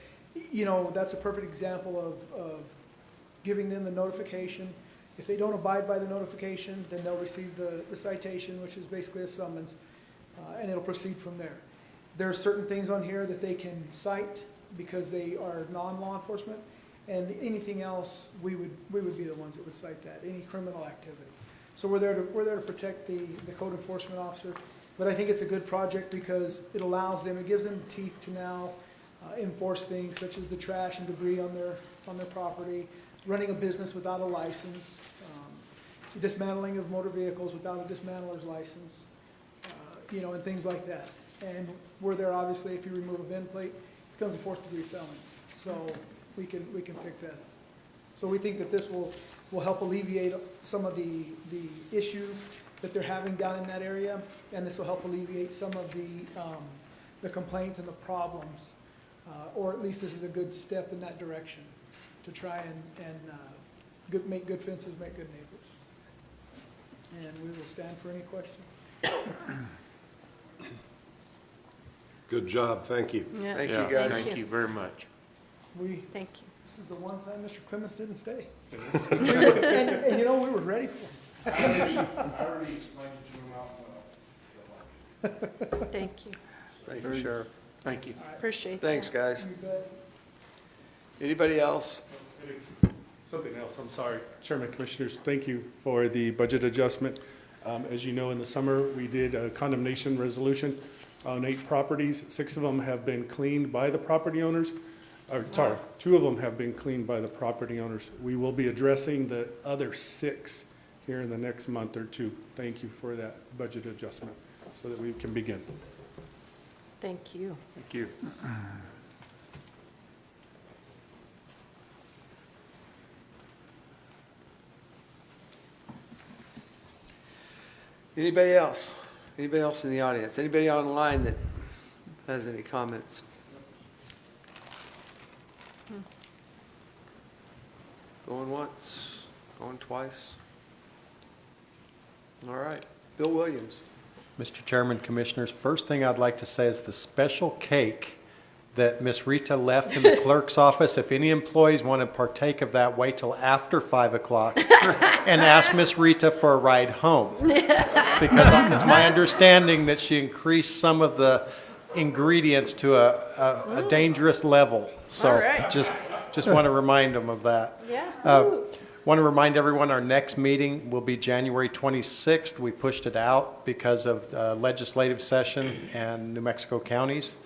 that's a perfect example of giving them the notification. If they don't abide by the notification, then they'll receive the citation, which is basically a summons, and it'll proceed from there. There are certain things on here that they can cite because they are non-law enforcement, and anything else, we would be the ones that would cite that, any criminal activity. So we're there to protect the code enforcement officer. But I think it's a good project because it allows them, it gives them teeth to now enforce things such as the trash and debris on their property, running a business without a license, dismantling of motor vehicles without a dismantler's license, and things like that. And we're there, obviously, if you remove a VIN plate, it becomes a fourth-degree felony. So we can pick that up. So we think that this will help alleviate some of the issues that they're having down in that area, and this will help alleviate some of the complaints and the problems, or at least this is a good step in that direction to try and make good fences, make good neighbors. And we will stand for any questions. Good job, thank you. Yeah. Thank you, guys. Thank you very much. Thank you. This is the one time Mr. Clements didn't stay. and we were ready for him. I already explained it to him out well. Thank you. Thank you, Sheriff. Thank you. Appreciate that. Thanks, guys. You bet. Anybody else? Something else, I'm sorry. Chairman, Commissioners, thank you for the budget adjustment. As you know, in the summer, we did a condemnation resolution on 8 properties. 6 of them have been cleaned by the property owners. 2 of them have been cleaned by the property owners. We will be addressing the other 6 here in the next month or 2. Thank you for that budget adjustment so that we can begin. Thank you. Thank you. Anybody else? Anybody else in the audience? Anybody online that has any comments? Going once, going twice. All right, Bill Williams. Mr. Chairman, Commissioners, first thing I'd like to say is the special cake that Miss Rita left in the clerk's office. If any employees want to partake of that, wait till after 5 o'clock and ask Miss Rita for a ride home. Because it's my understanding that she increased some of the ingredients to a dangerous level. So All right. just want to remind them of that. Yeah. Want to remind everyone our next meeting will be January 26th. We pushed it out because of legislative session and New Mexico counties.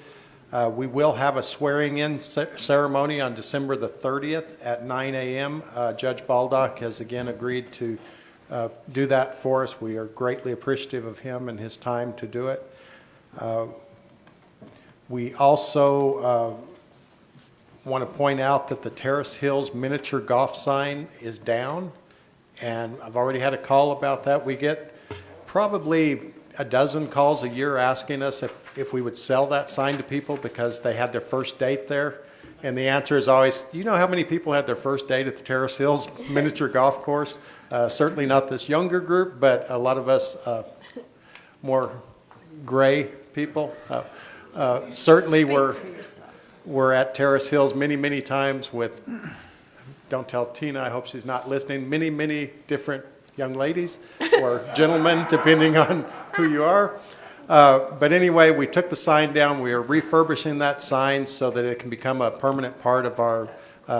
We will have a swearing-in ceremony on December the 30th at 9 a.m. Judge Baldock has again agreed to do that for us. We are greatly appreciative of him and his time to do it. We also want to point out that the Terrace Hills miniature golf sign is down, and I've already had a call about that. We get probably a dozen calls a year asking us if we would sell that sign to people because they had their first date there. And the answer is always, you know how many people had their first date at the Terrace Hills miniature golf course? Certainly not this younger group, but a lot of us more gray people. Certainly we're at Terrace Hills many, many times with, don't tell Tina, I hope she's not listening, many, many different young ladies or gentlemen, depending on who you are. But anyway, we took the sign down. We are refurbishing that sign so that it can become a permanent part of our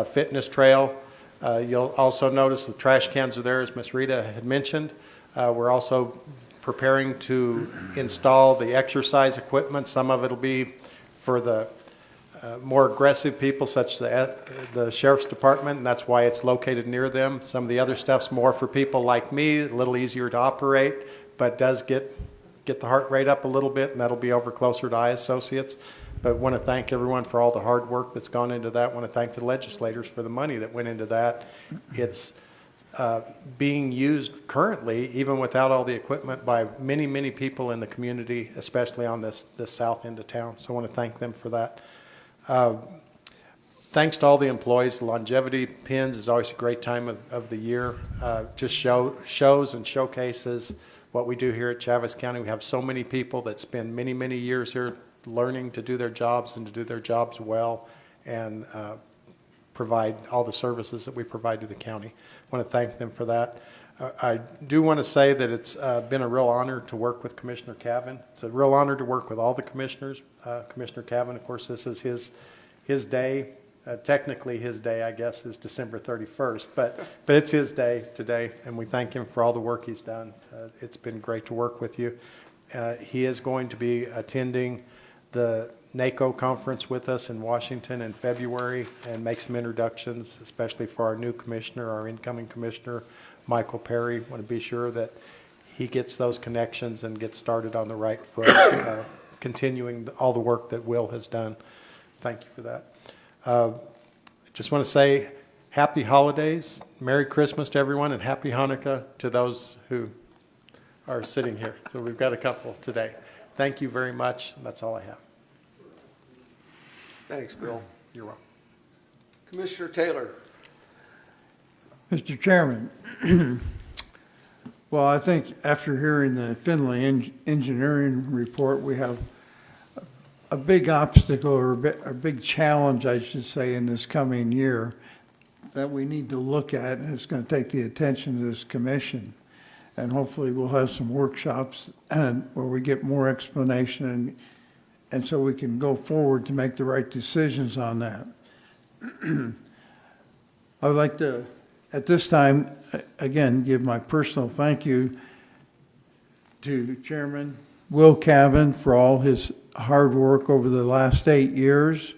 fitness trail. You'll also notice the trash cans are there, as Ms. Rita had mentioned. We're also preparing to install the exercise equipment. Some of it will be for the more aggressive people, such as the Sheriff's Department, and that's why it's located near them. Some of the other stuff's more for people like me, a little easier to operate, but does get the heart rate up a little bit, and that'll be over closer to Eye Associates. But want to thank everyone for all the hard work that's gone into that. Want to thank the legislators for the money that went into that. It's being used currently, even without all the equipment, by many, many people in the community, especially on this south end of town. So I want to thank them for that. Thanks to all the employees. The longevity pins is always a great time of the year. Just shows and showcases what we do here at Chaves County. We have so many people that spend many, many years here learning to do their jobs and to do their jobs well and provide all the services that we provide to the county. I want to thank them for that. I do want to say that it's been a real honor to work with Commissioner Cavan. It's a real honor to work with all the commissioners. Commissioner Cavan, of course, this is his day Technically, his day, I guess, is December 31st, but it's his day today, and we thank him for all the work he's done. It's been great to work with you. He is going to be attending the NACO conference with us in Washington in February and make some introductions, especially for our new commissioner, our incoming commissioner, Michael Perry. Want to be sure that he gets those connections and gets started on the right foot, continuing all the work that Will has done. Thank you for that. I just want to say happy holidays, Merry Christmas to everyone, and Happy Hanukkah to those who are sitting here. So we've got a couple today. Thank you very much. That's all I have. Thanks, Bill. You're welcome. Commissioner Taylor. Mr. Chairman, well, I think after hearing the Finley engineering report, we have a big obstacle or a big challenge, I should say, in this coming year that we need to look at, and it's going to take the attention of this commission. And hopefully we'll have some workshops where we get more explanation and so we can go forward to make the right decisions on that. I would like to, at this time, again, give my personal thank you to Chairman Will Cavan for all his hard work over the last 8 years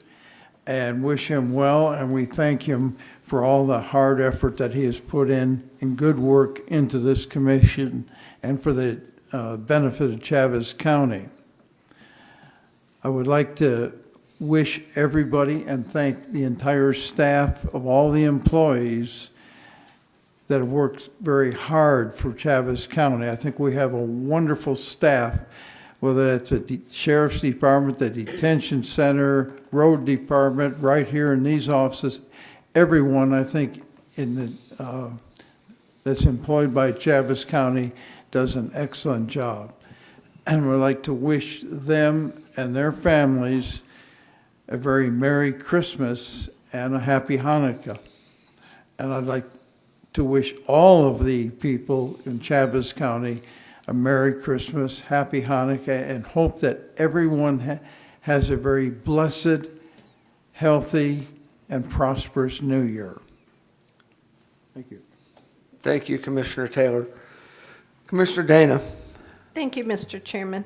and wish him well, and we thank him for all the hard effort that he has put in good work into this commission and for the benefit of Chavez County. I would like to wish everybody and thank the entire staff of all the employees that have worked very hard for Chavez County. I think we have a wonderful staff, whether it's the Sheriff's Department, the Detention Center, Road Department, right here in these offices. Everyone, I think, in the that's employed by Chavez County does an excellent job. And we'd like to wish them and their families a very Merry Christmas and a Happy Hanukkah. And I'd like to wish all of the people in Chavez County a Merry Christmas, Happy Hanukkah, and hope that everyone has a very blessed, healthy, and prosperous New Year. Thank you. Thank you, Commissioner Taylor. Commissioner Dana. Thank you, Mr. Chairman.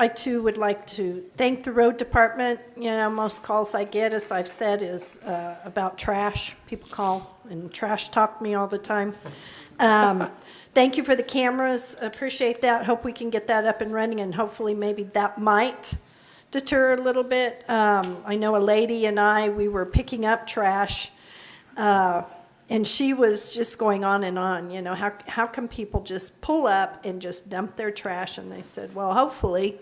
I too would like to thank the road department. You know, most calls I get, as I've said, is about trash. People call and trash talk me all the time. Thank you for the cameras. Appreciate that. Hope we can get that up and running, and hopefully maybe that might deter a little bit. I know a lady and we were picking up trash, and she was just going on and on. You know, how can people just pull up and just dump their trash? And they said, well, hopefully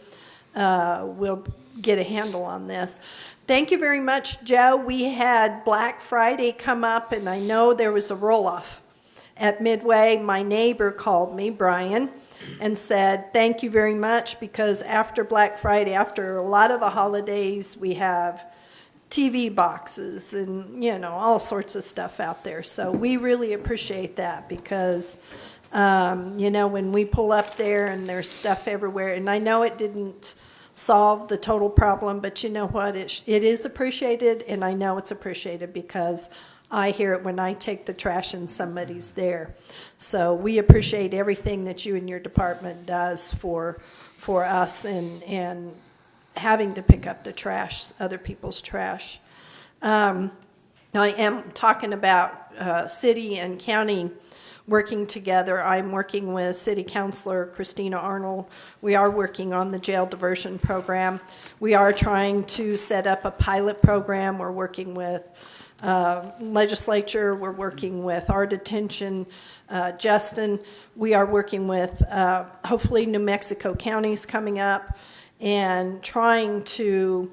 we'll get a handle on this. Thank you very much, Joe. We had Black Friday come up, and I know there was a roll-off at Midway. My neighbor called me, Brian, and said, thank you very much, because after Black Friday, after a lot of the holidays, we have TV boxes and, you know, all sorts of stuff out there. So we really appreciate that, because, you know, when we pull up there and there's stuff everywhere, and I know it didn't solve the total problem, but you know what? It is appreciated, and I know it's appreciated because I hear it when I take the trash and somebody's there. So we appreciate everything that you and your department does for us and having to pick up the trash, other people's trash. I am talking about city and county working together. I'm working with City Councilor Christina Arnold. We are working on the jail diversion program. We are trying to set up a pilot program. We're working with legislature. We're working with our detention, Justin. We are working with hopefully New Mexico counties coming up and trying to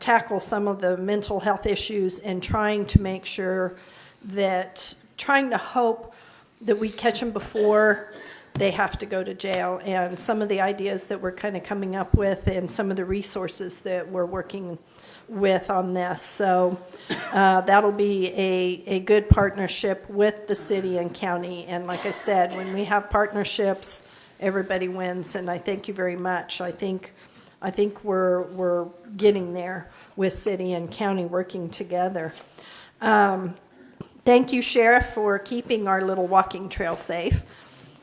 tackle some of the mental health issues and trying to make sure that, trying to hope that we catch them before they have to go to jail, and some of the ideas that we're kind of coming up with and some of the resources that we're working with on this. So that'll be a good partnership with the city and county. And like I said, when we have partnerships, everybody wins, and I thank you very much. I think I think we're getting there with city and county working together. Thank you, Sheriff, for keeping our little walking trail safe.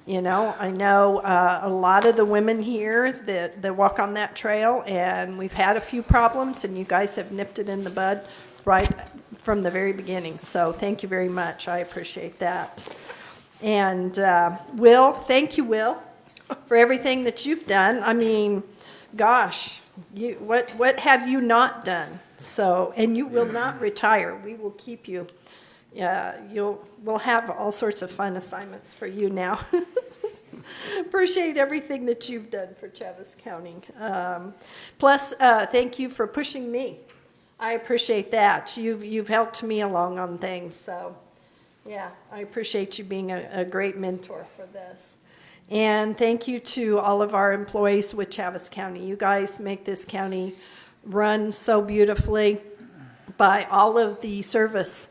You know, I know a lot of the women here that walk on that trail, and we've had a few problems, and you guys have nipped it in the bud right from the very beginning. So thank you very much. I appreciate that. And Will, thank you, Will, for everything that you've done. I mean, gosh, what have you not done? So, and you will not retire. We will keep you. We'll have all sorts of fun assignments for you now. Appreciate everything that you've done for Chaves County. Plus, thank you for pushing me. I appreciate that. You've helped me along on things. So, yeah, I appreciate you being a great mentor for this. And thank you to all of our employees with Chaves County. You guys make this county run so beautifully by all of the service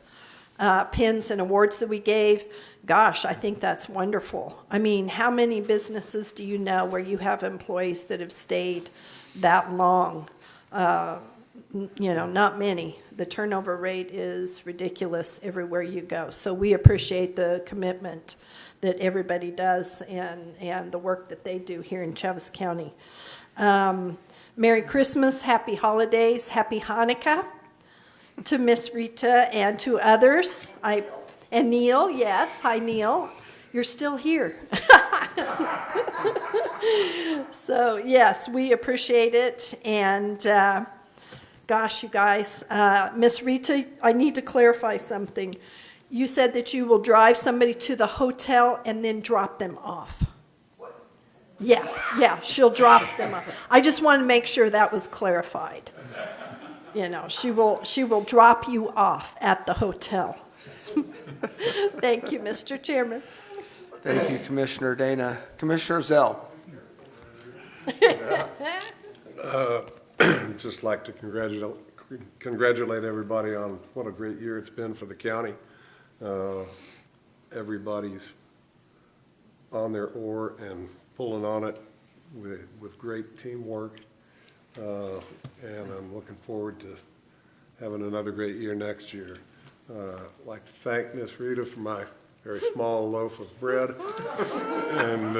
pins and awards that we gave. Gosh, I think that's wonderful. I mean, how many businesses do you know where you have employees that have stayed that long? You know, not many. The turnover rate is ridiculous everywhere you go. So we appreciate the commitment that everybody does and the work that they do here in Chaves County. Merry Christmas, Happy Holidays, Happy Hanukkah to Miss Rita and to others. And Neil, yes, hi Neil, you're still here. So yes, we appreciate it. And gosh, you guys, Miss Rita, I need to clarify something. You said that you will drive somebody to the hotel and then drop them off. Yeah, she'll drop them off. I just want to make sure that was clarified. You know, she will drop you off at the hotel. Thank you, Mr. Chairman. Thank you, Commissioner Dana. Commissioner Zell. Just like to congratulate everybody on what a great year it's been for the county. Everybody's on their oar and pulling on it with great teamwork. And I'm looking forward to having another great year next year. I'd like to thank Miss Rita for my very small loaf of bread. And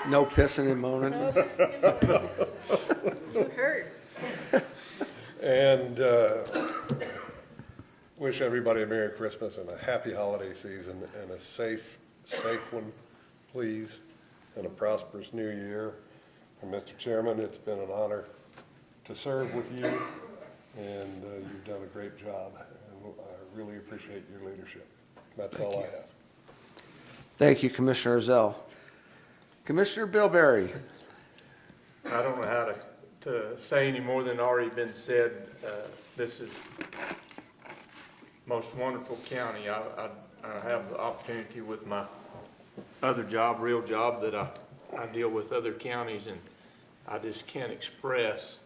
no pissing and moaning. No pissing and moaning. You heard. And wish everybody a Merry Christmas and a happy holiday season and a safe one, please, and a prosperous new year. And Mr. Chairman, it's been an honor to serve with you, and you've done a great job, and I really appreciate your leadership. That's all I have. Thank you, Commissioner Zell. Commissioner Bilberry. I don't know how to say any more than already been said. This is most wonderful county. I have the opportunity with my other job, real job, that I deal with other counties, and I just can't express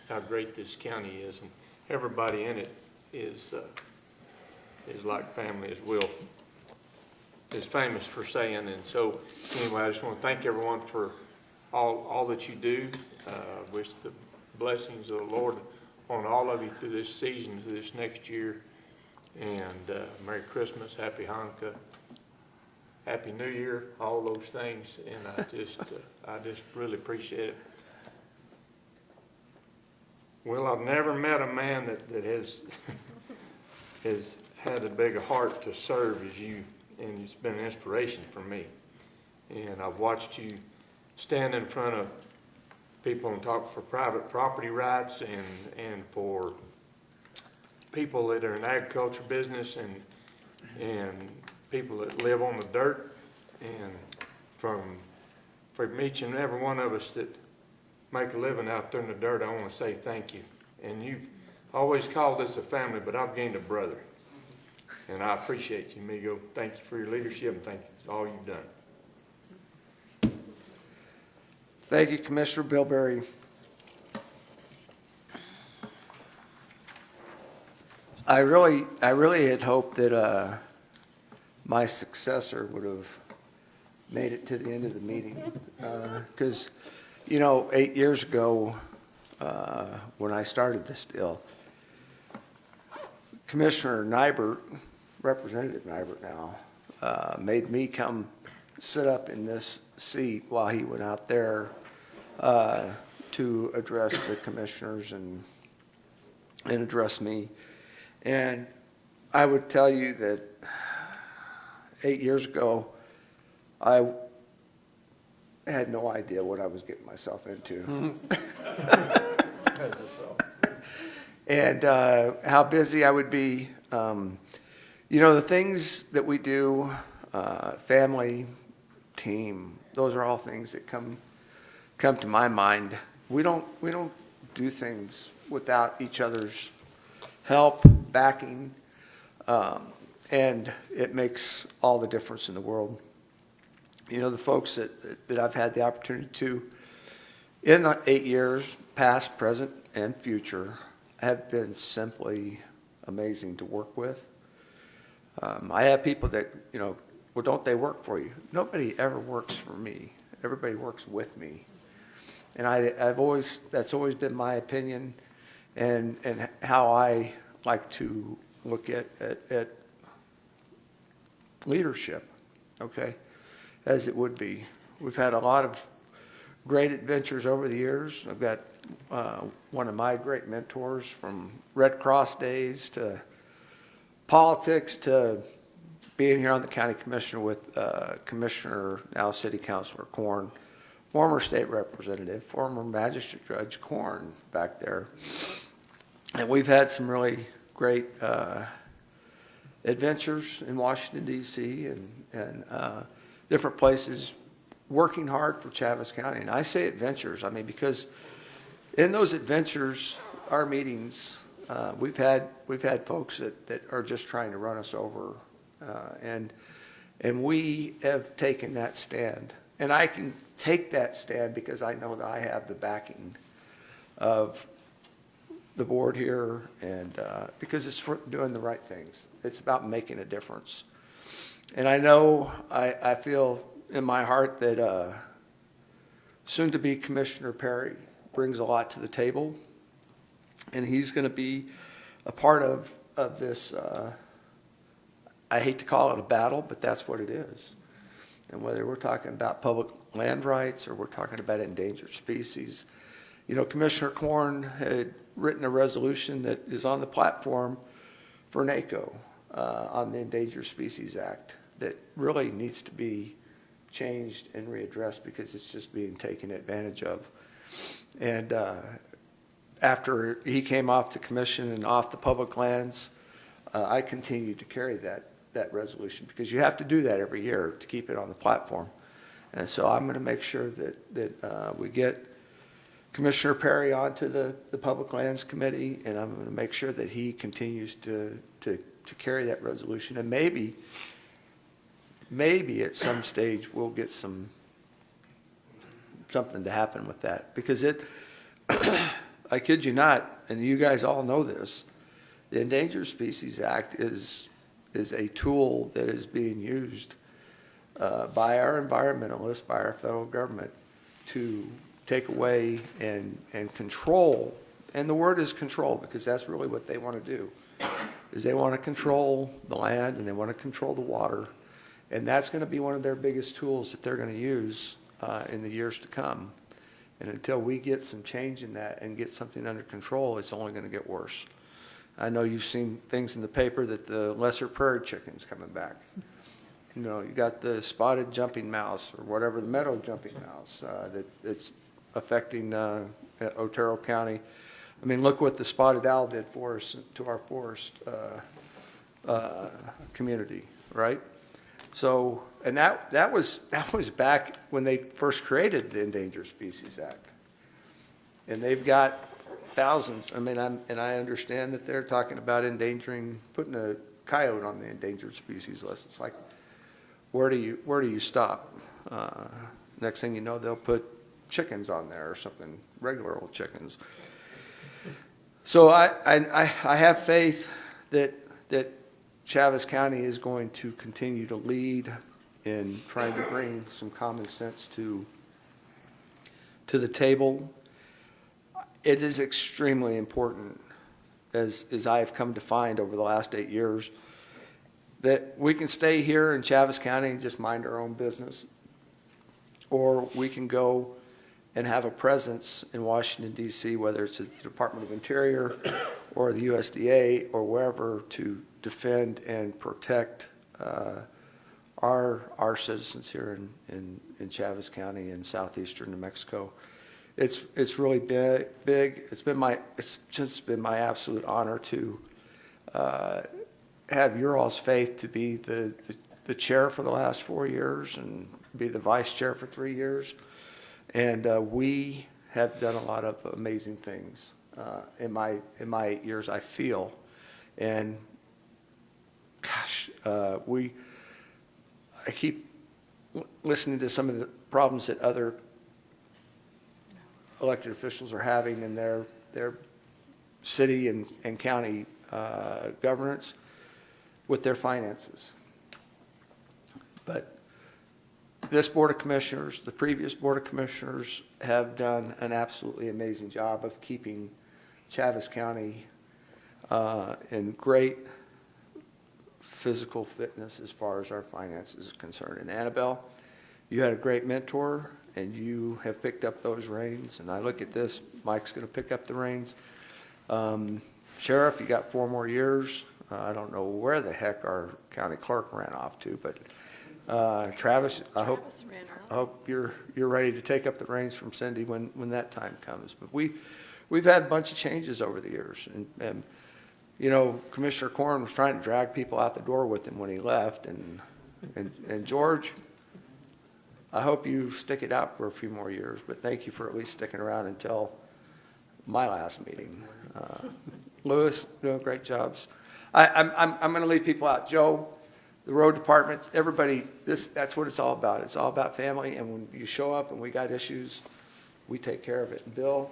how great this county is, and everybody in it is like family, as Will is famous for saying. And so anyway, I just want to thank everyone for all that you do. Wish the blessings of the Lord on all of you through this season, through this next year. And Merry Christmas, Happy Hanukkah, Happy New Year, all those things. And I just really appreciate it. Well, I've never met a man that has has had as big a heart to serve as you, and it's been an inspiration for me. And I've watched you stand in front of people and talk for private property rights and for people that are in agriculture business and people that live on the dirt. And from each and every one of us that make a living out there in the dirt, I want to say thank you. And you've always called us a family, but I've gained a brother. And I appreciate you, Migo. Thank you for your leadership, and thank you for all you've done. Thank you, Commissioner Bilberry. I really had hoped that my successor would have made it to the end of the meeting, because, 8 years ago, when I started this deal. Commissioner Nybert, Representative Nybert now, made me come sit up in this seat while he went out there to address the commissioners and address me. And I would tell you that 8 years ago, I had no idea what I was getting myself into. And how busy I would be. You know, the things that we do, family, team, those are all things that come to my mind. We don't do things without each other's help, backing, and it makes all the difference in the world. You know, the folks that I've had the opportunity to, in the 8 years, past, present, and future, have been simply amazing to work with. I have people that, you know, well, don't they work for you? Nobody ever works for me. Everybody works with me. And that's always been my opinion and how I like to look at leadership, okay, as it would be. We've had a lot of great adventures over the years. I've got one of my great mentors from Red Cross days to politics to being here on the county commission with Commissioner, now City Councilor Korn, former state representative, former magistrate judge Korn back there. And we've had some really great adventures in Washington, D.C. and different places working hard for Chaves County. And I say adventures, I mean, because in those adventures, our meetings, we've had folks that are just trying to run us over, and we have taken that stand. And I can take that stand because I know that I have the backing of the board here, and because it's for doing the right things. It's about making a difference. And I know, I feel in my heart that soon-to-be Commissioner Perry brings a lot to the table, and he's going to be a part of this, I hate to call it a battle, but that's what it is. And whether we're talking about public land rights or we're talking about endangered species, you know, Commissioner Korn had written a resolution that is on the platform for NACO on the Endangered Species Act that really needs to be changed and readdressed because it's just being taken advantage of. And after he came off the commission and off the public lands, I continued to carry that resolution because you have to do that every year to keep it on the platform. And so I'm going to make sure that we get Commissioner Perry onto the Public Lands Committee, and I'm going to make sure that he continues to carry that resolution. And maybe at some stage we'll get something to happen with that, because I kid you not, and you guys all know this, the Endangered Species Act is a tool that is being used by our environmentalists, by our federal government, to take away and control, and the word is control because that's really what they want to do, is they want to control the land and they want to control the water, and that's going to be one of their biggest tools that they're going to use in the years to come. And until we get some change in that and get something under control, it's only going to get worse. I know you've seen things in the paper that the lesser prairie chicken's coming back. You know, you got the spotted jumping mouse or whatever, the meadow jumping mouse that's affecting Otero County. I mean, look what the spotted owl did for us to our forest community, right? So, and that was back when they first created the Endangered Species Act, and they've got thousands. I mean, I understand that they're talking about putting a coyote on the endangered species list. It's like, where do you stop? Next thing you know, they'll put chickens on there or something, regular old chickens. So I have faith that Chaves County is going to continue to lead in trying to bring some common sense to the table. it is extremely important, as I have come to find over the last 8 years, that we can stay here in Chaves County and just mind our own business, or we can go and have a presence in Washington, D.C., whether it's the Department of Interior or the USDA or wherever, to defend and protect our citizens here in Chaves County in southeastern New Mexico. It's really big. It's just been my absolute honor to have your all's faith to be the chair for the last 4 years and be the vice chair for 3 years. And we have done a lot of amazing things in my 8 years, I feel. And gosh, I keep listening to some of the problems that other elected officials are having in their city and county governance with their finances. But this Board of Commissioners, the previous Board of Commissioners, have done an absolutely amazing job of keeping Chaves County in great physical fitness as far as our finances is concerned. And Annabelle, you had a great mentor, and you have picked up those reins. And I look at this, Mike's going to pick up the reins. Sheriff, you got 4 more years. I don't know where the heck our county clerk ran off to, but Travis, I hope you're ready to take up the reins from Cindy when that time comes. But we've had a bunch of changes over the years, and you know, Commissioner Corn was trying to drag people out the door with him when he left, and George, I hope you stick it out for a few more years, but thank you for at least sticking around until my last meeting. Lewis, doing great jobs. I'm going to leave people out. Joe, the road departments, everybody, that's what it's all about. It's all about family, and when you show up and we got issues, we take care of it. And Bill,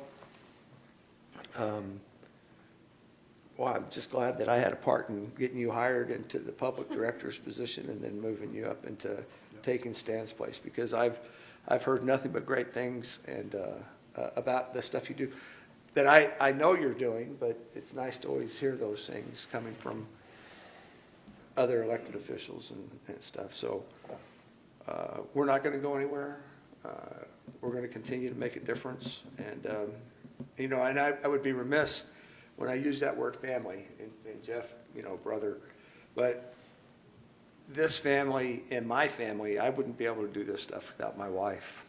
well, I'm just glad that I had a part in getting you hired into the public director's position and then moving you up into taking Stan's place, because I've heard nothing but great things and about the stuff you do that I know you're doing, but it's nice to always hear those things coming from other elected officials and stuff. So we're not going to go anywhere. We're going to continue to make a difference. And, you know, and I would be remiss when I use that word family, and Jeff, you know, brother, but this family and my family, I wouldn't be able to do this stuff without my wife.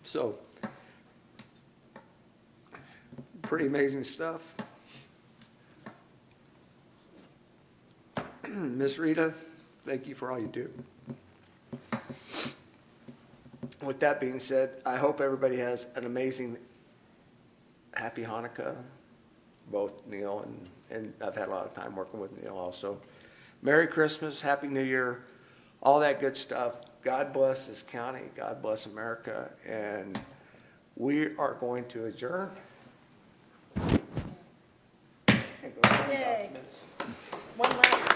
So, pretty amazing stuff. Miss Rita, thank you for all you do. With that being said, I hope everybody has an amazing, happy Hanukkah, both Neil and I've had a lot of time working with Neil also. Merry Christmas, Happy New Year, all that good stuff. God bless this county, God bless America, and we are going to adjourn. And go sign documents. One last